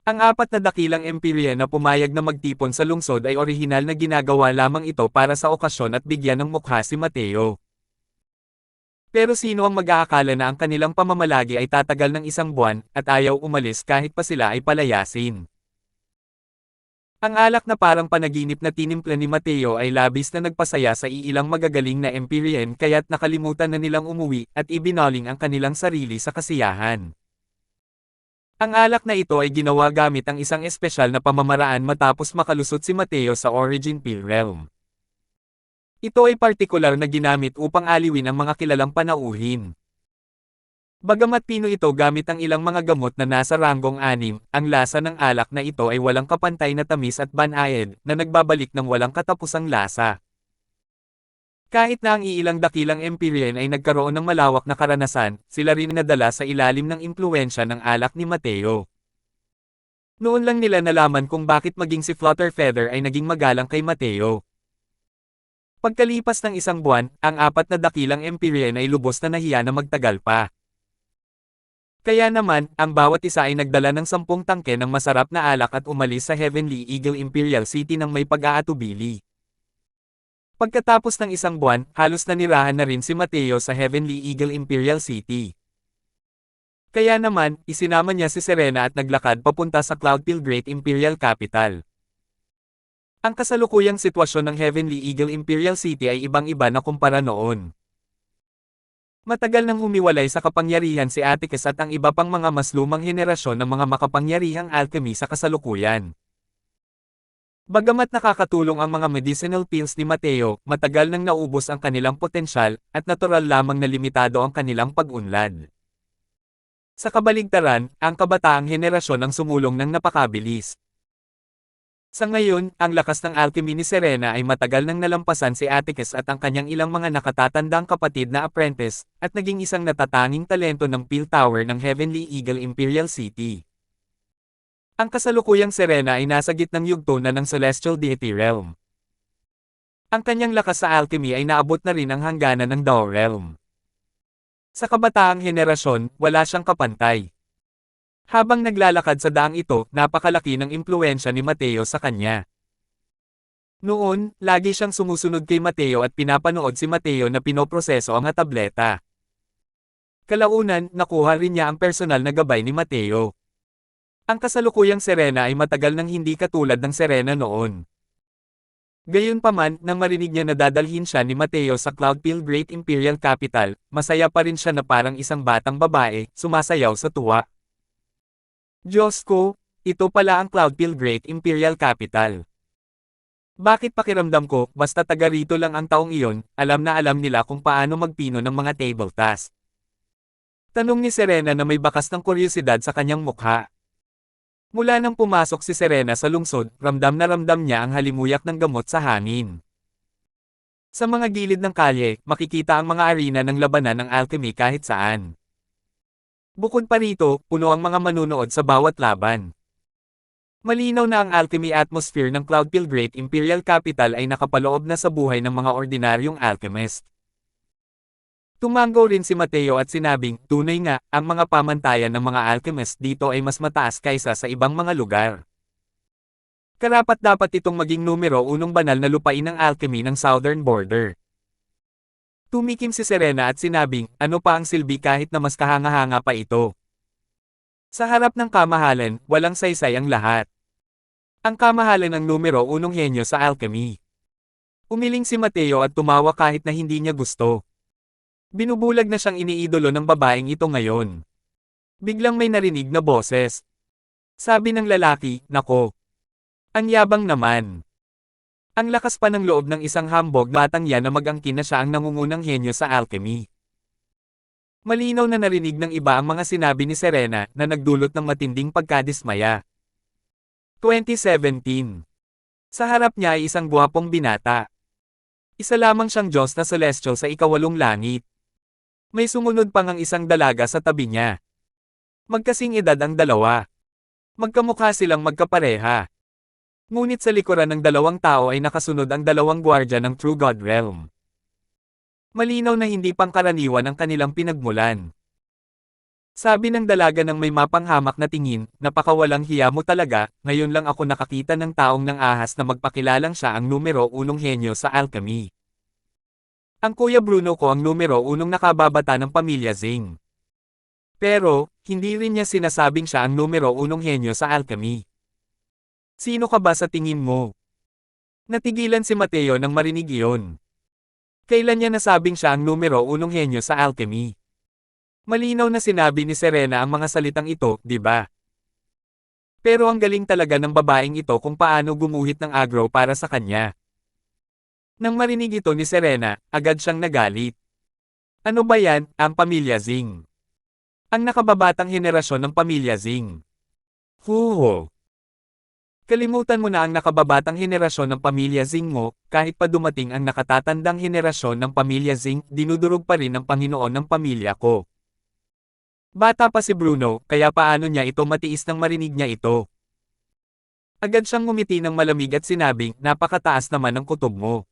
Ang apat na dakilang Empyrea na pumayag na magtipon sa lungsod ay orihinal na ginagawa lamang ito para sa okasyon at bigyan ng mukha si Mateo. Pero sino ang mag-aakala na ang kanilang pamamalagi ay tatagal ng 1 buwan, at ayaw umalis kahit pa sila ay palayasin. Ang alak na parang panaginip na tinimpla ni Mateo ay labis na nagpasaya sa iilang magagaling na Empyrean kaya't nakalimutan na nilang umuwi at ibinaling ang kanilang sarili sa kasiyahan. Ang alak na ito ay ginawa gamit ang isang espesyal na pamamaraan matapos makalusot si Mateo sa Origin Pill Realm. Ito ay partikular na ginamit upang aliwin ang mga kilalang panauhin. Bagamat pino ito gamit ang ilang mga gamot na nasa ranggong 6, ang lasa ng alak na ito ay walang kapantay na tamis at banayad, na nagbabalik ng walang katapusang lasa. Kahit na ang iilang dakilang Empyrean ay nagkaroon ng malawak na karanasan, sila rin nadala sa ilalim ng impluwensya ng alak ni Mateo. Noon lang nila nalaman kung bakit maging si Flutterfeather ay naging magalang kay Mateo. Pagkalipas ng 1 buwan, ang apat na dakilang Empyrean ay lubos na nahiya na magtagal pa. Kaya naman, ang bawat isa ay nagdala ng 10 tangke ng masarap na alak at umalis sa Heavenly Eagle Imperial City ng may pag-aatubili. Pagkatapos ng 1 buwan, halos nanirahan na rin si Mateo sa Heavenly Eagle Imperial City. Kaya naman, isinama niya si Serena at naglakad papunta sa Cloudfield Great Imperial Capital. Ang kasalukuyang sitwasyon ng Heavenly Eagle Imperial City ay ibang-iba na kumpara noon. Matagal nang humiwalay sa kapangyarihan si Atticus at ang iba pang mga mas lumang henerasyon ng mga makapangyarihang alchemy sa kasalukuyan. Bagamat nakakatulong ang mga medicinal pills ni Mateo, matagal nang naubos ang kanilang potensyal, at natural lamang na limitado ang kanilang pag-unlad. Sa kabaligtaran, ang kabataang henerasyon ang sumulong ng napakabilis. Sa ngayon, ang lakas ng alchemy ni Serena ay matagal nang nalampasan si Atticus at ang kanyang ilang mga nakatatandang kapatid na apprentice, at naging isang natatanging talento ng Pill Tower ng Heavenly Eagle Imperial City. Ang kasalukuyang Serena ay nasa gitnang yugto na ng Celestial Deity Realm. Ang kanyang lakas sa alchemy ay naabot na rin ang hangganan ng Dao Realm. Sa kabataang henerasyon, wala siyang kapantay. Habang naglalakad sa daang ito, napakalaki ng impluwensya ni Mateo sa kanya. Noon, lagi siyang sumusunod kay Mateo at pinapanood si Mateo na pinoproseso ang tableta. Kalaunan, nakuha rin niya ang personal na gabay ni Mateo. Ang kasalukuyang Serena ay matagal nang hindi katulad ng Serena noon. Gayunpaman, nang marinig niya na dadalhin siya ni Mateo sa Cloudfield Great Imperial Capital, masaya pa rin siya na parang isang batang babae, sumasayaw sa tuwa. Diyos ko, ito pala ang Cloudfield Great Imperial Capital. Bakit pakiramdam ko, basta taga rito lang ang taong iyon, alam na alam nila kung paano magpino ng mga table task? Tanong ni Serena na may bakas ng kuryosidad sa kanyang mukha. Mula nang pumasok si Serena sa lungsod, ramdam na ramdam niya ang halimuyak ng gamot sa hangin. Sa mga gilid ng kalye, makikita ang mga arena ng labanan ng alchemy kahit saan. Bukod pa rito, puno ang mga manunood sa bawat laban. Malinaw na ang alchemy atmosphere ng Cloudfield Great Imperial Capital ay nakapaloob na sa buhay ng mga ordinaryong alchemist. Tumango rin si Mateo at sinabing, tunay nga, ang mga pamantayan ng mga alchemist dito ay mas mataas kaysa sa ibang mga lugar. Karapat-dapat itong maging numero 1 banal na lupain ng alchemy ng southern border. Tumikim si Serena at sinabing, ano pa ang silbi kahit na mas kahanga-hanga pa ito. Sa harap ng kamahalan, walang saysay ang lahat. Ang kamahalan ang numero 1 henyo sa alchemy. Umiling si Mateo at tumawa kahit na hindi niya gusto. Binubulag na siyang iniidolo ng babaeng ito ngayon. Biglang may narinig na boses. Sabi ng lalaki, nako. Ang yabang naman. Ang lakas pa ng loob ng isang hambog batang yan na mag-angkin na siya ang nangungunang henyo sa alchemy. Malinaw na narinig ng iba ang mga sinabi ni Serena na nagdulot ng matinding pagkadismaya. 2017. Sa harap niya ay isang gwapong binata. Isa lamang siyang Diyos na celestial sa ikawalong langit. May sumunod pang ang isang dalaga sa tabi niya. Magkasing edad ang dalawa. Magkamukha silang magkapareha. Ngunit sa likuran ng dalawang tao ay nakasunod ang dalawang gwardya ng True God Realm. Malinaw na hindi pangkaraniwan ang kanilang pinagmulan. Sabi ng dalaga ng may mapanghamak na tingin, napakawalang hiya mo talaga, ngayon lang ako nakakita ng taong nang ahas na magpakilalang siya ang numero 1 henyo sa alchemy. Ang Kuya Bruno ko ang numero 1 nakababata ng pamilya Zing. Pero, hindi rin niya sinasabing siya ang numero 1 henyo sa alchemy. Sino ka ba sa tingin mo? Natigilan si Mateo nang marinig iyon. Kailan niya nasabing siya ang numero 1 henyo sa alchemy? Malinaw na sinabi ni Serena ang mga salitang ito, di ba? Pero ang galing talaga ng babaeng ito kung paano gumuhit ng agro para sa kanya. Nang marinig ito ni Serena, agad siyang nagalit. Ano ba yan, ang pamilya Zing? Ang nakababatang henerasyon ng pamilya Zing. Huho! Kalimutan mo na ang nakababatang henerasyon ng pamilya Zing mo, kahit pa dumating ang nakatatandang henerasyon ng pamilya Zing, dinudurog pa rin ng Panginoon ng pamilya ko. Bata pa si Bruno, kaya paano niya ito matiis nang marinig niya ito? Agad siyang ngumiti ng malamig at sinabing, napakataas naman ng kutob mo.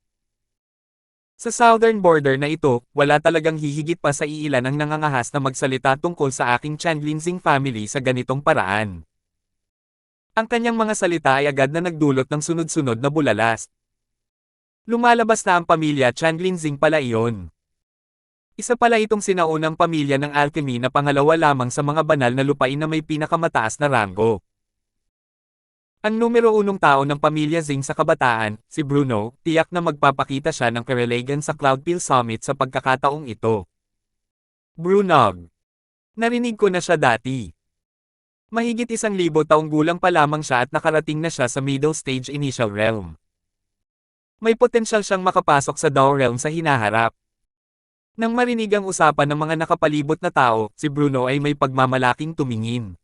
Sa southern border na ito, wala talagang hihigit pa sa iilan ang nangangahas na magsalita tungkol sa aking Chanlinzing family sa ganitong paraan. Ang kanyang mga salita ay agad na nagdulot ng sunod-sunod na bulalas. Lumalabas na ang pamilya Chanlinzing pala iyon. Isa pala itong sinaunang pamilya ng alchemy na pangalawa lamang sa mga banal na lupain na may pinakamataas na ranggo. Ang numero 1 tao ng pamilya Zing sa kabataan, si Bruno, tiyak na magpapakita siya ng karelagan sa Cloudpeel Summit sa pagkakataong ito. Brunog. Narinig ko na siya dati. Mahigit 1,000 taong gulang pa lamang siya at nakarating na siya sa middle stage initial realm. May potensyal siyang makapasok sa Dao realm sa hinaharap. Nang marinig ang usapan ng mga nakapalibot na tao, si Bruno ay may pagmamalaking tumingin.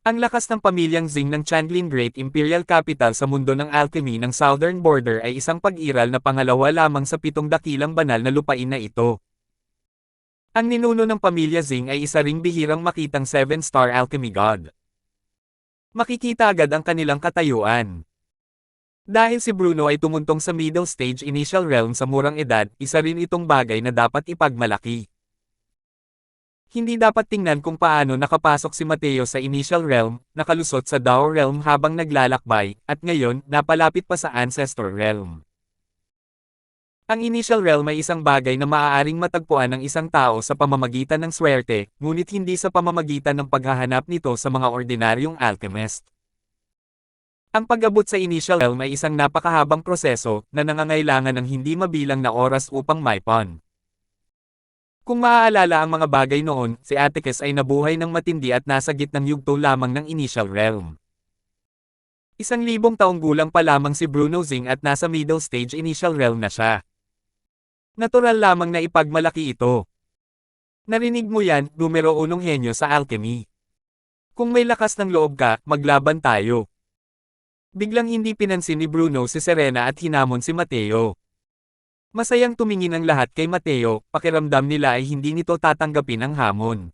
Ang lakas ng pamilyang Zing ng Chanlin Great Imperial Capital sa mundo ng alchemy ng Southern Border ay isang pag-iral na pangalawa lamang sa 7 dakilang banal na lupain na ito. Ang ninuno ng pamilya Zing ay isa ring bihirang makitang 7-star alchemy god. Makikita agad ang kanilang katayuan. Dahil si Bruno ay tumuntong sa middle stage initial realm sa murang edad, isa rin itong bagay na dapat ipagmalaki. Hindi dapat tingnan kung paano nakapasok si Mateo sa initial realm, nakalusot sa Dao realm habang naglalakbay, at ngayon, napalapit pa sa ancestor realm. Ang initial realm ay isang bagay na maaaring matagpuan ng isang tao sa pamamagitan ng swerte, ngunit hindi sa pamamagitan ng paghahanap nito sa mga ordinaryong alchemist. Ang pag-abot sa initial realm ay isang napakahabang proseso na nangangailangan ng hindi mabilang na oras upang maipon. Kung maaalala ang mga bagay noon, si Atticus ay nabuhay ng matindi at nasa gitnang yugto lamang ng initial realm. 1,000 taong gulang pa lamang si Bruno Zing at nasa middle stage initial realm na siya. Natural lamang na ipagmalaki ito. Narinig mo yan, numero 1 henyo sa alchemy. Kung may lakas ng loob ka, maglaban tayo. Biglang hindi pinansin ni Bruno si Serena at hinamon si Mateo. Masayang tumingin ang lahat kay Mateo, pakiramdam nila ay hindi nito tatanggapin ang hamon.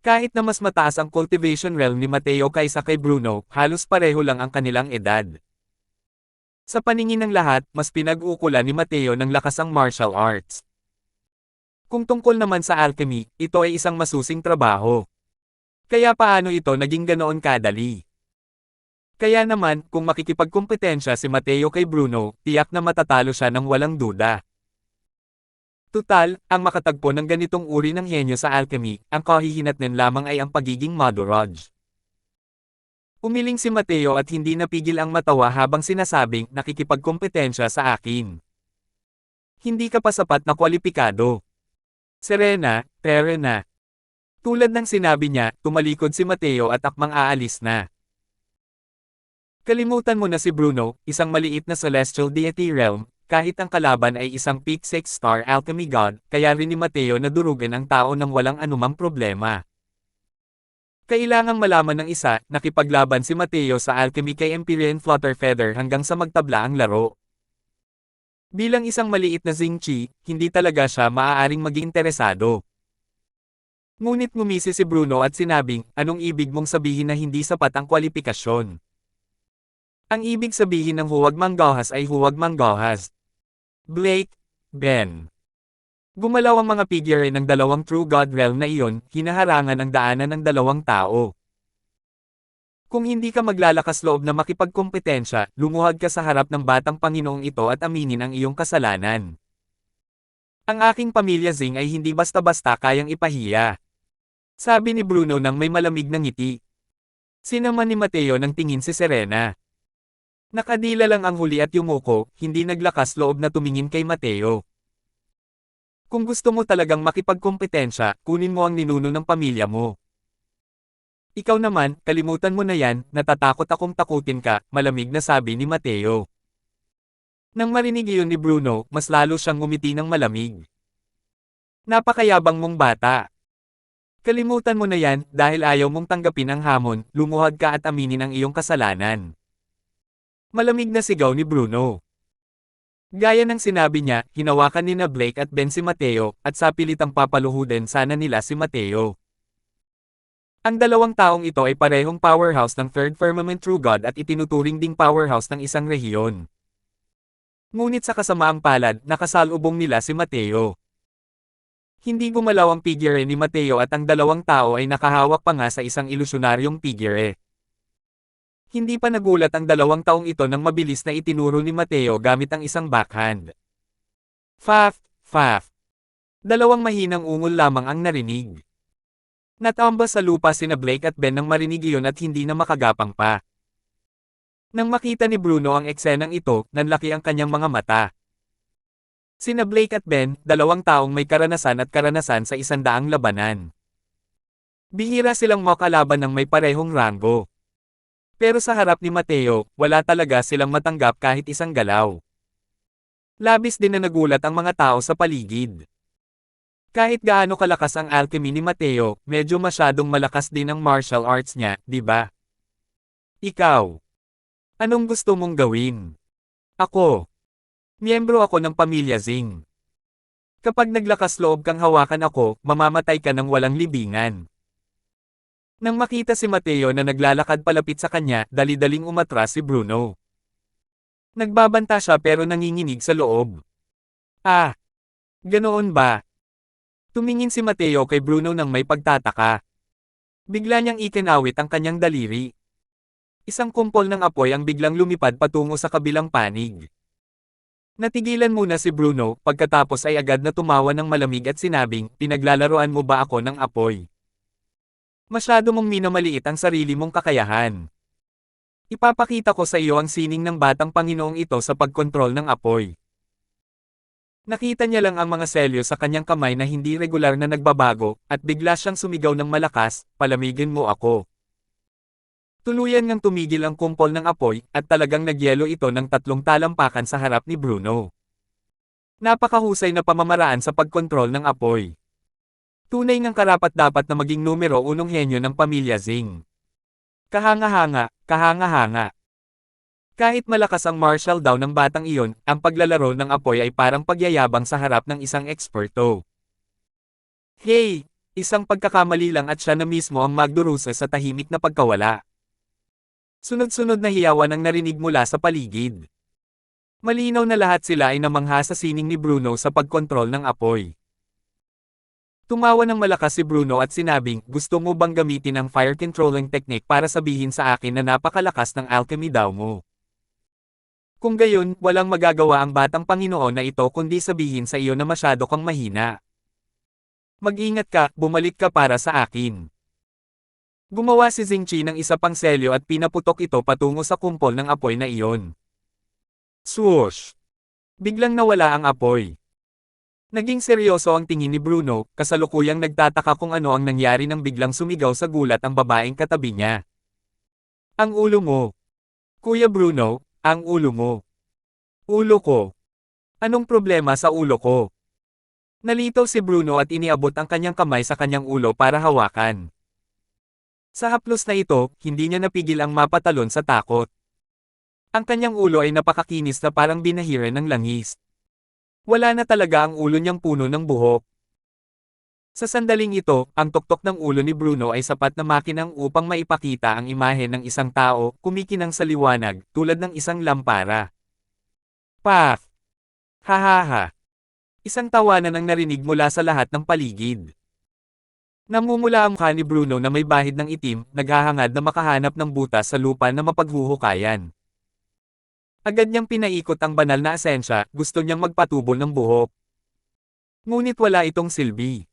Kahit na mas mataas ang cultivation realm ni Mateo kaysa kay Bruno, halos pareho lang ang kanilang edad. Sa paningin ng lahat, mas pinag-uukulan ni Mateo ng lakas ang martial arts. Kung tungkol naman sa alchemy, ito ay isang masusing trabaho. Kaya paano ito naging ganoon kadali? Kaya naman, kung makikipagkumpetensya si Mateo kay Bruno, tiyak na matatalo siya ng walang duda. Tutal, ang makatagpo ng ganitong uri ng henyo sa alchemy, ang kahihinatnan lamang ay ang pagiging Madoraj. Umiling si Mateo at hindi napigil ang matawa habang sinasabing, nakikipagkumpetensya sa akin. Hindi ka pa sapat na kwalipikado. Serena, Terena. Tulad ng sinabi niya, tumalikod si Mateo at akmang aalis na. Kalimutan mo na si Bruno, isang maliit na celestial deity realm, kahit ang kalaban ay isang peak 6-star alchemy god, kaya rin ni Mateo na durugan ang tao ng walang anumang problema. Kailangang malaman ng isa, nakipaglaban si Mateo sa alchemy kay Empyrean Flutterfeather hanggang sa magtabla ang laro. Bilang isang maliit na Xingqiu, hindi talaga siya maaaring maging interesado. Ngunit ngumisi si Bruno at sinabing, anong ibig mong sabihin na hindi sapat ang kwalifikasyon? Ang ibig sabihin ng huwag manggahas ay huwag manggahas. Blake, Ben. Gumalaw ang mga figure ng dalawang True God realm na iyon, hinaharangan ang daanan ng dalawang tao. Kung hindi ka maglalakas loob na makipagkompetensya, lumuhad ka sa harap ng batang Panginoong ito at aminin ang iyong kasalanan. Ang aking pamilya Zing ay hindi basta-basta kayang ipahiya. Sabi ni Bruno nang may malamig na ngiti. Sinaman ni Mateo nang tingin si Serena. Nakadila lang ang huli at yumuko, hindi naglakas loob na tumingin kay Mateo. Kung gusto mo talagang makipagkompetensya, kunin mo ang ninuno ng pamilya mo. Ikaw naman, kalimutan mo na yan, natatakot akong takutin ka, malamig na sabi ni Mateo. Nang marinig iyon ni Bruno, mas lalo siyang ngumiti ng malamig. Napakayabang mong bata. Kalimutan mo na yan, dahil ayaw mong tanggapin ang hamon, lumuhad ka at aminin ang iyong kasalanan. Malamig na sigaw ni Bruno. Gaya ng sinabi niya, hinawakan ni na Blake at Ben si Mateo, at sa pilitang papaluhudin sana nila si Mateo. Ang dalawang taong ito ay parehong powerhouse ng Third Firmament True God at itinuturing ding powerhouse ng isang rehiyon. Ngunit sa kasamaang palad, nakasalubong nila si Mateo. Hindi gumalaw ang figure ni Mateo at ang dalawang tao ay nakahawak pa nga sa isang ilusyonaryong figure. Hindi pa nagulat ang dalawang taong ito nang mabilis na itinuro ni Mateo gamit ang isang backhand. Faf, faf. Dalawang mahinang ungol lamang ang narinig. Natamba sa lupa sina Blake at Ben nang marinig iyon at hindi na makagapang pa. Nang makita ni Bruno ang eksenang ito, nanlaki ang kanyang mga mata. Sina Blake at Ben, dalawang taong may karanasan sa 100 labanan. Bihira silang makalaban ng may parehong ranggo. Pero sa harap ni Mateo, wala talaga silang matanggap kahit isang galaw. Labis din na nagulat ang mga tao sa paligid. Kahit gaano kalakas ang alchemy ni Mateo, medyo masyadong malakas din ang martial arts niya, di ba? Ikaw. Anong gusto mong gawin? Ako. Miyembro ako ng pamilya Zing. Kapag naglakas loob kang hawakan ako, mamamatay ka ng walang libingan. Nang makita si Mateo na naglalakad palapit sa kanya, dali-daling umatras si Bruno. Nagbabanta siya pero nanginginig sa loob. Ah! Ganoon ba? Tumingin si Mateo kay Bruno nang may pagtataka. Bigla niyang ikinawit ang kanyang daliri. Isang kumpol ng apoy ang biglang lumipad patungo sa kabilang panig. Natigilan muna si Bruno, pagkatapos ay agad na tumawa ng malamig at sinabing, "Pinaglalaroan mo ba ako ng apoy? Masyado mong minamaliit ang sarili mong kakayahan. Ipapakita ko sa iyo ang sining ng batang Panginoong ito sa pagkontrol ng apoy." Nakita niya lang ang mga selyo sa kanyang kamay na hindi regular na nagbabago, at bigla siyang sumigaw ng malakas, "Palamigin mo ako." Tuluyan ngang tumigil ang kumpol ng apoy, at talagang nagyelo ito ng 3 talampakan sa harap ni Bruno. Napakahusay na pamamaraan sa pagkontrol ng apoy. Tunay ngang karapat-dapat na maging numero 1 henyo ng pamilya Zing. Kahanga-hanga, kahanga-hanga. Kahit malakas ang martial daw ng batang iyon, ang paglalaro ng apoy ay parang pagyayabang sa harap ng isang eksperto. Hey! Isang pagkakamali lang at siya na mismo ang magdurusa sa tahimik na pagkawala. Sunod-sunod na hiyawan ang narinig mula sa paligid. Malinaw na lahat sila ay namangha sa sining ni Bruno sa pagkontrol ng apoy. Tumawa ng malakas si Bruno at sinabing, "Gusto mo bang gamitin ang fire controlling technique para sabihin sa akin na napakalakas ng alchemy daw mo? Kung gayon, walang magagawa ang batang Panginoon na ito kundi sabihin sa iyo na masyado kang mahina. Mag-ingat ka, bumalik ka para sa akin." Gumawa si Xingqiu ng isa pang selyo at pinaputok ito patungo sa kumpol ng apoy na iyon. Swoosh! Biglang nawala ang apoy. Naging seryoso ang tingin ni Bruno, kasalukuyang nagtataka kung ano ang nangyari nang biglang sumigaw sa gulat ang babaeng katabi niya. "Ang ulo mo! Kuya Bruno, ang ulo mo! Ulo ko! Anong problema sa ulo ko? Nalitaw si Bruno at iniabot ang kanyang kamay sa kanyang ulo para hawakan. Sa haplos na ito, hindi niya napigil ang mapatalon sa takot. Ang kanyang ulo ay napakakinis na parang binahiran ng langis. Wala na talaga ang ulo niyang puno ng buhok. Sa sandaling ito, ang tuktok ng ulo ni Bruno ay sapat na makinang upang maipakita ang imahe ng isang tao, kumikinang sa liwanag, tulad ng isang lampara. Paf! Hahaha! Isang tawanan ang narinig mula sa lahat ng paligid. Namumula ang mukha ni Bruno na may bahid ng itim, naghahangad na makahanap ng butas sa lupa na mapaghuhukayan. Agad niyang pinaikot ang banal na asensya, gusto niyang magpatubo ng buhok. Ngunit wala itong silbi.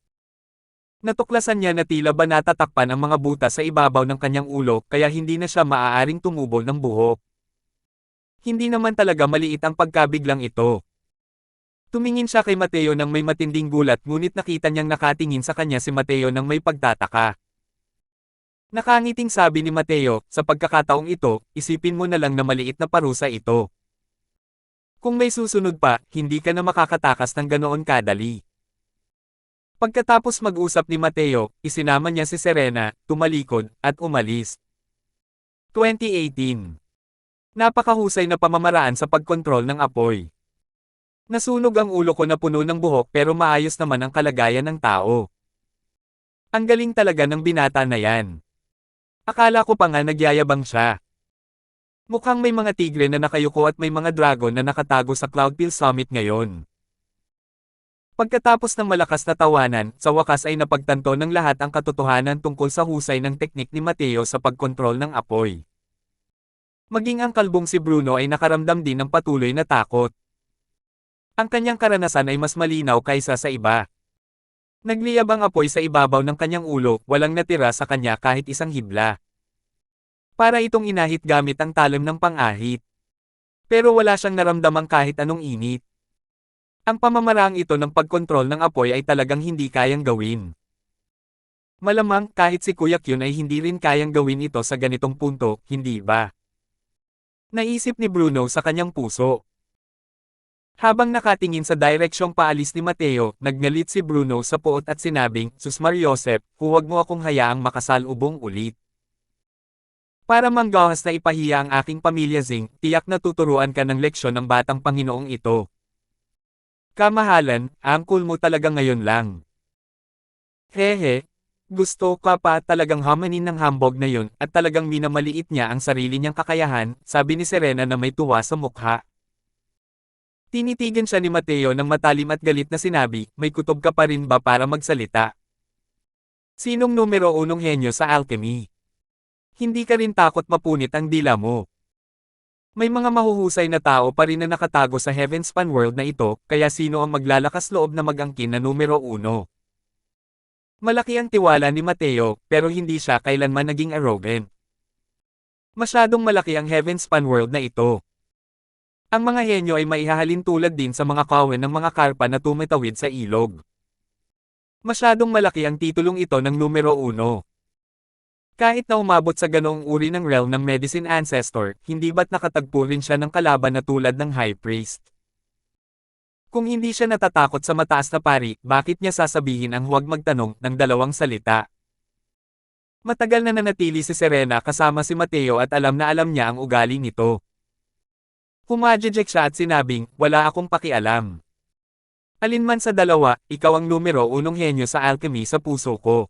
Natuklasan niya na tila ba natatakpan ang mga butas sa ibabaw ng kanyang ulo kaya hindi na siya maaaring tumubo ng buhok. Hindi naman talaga maliit ang pagkabiglang ito. Tumingin siya kay Mateo nang may matinding gulat ngunit nakita niyang nakatingin sa kanya si Mateo nang may pagtataka. Nakangiting sabi ni Mateo, sa pagkakataong ito, isipin mo na lang na maliit na parusa ito. Kung may susunod pa, hindi ka na makakatakas ng ganoon kadali. Pagkatapos mag-usap ni Mateo, isinama niya si Serena, tumalikod, at umalis. 2018. Napakahusay na pamamaraan sa pagkontrol ng apoy. Nasunog ang ulo ko na puno ng buhok pero maayos naman ang kalagayan ng tao. Ang galing talaga ng binata na yan. Akala ko pa nga nagyayabang siya. Mukhang may mga tigre na nakayuko at may mga dragon na nakatago sa Cloudpil Summit ngayon. Pagkatapos ng malakas na tawanan, sa wakas ay napagtanto ng lahat ang katotohanan tungkol sa husay ng teknik ni Mateo sa pagkontrol ng apoy. Maging ang kalbong si Bruno ay nakaramdam din ng patuloy na takot. Ang kanyang karanasan ay mas malinaw kaysa sa iba. Nagliyab ang apoy sa ibabaw ng kanyang ulo, walang natira sa kanya kahit isang hibla. Para itong inahit gamit ang talim ng pang-ahit. Pero wala siyang naramdamang kahit anong init. Ang pamamaraang ito ng pagkontrol ng apoy ay talagang hindi kayang gawin. Malamang kahit si Kuya Kyun ay hindi rin kayang gawin ito sa ganitong punto, hindi ba? Naisip ni Bruno sa kanyang puso. Habang nakatingin sa direksyong paalis ni Mateo, nagngalit si Bruno sa poot at sinabing, "Sus Mariosep, huwag mo akong hayaang makasalubong ulit. Para manggahas na ipahiya ang aking pamilya Zing, tiyak na tuturuan ka ng leksyon ng batang Panginoong ito. Kamahalan, ang cool mo talaga ngayon lang. Hehe, gusto ka pa talagang hamanin ng hambog na yun at talagang minamaliit niya ang sarili niyang kakayahan," sabi ni Serena na may tuwa sa mukha. Tinitigan siya ni Mateo ng matalim at galit na sinabi, "May kutob ka pa rin ba para magsalita? Sinong numero unong henyo sa alchemy? Hindi ka rin takot mapunit ang dila mo. May mga mahuhusay na tao pa rin na nakatago sa Heavenspan World na ito, kaya sino ang maglalakas loob na mag-angkin na numero uno?" Malaki ang tiwala ni Mateo, pero hindi siya kailanman naging arrogant. Masyadong malaki ang Heavenspan World na ito. Ang mga henyo ay maihahalin tulad din sa mga kawan ng mga karpa na tumatawid sa ilog. Masyadong malaki ang titulong ito ng numero uno. Kahit na umabot sa ganoong uri ng realm ng medicine ancestor, hindi ba't nakatagpo rin siya ng kalaban na tulad ng high priest? Kung hindi siya natatakot sa mataas na pari, bakit niya sasabihin ang huwag magtanong ng dalawang salita? Matagal na nanatili si Serena kasama si Mateo at alam na alam niya ang ugali nito. Humajejek siya at sinabing, "Wala akong pakialam. Alinman sa dalawa, ikaw ang numero unong henyo sa alchemy sa puso ko.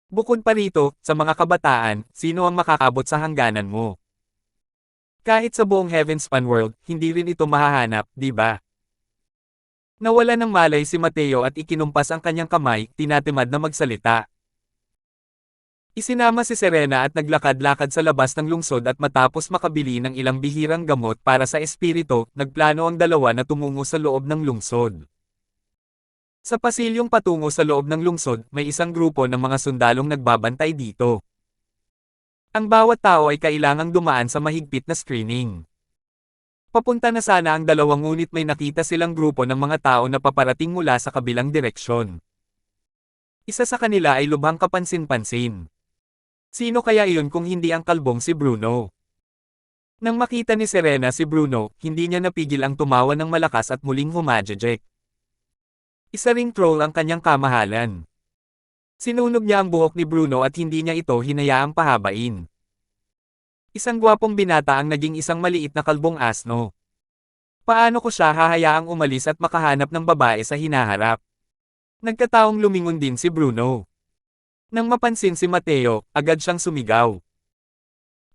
Bukod pa rito, sa mga kabataan, sino ang makakabot sa hangganan mo? Kahit sa buong Heavenspan World, hindi rin ito mahahanap, di ba?" Nawala ng malay si Mateo at ikinumpas ang kanyang kamay, tinatimad na magsalita. Isinama si Serena at naglakad-lakad sa labas ng lungsod at matapos makabili ng ilang bihirang gamot para sa espiritu, nagplano ang dalawa na tumungo sa loob ng lungsod. Sa pasilyong patungo sa loob ng lungsod, may isang grupo ng mga sundalong nagbabantay dito. Ang bawat tao ay kailangang dumaan sa mahigpit na screening. Papunta na sana ang dalawa ngunit may nakita silang grupo ng mga tao na paparating mula sa kabilang direksyon. Isa sa kanila ay lubhang kapansin-pansin. Sino kaya iyon kung hindi ang kalbong si Bruno? Nang makita ni Serena si Bruno, hindi niya napigil ang tumawa ng malakas at muling humajajek. Isa ring troll ang kanyang kamahalan. Sinunog niya ang buhok ni Bruno at hindi niya ito hinayaang pahabain. Isang gwapong binata ang naging isang maliit na kalbong asno. Paano ko siya hahayaang umalis at makahanap ng babae sa hinaharap? Nagkataong lumingon din si Bruno. Nang mapansin si Mateo, agad siyang sumigaw.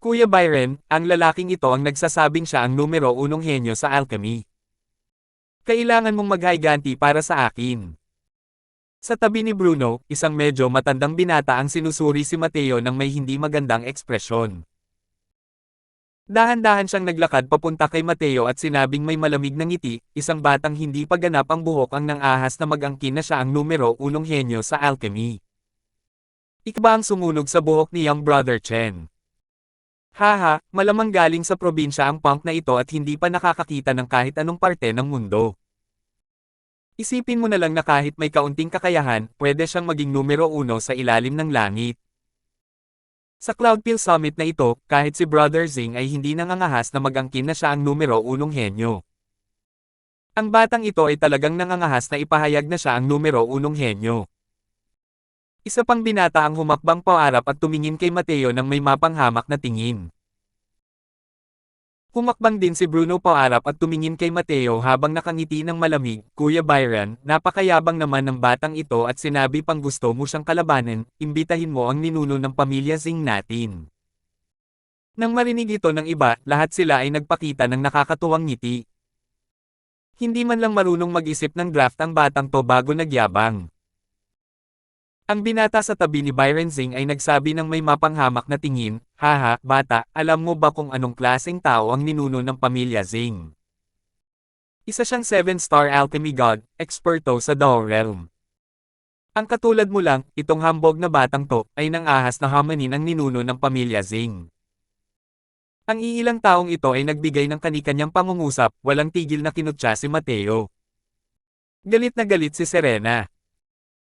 Kuya Byron, ang lalaking ito ang nagsasabing siya ang numero 1 henyo sa alchemy. Kailangan mong maghiganti para sa akin. Sa tabi ni Bruno, isang medyo matandang binata ang sinusuri si Mateo ng may hindi magandang ekspresyon. Dahan-dahan siyang naglakad papunta kay Mateo at sinabing may malamig na ngiti, isang batang hindi pa ganap ang buhok ang nang-ahas na mag-angkin na siya ang numero 1 henyo sa alchemy. Ikaw ba ang sumunog sa buhok ni young brother Chen? Haha, malamang galing sa probinsya ang punk na ito at hindi pa nakakakita ng kahit anong parte ng mundo. Isipin mo na lang na kahit may kaunting kakayahan, pwede siyang maging numero 1 sa ilalim ng langit. Sa Cloudpill Summit na ito, kahit si Brother Zing ay hindi nangangahas na mag-angkin na siya ang numero 1 henyo. Ang batang ito ay talagang nangangahas na ipahayag na siya ang numero 1 henyo. Isa pang binata ang humakbang paarap at tumingin kay Mateo nang may mapanghamak na tingin. Humakbang din si Bruno paarap at tumingin kay Mateo habang nakangiti ng malamig, Kuya Byron, napakayabang naman ng batang ito at sinabi pang gusto mo siyang kalabanin, imbitahin mo ang ninuno ng pamilya Zing natin. Nang marinig ito ng iba, lahat sila ay nagpakita ng nakakatuwang ngiti. Hindi man lang marunong mag-isip ng draft ang batang to bago nagyabang. Ang binata sa tabi ni Byron Zing ay nagsabi ng may mapanghamak na tingin, haha, bata, alam mo ba kung anong klaseng tao ang ninuno ng pamilya Zing? Isa siyang 7-star alchemy god, eksperto sa Dao Realm. Ang katulad mo lang, itong hambog na batang to, ay nang-ahas na hamanin ang ninuno ng pamilya Zing. Ang iilang taong ito ay nagbigay ng kanikanyang pangungusap, walang tigil na kinutya si Mateo. Galit na galit si Serena.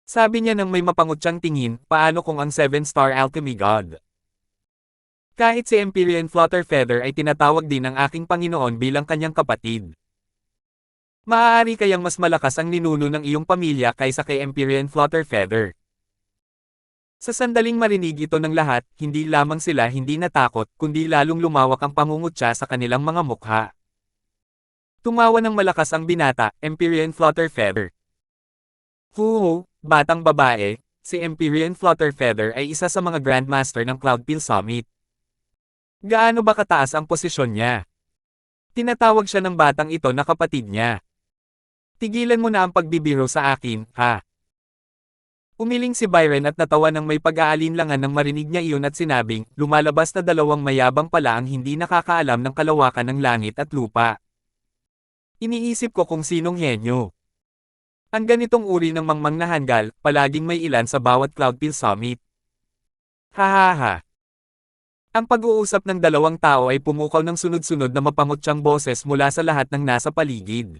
Sabi niya nang may mapangutyang tingin, paano kung ang 7-star alchemy god? Kahit si Empyrean Flutterfeather ay tinatawag din ng aking Panginoon bilang kanyang kapatid. Maaari kayang mas malakas ang ninuno ng iyong pamilya kaysa kay Empyrean Flutterfeather. Sa sandaling marinig ito ng lahat, hindi lamang sila hindi natakot, kundi lalong lumawak ang pangungutya sa kanilang mga mukha. Tumawa ng malakas ang binata, Empyrean Flutterfeather. Huho, batang babae, si Empyrean Flutterfeather ay isa sa mga Grandmaster ng Cloudpill Summit. Gaano ba kataas ang posisyon niya? Tinatawag siya ng batang ito na kapatid niya. Tigilan mo na ang pagbibiro sa akin, ha? Umiling si Byron at natawa ng may pag-aalinlangan nang marinig niya iyon at sinabing, lumalabas na dalawang mayabang pala ang hindi nakakaalam ng kalawakan ng langit at lupa. Iniisip ko kung sinong henyo. Ang ganitong uri ng mangmang na hanggal, palaging may ilan sa bawat Cloudpill Summit. Hahaha. Ang pag-uusap ng dalawang tao ay pumukaw ng sunod-sunod na mapangutyang boses mula sa lahat ng nasa paligid.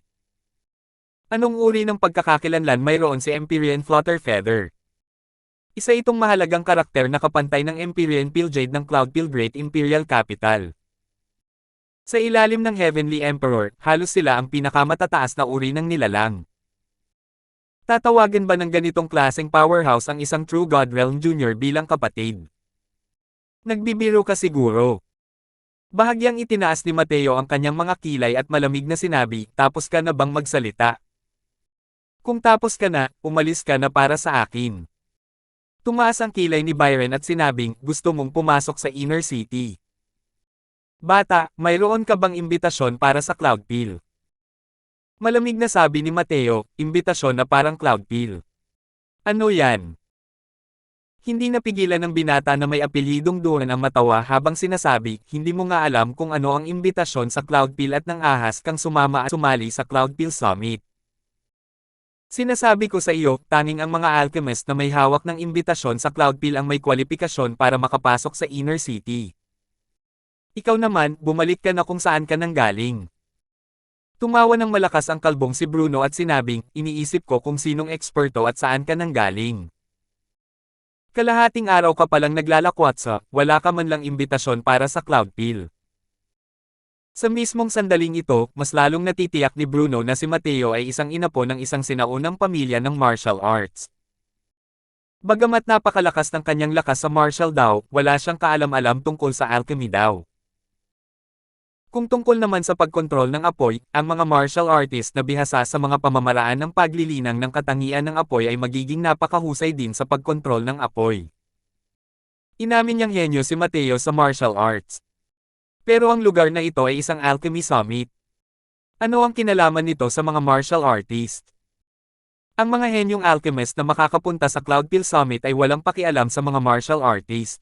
Anong uri ng pagkakakilanlan mayroon si Empyrean Flutterfeather? Isa itong mahalagang karakter na kapantay ng Empyrean Pilljade ng Cloudpill Great Imperial Capital. Sa ilalim ng Heavenly Emperor, halos sila ang pinakamatataas na uri ng nilalang. Tatawagan ba ng ganitong klaseng powerhouse ang isang True God Realm Jr. bilang kapatid? Nagbibiro ka siguro. Bahagyang itinaas ni Mateo ang kanyang mga kilay at malamig na sinabi, tapos ka na bang magsalita? Kung tapos ka na, umalis ka na para sa akin. Tumaas ang kilay ni Byron at sinabing, gusto mong pumasok sa Inner City. Bata, mayroon ka bang imbitasyon para sa Cloudpill? Malamig na sabi ni Mateo, imbitasyon na parang Cloudpill. Ano yan? Hindi napigilan ng binata na may apelyidong Duran ang matawa habang sinasabi, hindi mo nga alam kung ano ang imbitasyon sa Cloudpill at nang ahas kang sumama at sumali sa Cloudpill Summit. Sinasabi ko sa iyo, tanging ang mga alchemist na may hawak ng imbitasyon sa Cloudpill ang may kwalifikasyon para makapasok sa Inner City. Ikaw naman, bumalik ka na kung saan ka nanggaling. Tumawa ng malakas ang kalbong si Bruno at sinabing, iniisip ko kung sinong eksperto at saan ka nanggaling. Kalahating araw ka palang naglalakwatsa, wala ka man lang imbitasyon para sa Cloudpill. Sa mismong sandaling ito, mas lalong natitiyak ni Bruno na si Mateo ay isang inapo ng isang sinaunang pamilya ng martial arts. Bagamat napakalakas ng kanyang lakas sa martial daw, wala siyang kaalam-alam tungkol sa alchemy daw. Kung tungkol naman sa pagkontrol ng apoy, ang mga martial artist na bihasa sa mga pamamaraan ng paglilinang ng katangian ng apoy ay magiging napakahusay din sa pagkontrol ng apoy. Inamin niyang henyo si Mateo sa martial arts. Pero ang lugar na ito ay isang alchemy summit. Ano ang kinalaman nito sa mga martial artist? Ang mga henyong alchemist na makakapunta sa Cloudfield Summit ay walang pakialam sa mga martial artist.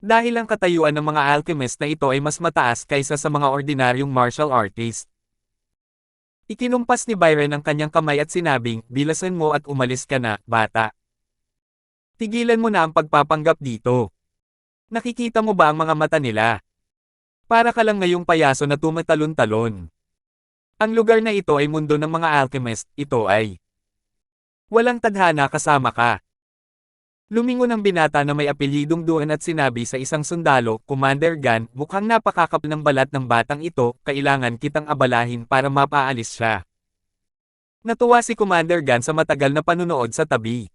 Dahil ang katayuan ng mga alchemist na ito ay mas mataas kaysa sa mga ordinaryong martial artist. Ikinumpas ni Byron ang kanyang kamay at sinabing, "Bilasan mo at umalis ka na, bata. Tigilan mo na ang pagpapanggap dito. Nakikita mo ba ang mga mata nila? Para ka lang ngayong payaso na tumatalon-talon. Ang lugar na ito ay mundo ng mga alchemist, ito ay walang tadhana kasama ka." Lumingon ang binata na may apelyidong Duan at sinabi sa isang sundalo, "Commander Gan, mukhang napakakapal ng balat ng batang ito, kailangan kitang abalahin para mapaalis siya." Natuwa si Commander Gan sa matagal na panunood sa tabi.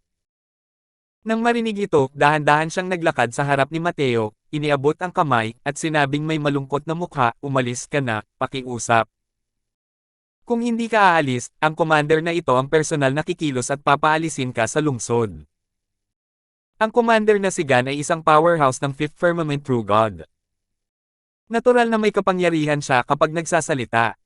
Nang marinig ito, dahan-dahan siyang naglakad sa harap ni Mateo, iniabot ang kamay, at sinabing may malungkot na mukha, "Umalis ka na, pakiusap. Kung hindi ka aalis, ang commander na ito ang personal na kikilos at papaalisin ka sa lungsod." Ang commander na si Gan ay isang powerhouse ng Fifth Firmament True God. Natural na may kapangyarihan siya kapag nagsasalita.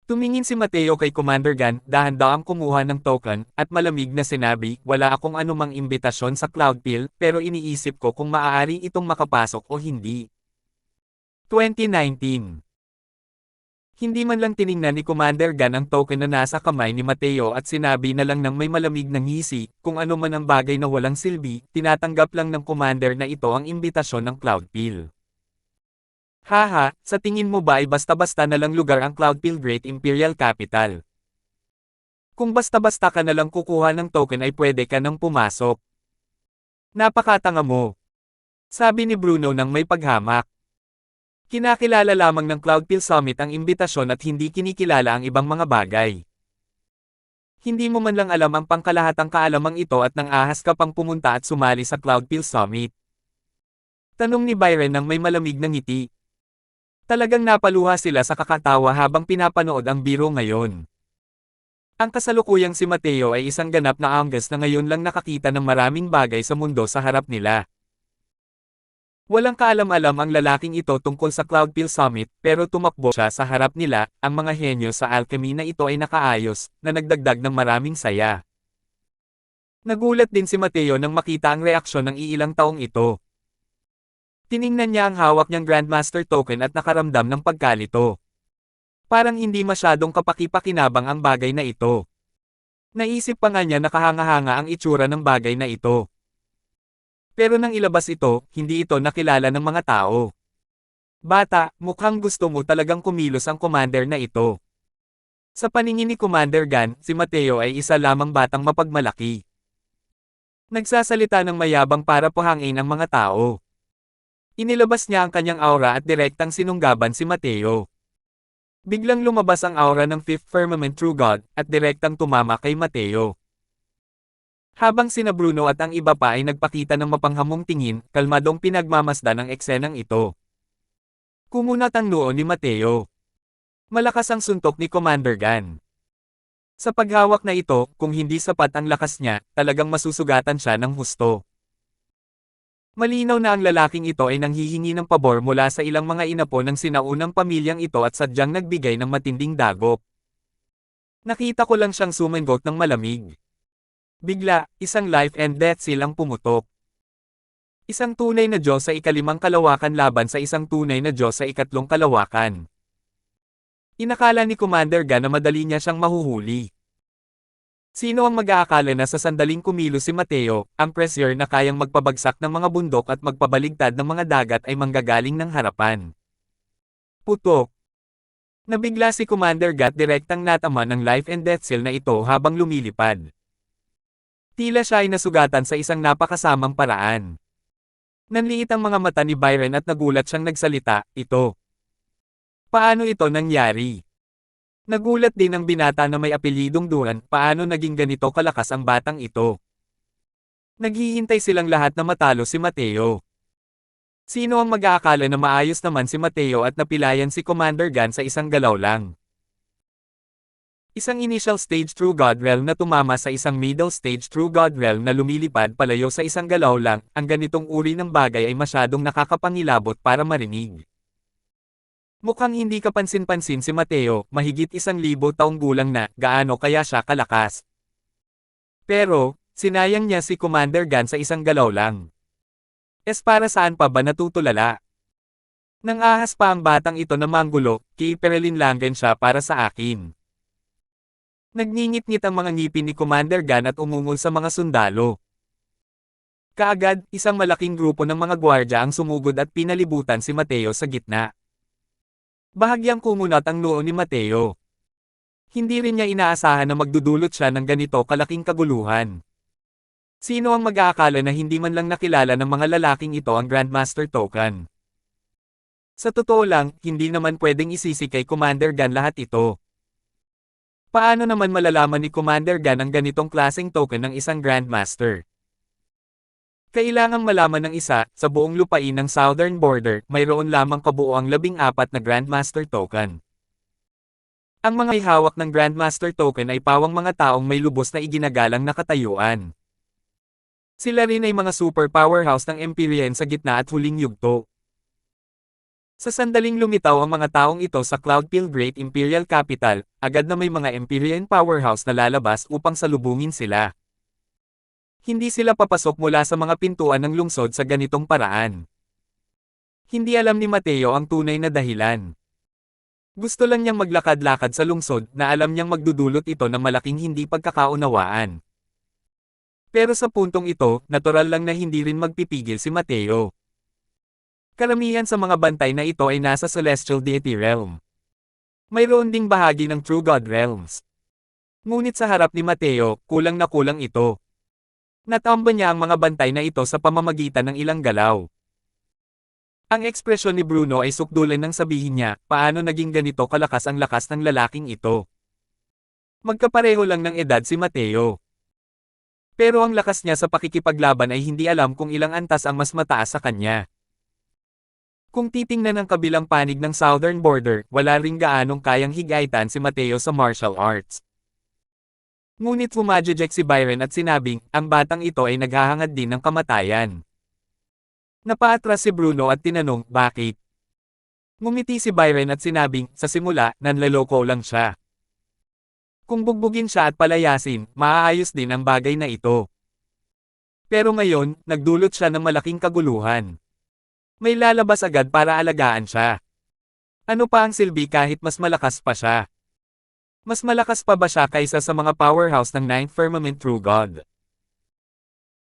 Tumingin si Mateo kay Commander Gan, dahan-dahang kumuha ng token, at malamig na sinabi, "Wala akong anumang imbitasyon sa Cloudfield, pero iniisip ko kung maaari itong makapasok o hindi." 2019. Hindi man lang tiningnan ni Commander Gan ang token na nasa kamay ni Mateo at sinabi na lang ng may malamig na ngisi, kung ano man ang bagay na walang silbi, tinatanggap lang ng commander na ito ang imbitasyon ng Cloudfield. Haha, sa tingin mo ba ay basta-basta na lang lugar ang Cloudfield Great Imperial Capital? Kung basta-basta ka na lang kukuha ng token ay pwede ka nang pumasok. Napakatanga mo. Sabi ni Bruno nang may paghamak. Kinakilala lamang ng Cloudfield Summit ang imbitasyon at hindi kinikilala ang ibang mga bagay. Hindi mo man lang alam ang pangkalahatang kaalamang ito at nang ahas ka pang pumunta at sumali sa Cloudfield Summit. Tanong ni Byron nang may malamig na ngiti. Talagang napaluha sila sa kakatawa habang pinapanood ang biro ngayon. Ang kasalukuyang si Mateo ay isang ganap na Angus na ngayon lang nakakita ng maraming bagay sa mundo sa harap nila. Walang kaalam-alam ang lalaking ito tungkol sa Cloudfield Summit, pero tumakbo siya sa harap nila, ang mga henyo sa alchemy na ito ay nakaayos, na nagdagdag ng maraming saya. Nagulat din si Mateo nang makita ang reaksyon ng iilang taong ito. Tiningnan niya ang hawak niyang Grandmaster token at nakaramdam ng pagkalito. Parang hindi masyadong kapaki-pakinabang ang bagay na ito. Naisip pa nga niya na kahanga-hanga ang itsura ng bagay na ito. Pero nang ilabas ito, hindi ito nakilala ng mga tao. "Bata, mukhang gusto mo talagang kumilos ang commander na ito." Sa paningin ni Commander Gan, si Mateo ay isa lamang batang mapagmalaki. Nagsasalita ng mayabang para pahangin ang mga tao. Inilabas niya ang kanyang aura at direktang sinunggaban si Mateo. Biglang lumabas ang aura ng Fifth Firmament True God, at direktang tumama kay Mateo. Habang sina Bruno at ang iba pa ay nagpakita ng mapanghamong tingin, kalmadong pinagmamasdan ang eksenang ito. Kumunat ang noo ni Mateo. Malakas ang suntok ni Commander Gan. Sa paghawak na ito, kung hindi sapat ang lakas niya, talagang masusugatan siya ng husto. Malinaw na ang lalaking ito ay nanghihingi ng pabor mula sa ilang mga inapo ng sinaunang pamilyang ito at sadyang nagbigay ng matinding dagok. Nakita ko lang siyang sumengot ng malamig. Bigla, isang life and death seal ang pumutok. Isang tunay na Diyos sa ikalimang kalawakan laban sa isang tunay na Diyos sa ikatlong kalawakan. Inakala ni Commander Gan na madali niya siyang mahuhuli. Sino ang mag-aakala na sa sandaling kumilos si Mateo, ang pressure na kayang magpabagsak ng mga bundok at magpabaligtad ng mga dagat ay manggagaling ng harapan. Putok. Nabigla si Commander Gat direktang natama ng life and death seal na ito habang lumilipad. Tila siya ay nasugatan sa isang napakasamang paraan. Nanliit ang mga mata ni Byron at nagulat siyang nagsalita, "Ito. Paano ito nangyari? Nagulat din ang binata na may apelyidong Duran, paano naging ganito kalakas ang batang ito? Naghihintay silang lahat na matalo si Mateo. Sino ang mag-aakala na maayos naman si Mateo at napilayan si Commander Gan sa isang galaw lang? Isang initial stage True God Realm na tumama sa isang middle stage True God Realm na lumilipad palayo sa isang galaw lang, ang ganitong uri ng bagay ay masyadong nakakapangilabot para marinig. Mukhang hindi kapansin-pansin si Mateo, mahigit 1,000 taong gulang na, gaano kaya siya kalakas. Pero, sinayang niya si Commander Gan sa isang galaw lang. Para saan pa ba natutulala? Nang ahas pa ang batang ito na manggulo, kiiperelin lang din siya para sa akin. Nagngingit-ngit ang mga ngipin ni Commander Gan at umungol sa mga sundalo. Kaagad, isang malaking grupo ng mga gwardya ang sumugod at pinalibutan si Mateo sa gitna. Bahagyang kumunat ang noo ni Mateo. Hindi rin niya inaasahan na magdudulot siya ng ganito kalaking kaguluhan. Sino ang mag-aakala na hindi man lang nakilala ng mga lalaking ito ang Grandmaster Token? Sa totoo lang, hindi naman pwedeng isisi kay Commander Gan lahat ito. Paano naman malalaman ni Commander Gan ang ganitong klaseng token ng isang Grandmaster? Kailangang malaman ng isa, sa buong lupain ng Southern Border, mayroon lamang kabuoang 14 na Grandmaster Token. Ang mga may hawak ng Grandmaster Token ay pawang mga taong may lubos na iginagalang na katayuan. Sila rin ay mga super powerhouse ng Empyrean sa gitna at huling yugto. Sa sandaling lumitaw ang mga taong ito sa Cloudfield Great Imperial Capital, agad na may mga Empyrean powerhouse na lalabas upang salubungin sila. Hindi sila papasok mula sa mga pintuan ng lungsod sa ganitong paraan. Hindi alam ni Mateo ang tunay na dahilan. Gusto lang niyang maglakad-lakad sa lungsod na alam niyang magdudulot ito ng malaking hindi pagkakaunawaan. Pero sa puntong ito, natural lang na hindi rin magpipigil si Mateo. Karamihan sa mga bantay na ito ay nasa Celestial Deity Realm. Mayroon ding bahagi ng True God Realms. Ngunit sa harap ni Mateo, kulang na kulang ito. Natamba niya ang mga bantay na ito sa pamamagitan ng ilang galaw. Ang ekspresyon ni Bruno ay sukdulan nang sabihin niya, paano naging ganito kalakas ang lakas ng lalaking ito. Magkapareho lang ng edad si Mateo. Pero ang lakas niya sa pakikipaglaban ay hindi alam kung ilang antas ang mas mataas sa kanya. Kung titingnan ang kabilang panig ng Southern Border, wala ring gaanong kayang higaitan si Mateo sa martial arts. Ngunit pumadjejek si Byron at sinabing, ang batang ito ay naghahangad din ng kamatayan. Napaatras si Bruno at tinanong, bakit? Ngumiti si Byron at sinabing, sa simula, nanlaloko lang siya. Kung bugbugin siya at palayasin, maaayos din ang bagay na ito. Pero ngayon, nagdulot siya ng malaking kaguluhan. May lalabas agad para alagaan siya. Ano pa ang silbi kahit mas malakas pa siya? Mas malakas pa ba siya kaysa sa mga powerhouse ng Ninth Firmament True God?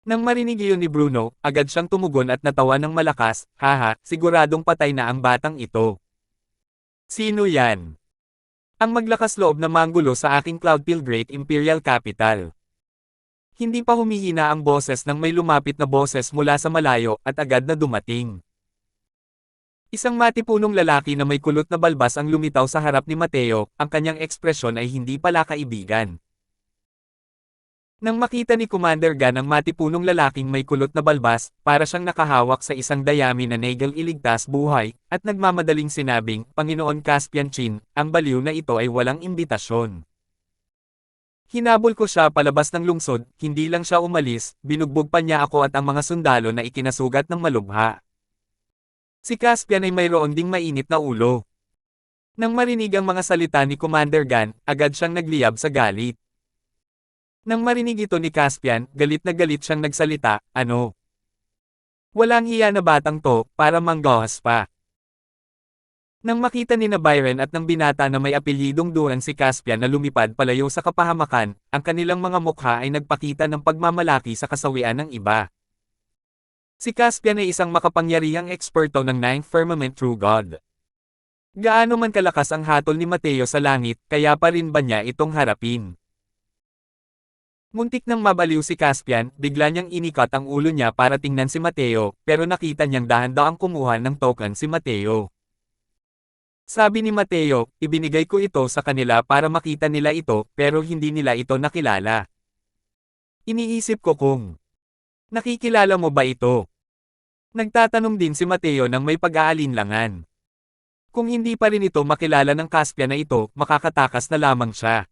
Nang marinig iyon ni Bruno, agad siyang tumugon at natawa ng malakas, haha, siguradong patay na ang batang ito. Sino yan? Ang maglakas loob na manggulo sa aking Cloudfield Great Imperial Capital. Hindi pa humihina ang boses nang may lumapit na boses mula sa malayo at agad na dumating. Isang matipunong lalaki na may kulot na balbas ang lumitaw sa harap ni Mateo, ang kanyang ekspresyon ay hindi pala kaibigan. Nang makita ni Commander Gan ang matipunong lalaking may kulot na balbas, para siyang nakahawak sa isang dayami na Nagel iligtas buhay, at nagmamadaling sinabing, Panginoon Caspian Chin, ang baliw na ito ay walang imbitasyon. Hinabol ko siya palabas ng lungsod, hindi lang siya umalis, binugbog pa niya ako at ang mga sundalo na ikinasugat ng malubha. Si Caspian ay mayroon ding mainit na ulo. Nang marinig ang mga salita ni Commander Gan, agad siyang nagliyab sa galit. Nang marinig ito ni Caspian, galit na galit siyang nagsalita, ano? Walang hiya na batang to, para manggahas pa. Nang makita ni na Byron at ng binata na may apelyidong Duran si Caspian na lumipad palayo sa kapahamakan, ang kanilang mga mukha ay nagpakita ng pagmamalaki sa kasawian ng iba. Si Caspian ay isang makapangyarihang eksperto ng Ninth Firmament True God. Gaano man kalakas ang hatol ni Mateo sa langit, kaya pa rin ba niya itong harapin? Muntik nang mabaliw si Caspian, bigla niyang inikat ang ulo niya para tingnan si Mateo, pero nakita niyang dahan-daang kumuha ng token si Mateo. Sabi ni Mateo, ibinigay ko ito sa kanila para makita nila ito pero hindi nila ito nakilala. Iniisip ko kung nakikilala mo ba ito? Nagtatanong din si Mateo nang may pag-aalinlangan. Kung hindi pa rin ito makilala ng Caspian na ito, makakatakas na lamang siya.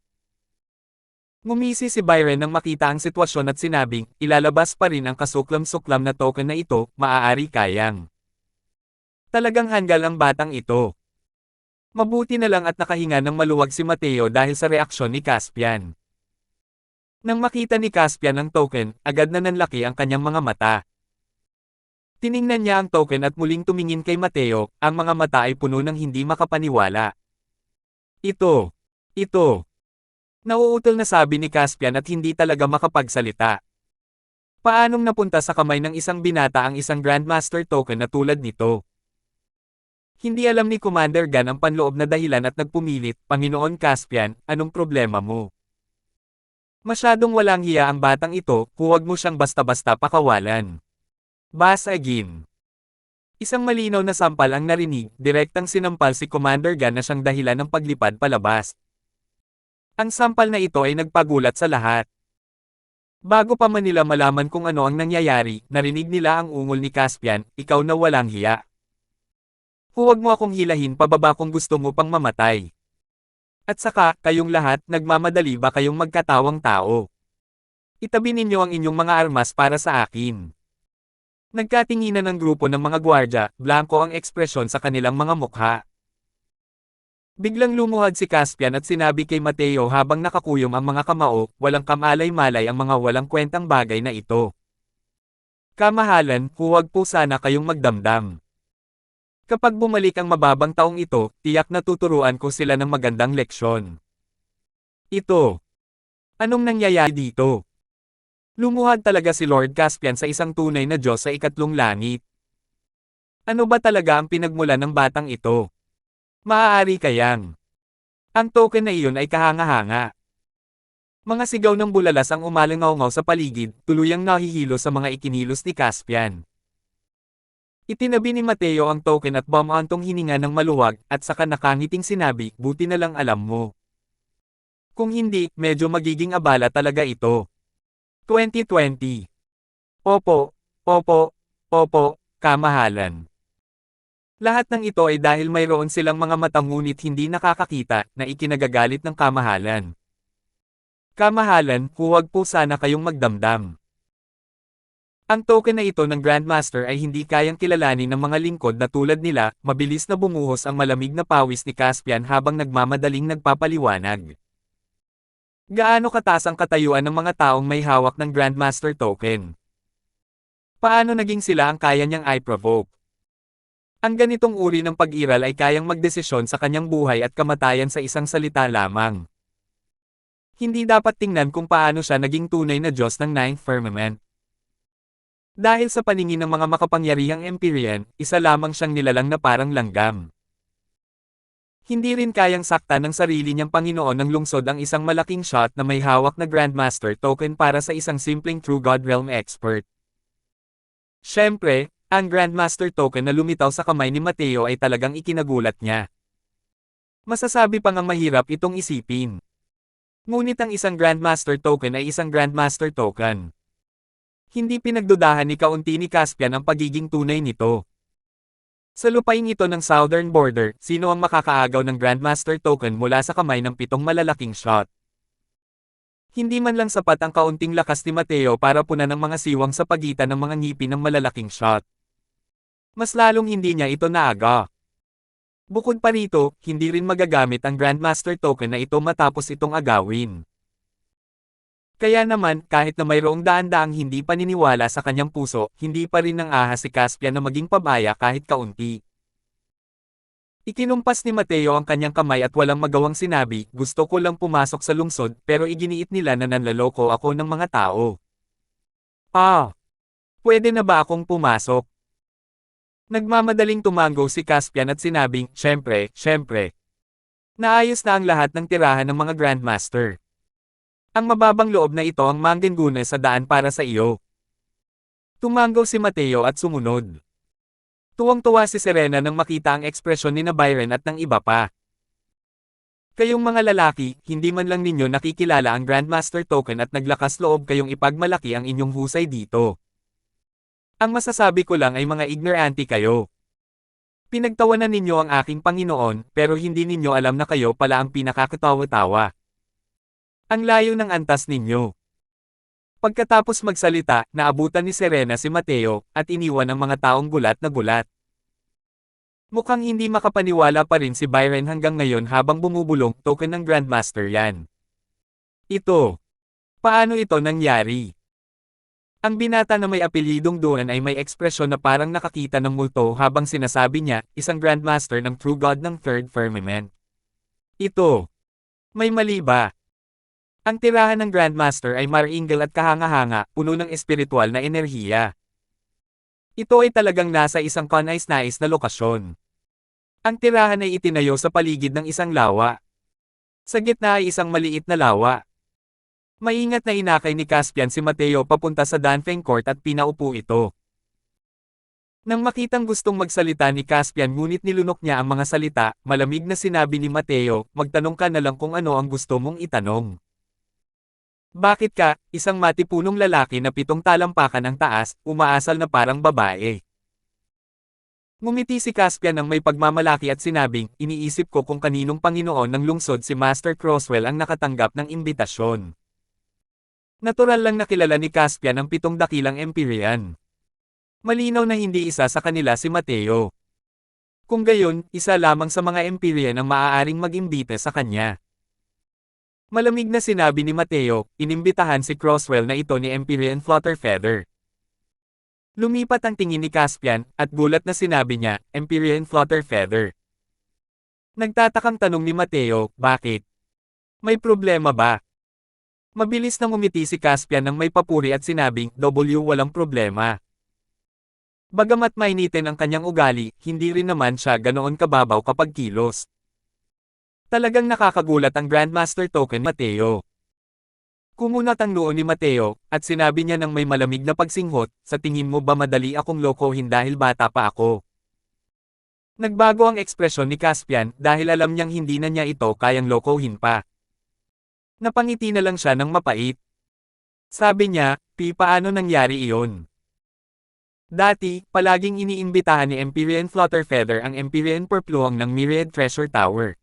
Ngumisi si Byron nang makita ang sitwasyon at sinabing, ilalabas pa rin ang kasuklam-suklam na token na ito, maaari kayang. Talagang hanggal ang batang ito. Mabuti na lang at nakahinga ng maluwag si Mateo dahil sa reaksyon ni Caspian. Nang makita ni Caspian ang token, agad na nanlaki ang kanyang mga mata. Tiningnan niya ang token at muling tumingin kay Mateo, ang mga mata ay puno ng hindi makapaniwala. Ito. Nauutol na sabi ni Caspian at hindi talaga makapagsalita. Paanong napunta sa kamay ng isang binata ang isang Grandmaster token na tulad nito? Hindi alam ni Commander Gan ang panloob na dahilan at nagpumilit, Panginoon Caspian, anong problema mo? Masyadong walang hiya ang batang ito, huwag mo siyang basta-basta pakawalan. Basagin. Isang malinaw na sampal ang narinig, direktang sinampal si Commander Gan na siyang dahilan ng paglipad palabas. Ang sampal na ito ay nagpagulat sa lahat. Bago pa man nila malaman kung ano ang nangyayari, narinig nila ang ungol ni Caspian, ikaw na walang hiya. Huwag mo akong hilahin pababa kung gusto mo pang mamatay. At saka, kayong lahat, nagmamadali ba kayong magkatawang tao? Itabi ninyo ang inyong mga armas para sa akin. Nagkatinginan ng grupo ng mga gwardya, blanko ang ekspresyon sa kanilang mga mukha. Biglang lumuhad si Caspian at sinabi kay Mateo habang nakakuyom ang mga kamao, walang kamalay-malay ang mga walang kwentang bagay na ito. Kamahalan, huwag po sana kayong magdamdam. Kapag bumalik ang mababang taong ito, tiyak na tuturuan ko sila ng magandang leksyon. Ito. Anong nangyayari dito? Lumuhad talaga si Lord Caspian sa isang tunay na Diyos sa ikatlong langit. Ano ba talaga ang pinagmulan ng batang ito? Maaari kayang. Ang token na iyon ay kahanga-hanga. Mga sigaw ng bulalas ang umalangaw-ngaw sa paligid, tuluyang nahihilo sa mga ikinilos ni Caspian. Itinabi ni Mateo ang token at bumantong hininga ng maluwag, at saka nakangiting sinabi, buti na lang alam mo. Kung hindi, medyo magiging abala talaga ito. 2020. Opo, kamahalan. Lahat ng ito ay dahil mayroon silang mga mata ngunit hindi nakakakita na ikinagagalit ng kamahalan. Kamahalan, huwag po sana kayong magdamdam. Ang token na ito ng Grandmaster ay hindi kayang kilalanin ng mga lingkod na tulad nila, mabilis na bumuhos ang malamig na pawis ni Caspian habang nagmamadaling nagpapaliwanag. Gaano kataas ang katayuan ng mga taong may hawak ng Grandmaster token? Paano naging sila ang kaya niyang i-provoke? Ang ganitong uri ng pag-iral ay kayang magdesisyon sa kanyang buhay at kamatayan sa isang salita lamang. Hindi dapat tingnan kung paano siya naging tunay na Diyos ng Ninth Firmament. Dahil sa paningin ng mga makapangyarihang Empyrean, isa lamang siyang nilalang na parang langgam. Hindi rin kayang sakta ng sarili niyang Panginoon ng lungsod ang isang malaking shot na may hawak na Grandmaster token para sa isang simpleng True God Realm expert. Siyempre, ang Grandmaster token na lumitaw sa kamay ni Mateo ay talagang ikinagulat niya. Masasabi pang ang mahirap itong isipin. Ngunit ang isang Grandmaster token ay isang Grandmaster token. Hindi pinagdudahan ni kaunti ni Caspian ang pagiging tunay nito. Sa lupain ito ng Southern Border, sino ang makakaagaw ng Grandmaster token mula sa kamay ng 7 malalaking shot? Hindi man lang sapat ang kaunting lakas ni Mateo para punan ng mga siwang sa pagitan ng mga ngipin ng malalaking shot. Mas lalong hindi niya ito naaga. Bukod pa rito, hindi rin magagamit ang Grandmaster token na ito matapos itong agawin. Kaya naman, kahit na mayroong daan-daang hindi paniniwala sa kanyang puso, hindi pa rin nang ahas si Caspian na maging pabaya kahit kaunti. Ikinumpas ni Mateo ang kanyang kamay at walang magawang sinabi, gusto ko lang pumasok sa lungsod, pero iginiit nila na nanlaloko ako ng mga tao. Pwede na ba akong pumasok? Nagmamadaling tumango si Caspian at sinabing, syempre. Naayos na ang lahat ng tirahan ng mga Grandmaster. Ang mababang loob na ito ang manggengune sa daan para sa iyo. Tumango si Mateo at sumunod. Tuwang-tuwa si Serena nang makita ang ekspresyon ni na Byron at ng iba pa. Kayong mga lalaki, hindi man lang ninyo nakikilala ang Grandmaster Token at naglakas loob kayong ipagmalaki ang inyong husay dito. Ang masasabi ko lang ay mga ignorante kayo. Pinagtawanan ninyo ang aking Panginoon, pero hindi ninyo alam na kayo pala ang pinakakatawa-tawa. Ang layo ng antas ninyo. Pagkatapos magsalita, naabutan ni Serena si Mateo, at iniwan ang mga taong gulat na gulat. Mukhang hindi makapaniwala pa rin si Byron hanggang ngayon habang bumubulong token ng Grandmaster yan. Ito. Paano ito nangyari? Ang binata na may apelyidong doon ay may ekspresyon na parang nakakita ng multo habang sinasabi niya, isang Grandmaster ng True God ng Third Firmament. Ito. May mali ba? Ang tirahan ng Grandmaster ay maringal at kahanga-hanga, puno ng espiritual na enerhiya. Ito ay talagang nasa isang kanais-nais na lokasyon. Ang tirahan ay itinayo sa paligid ng isang lawa. Sa gitna ay isang maliit na lawa. Maingat na inakay ni Caspian si Mateo papunta sa Danfeng Court at pinaupo ito. Nang makitang gustong magsalita ni Caspian ngunit nilunok niya ang mga salita, malamig na sinabi ni Mateo, magtanong ka na lang kung ano ang gusto mong itanong. Bakit ka, isang matipunong lalaki na 7 talampakan ang taas, umaasal na parang babae? Ngumiti si Caspian ng may pagmamalaki at sinabing, iniisip ko kung kaninong Panginoon ng lungsod si Master Crosswell ang nakatanggap ng imbitasyon. Natural lang nakilala ni Caspian ang 7 dakilang Empyrean. Malinaw na hindi isa sa kanila si Mateo. Kung gayon, isa lamang sa mga Empyrean ang maaaring mag-imbita sa kanya. Malamig na sinabi ni Mateo, inimbitahan si Crosswell na ito ni Empyrean Flutterfeather. Lumipat ang tingin ni Caspian, at gulat na sinabi niya, Empyrean Flutterfeather. Nagtatakang tanong ni Mateo, bakit? May problema ba? Mabilis na ngumiti si Caspian ng may papuri at sinabing, walang problema. Bagamat mainitin ang kanyang ugali, hindi rin naman siya ganoon kababaw kapag kilos. Talagang nakakagulat ang Grandmaster Token Mateo. Kumunat ang noo ni Mateo, at sinabi niya ng may malamig na pagsinghot, sa tingin mo ba madali akong lokohin dahil bata pa ako? Nagbago ang ekspresyon ni Caspian dahil alam niyang hindi na niya ito kayang lokohin pa. Napangiti na lang siya ng mapait. Sabi niya, paano nangyari iyon? Dati, palaging iniimbitahan ni Empyrean Flutterfeather ang Empyrean Purpluang ng Myriad Treasure Tower.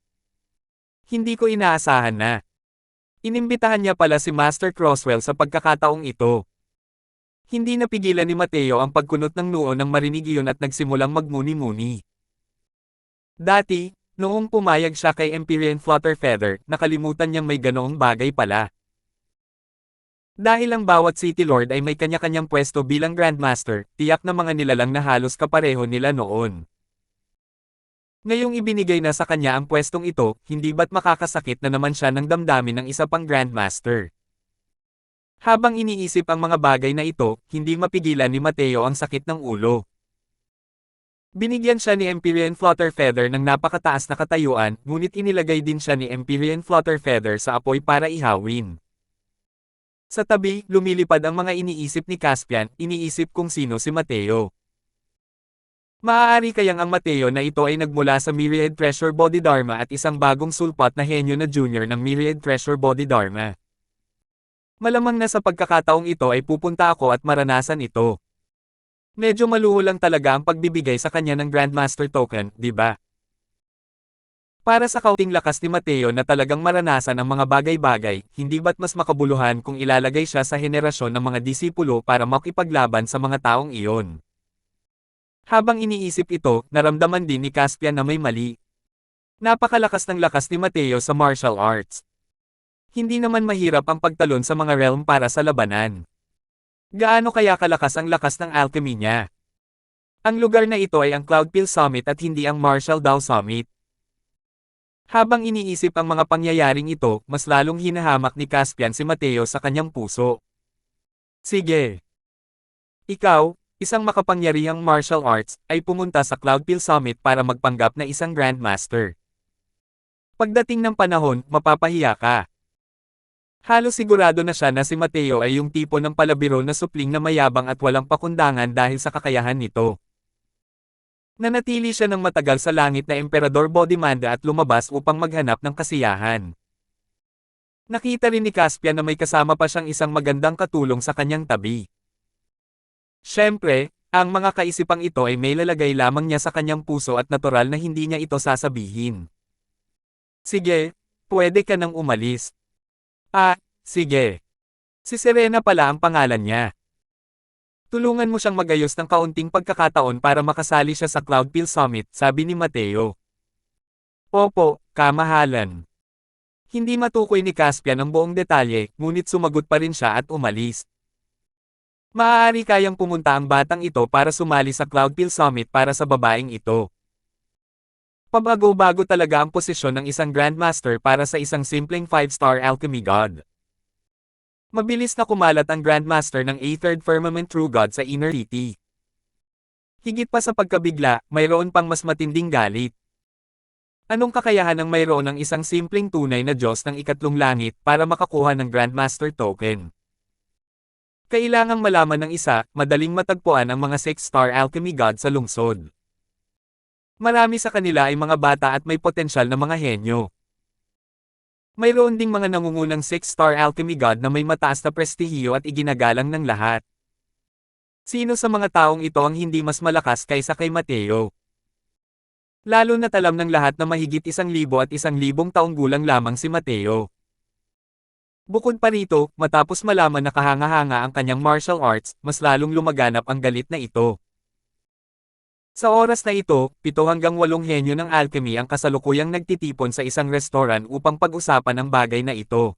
Hindi ko inaasahan na. Inimbitahan niya pala si Master Crosswell sa pagkakataong ito. Hindi napigilan ni Mateo ang pagkunot ng noo nang marinig iyon at nagsimulang magmuni-muni. Dati, noong pumayag siya kay Empyrean Flutterfeather, nakalimutan niyang may ganoong bagay pala. Dahil ang bawat City Lord ay may kanya-kanyang pwesto bilang Grandmaster, tiyak na mga nilalang na halos kapareho nila noon. Ngayong ibinigay na sa kanya ang pwestong ito, hindi ba't makakasakit na naman siya ng damdamin ng isa pang Grandmaster? Habang iniisip ang mga bagay na ito, hindi mapigilan ni Mateo ang sakit ng ulo. Binigyan siya ni Empyrean Flutterfeather ng napakataas na katayuan, ngunit inilagay din siya ni Empyrean Flutterfeather sa apoy para ihawin. Sa tabi, lumilipad ang mga iniisip ni Caspian, iniisip kung sino si Mateo. Maaari kayang ang Mateo na ito ay nagmula sa Myriad Treasure Bodhidharma at isang bagong sulpat na henyo na junior ng Myriad Treasure Bodhidharma. Malamang na sa pagkakataong ito ay pupunta ako at maranasan ito. Medyo maluho lang talaga ang pagbibigay sa kanya ng Grandmaster Token, di ba? Para sa kaunting lakas ni Mateo na talagang maranasan ang mga bagay-bagay, hindi ba't mas makabuluhan kung ilalagay siya sa henerasyon ng mga disipulo para makipaglaban sa mga taong iyon? Habang iniisip ito, naramdaman din ni Caspian na may mali. Napakalakas ng lakas ni Mateo sa martial arts. Hindi naman mahirap ang pagtalon sa mga realm para sa labanan. Gaano kaya kalakas ang lakas ng alchemy niya? Ang lugar na ito ay ang Cloudpil Summit at hindi ang Martial Dao Summit. Habang iniisip ang mga pangyayaring ito, mas lalong hinahamak ni Caspian si Mateo sa kanyang puso. Sige. Ikaw, isang makapangyarihang martial arts, ay pumunta sa Cloudpil Summit para magpanggap na isang Grandmaster. Pagdating ng panahon, mapapahiya ka. Halos sigurado na siya na si Mateo ay yung tipo ng palabiro na supling na mayabang at walang pakundangan dahil sa kakayahan nito. Nanatili siya ng matagal sa langit na Emperador Bodhimanda at lumabas upang maghanap ng kasiyahan. Nakita rin ni Caspian na may kasama pa siyang isang magandang katulong sa kanyang tabi. Siyempre, ang mga kaisipang ito ay may lalagay lamang niya sa kanyang puso at natural na hindi niya ito sasabihin. Sige, pwede ka nang umalis. Ah, sige. Si Serena pala ang pangalan niya. Tulungan mo siyang magayos ng kaunting pagkakataon para makasali siya sa Cloudpil Summit, sabi ni Mateo. Opo, kamahalan. Hindi matukoy ni Caspian ang buong detalye, ngunit sumagot pa rin siya at umalis. Maaari kayang pumunta ang batang ito para sumali sa Cloudpil Summit para sa babaeng ito. Pabago-bago talaga ang posisyon ng isang Grandmaster para sa isang simpleng 5-star alchemy god. Mabilis na kumalat ang Grandmaster ng A3rd Firmament True God sa Inner City. Higit pa sa pagkabigla, mayroon pang mas matinding galit. Anong kakayahan ang mayroon ng isang simpleng tunay na Diyos ng ikatlong langit para makakuha ng Grandmaster token? Kailangang malaman ng isa, madaling matagpuan ang mga 6-star alchemy god sa lungsod. Marami sa kanila ay mga bata at may potensyal na mga henyo. Mayroon ding mga nangungunang 6-star alchemy god na may mataas na prestihiyo at iginagalang ng lahat. Sino sa mga taong ito ang hindi mas malakas kaysa kay Mateo? Lalo na't alam ng lahat na mahigit 1,100 taong gulang lamang si Mateo. Bukod pa rito, matapos malaman na kahanga-hanga ang kanyang martial arts, mas lalong lumaganap ang galit na ito. Sa oras na ito, 7 hanggang 8 henyo ng alchemy ang kasalukuyang nagtitipon sa isang restoran upang pag-usapan ang bagay na ito.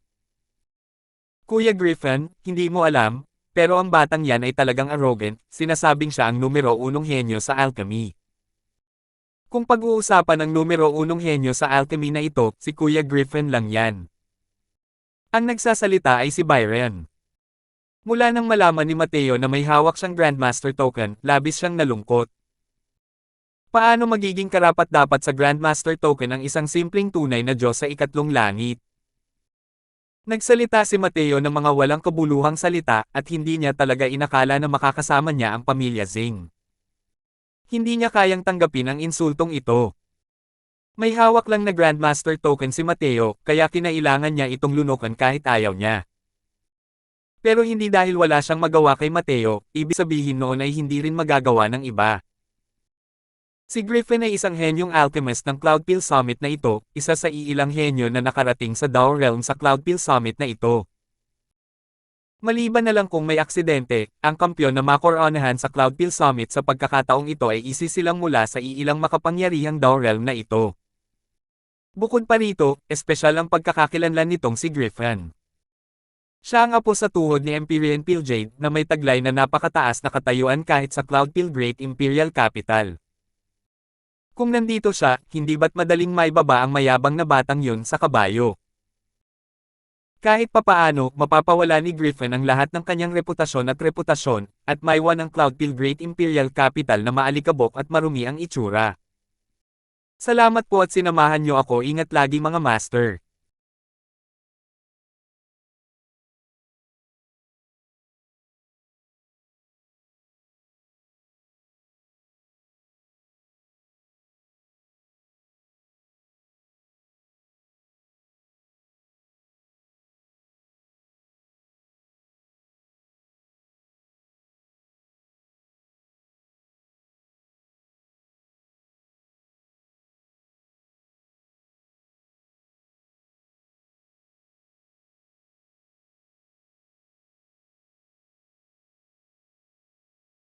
Kuya Griffin, hindi mo alam, pero ang batang yan ay talagang arrogant, sinasabing siya ang numero 1 henyo sa alchemy. Kung pag-uusapan ang numero 1 henyo sa alchemy na ito, si Kuya Griffin lang yan. Ang nagsasalita ay si Byron. Mula nang malaman ni Mateo na may hawak siyang Grandmaster token, labis siyang nalungkot. Paano magiging karapat-dapat sa Grandmaster token ang isang simpleng tunay na Diyos sa ikatlong langit? Nagsalita si Mateo ng mga walang kabuluhang salita at hindi niya talaga inakala na makakasama niya ang pamilya Zing. Hindi niya kayang tanggapin ang insultong ito. May hawak lang na Grandmaster token si Mateo, kaya kinailangan niya itong lunukan kahit ayaw niya. Pero hindi dahil wala siyang magawa kay Mateo, ibig sabihin noon ay hindi rin magagawa ng iba. Si Griffin ay isang henyong alchemist ng Cloudpil Summit na ito, isa sa iilang henyo na nakarating sa Dao Realm sa Cloudpil Summit na ito. Maliban na lang kung may aksidente, ang kampyon na makoronahan sa Cloudpil Summit sa pagkakataong ito ay isisilang mula sa iilang makapangyarihang Dao Realm na ito. Bukod pa rito, espesyal ang pagkakakilanlan nitong si Griffin. Siya ang apo sa tuhod ni Empyrean Piljade na may taglay na napakataas na katayuan kahit sa Cloudpil Great Imperial Capital. Kung nandito siya, hindi ba't madaling maibaba ang mayabang na batang yun sa kabayo? Kahit papaano, mapapawala ni Griffin ang lahat ng kanyang reputasyon at maiwan ang Cloudpil Great Imperial Capital na maalikabok at marumi ang itsura. Salamat po at sinamahan niyo ako, ingat lagi mga master.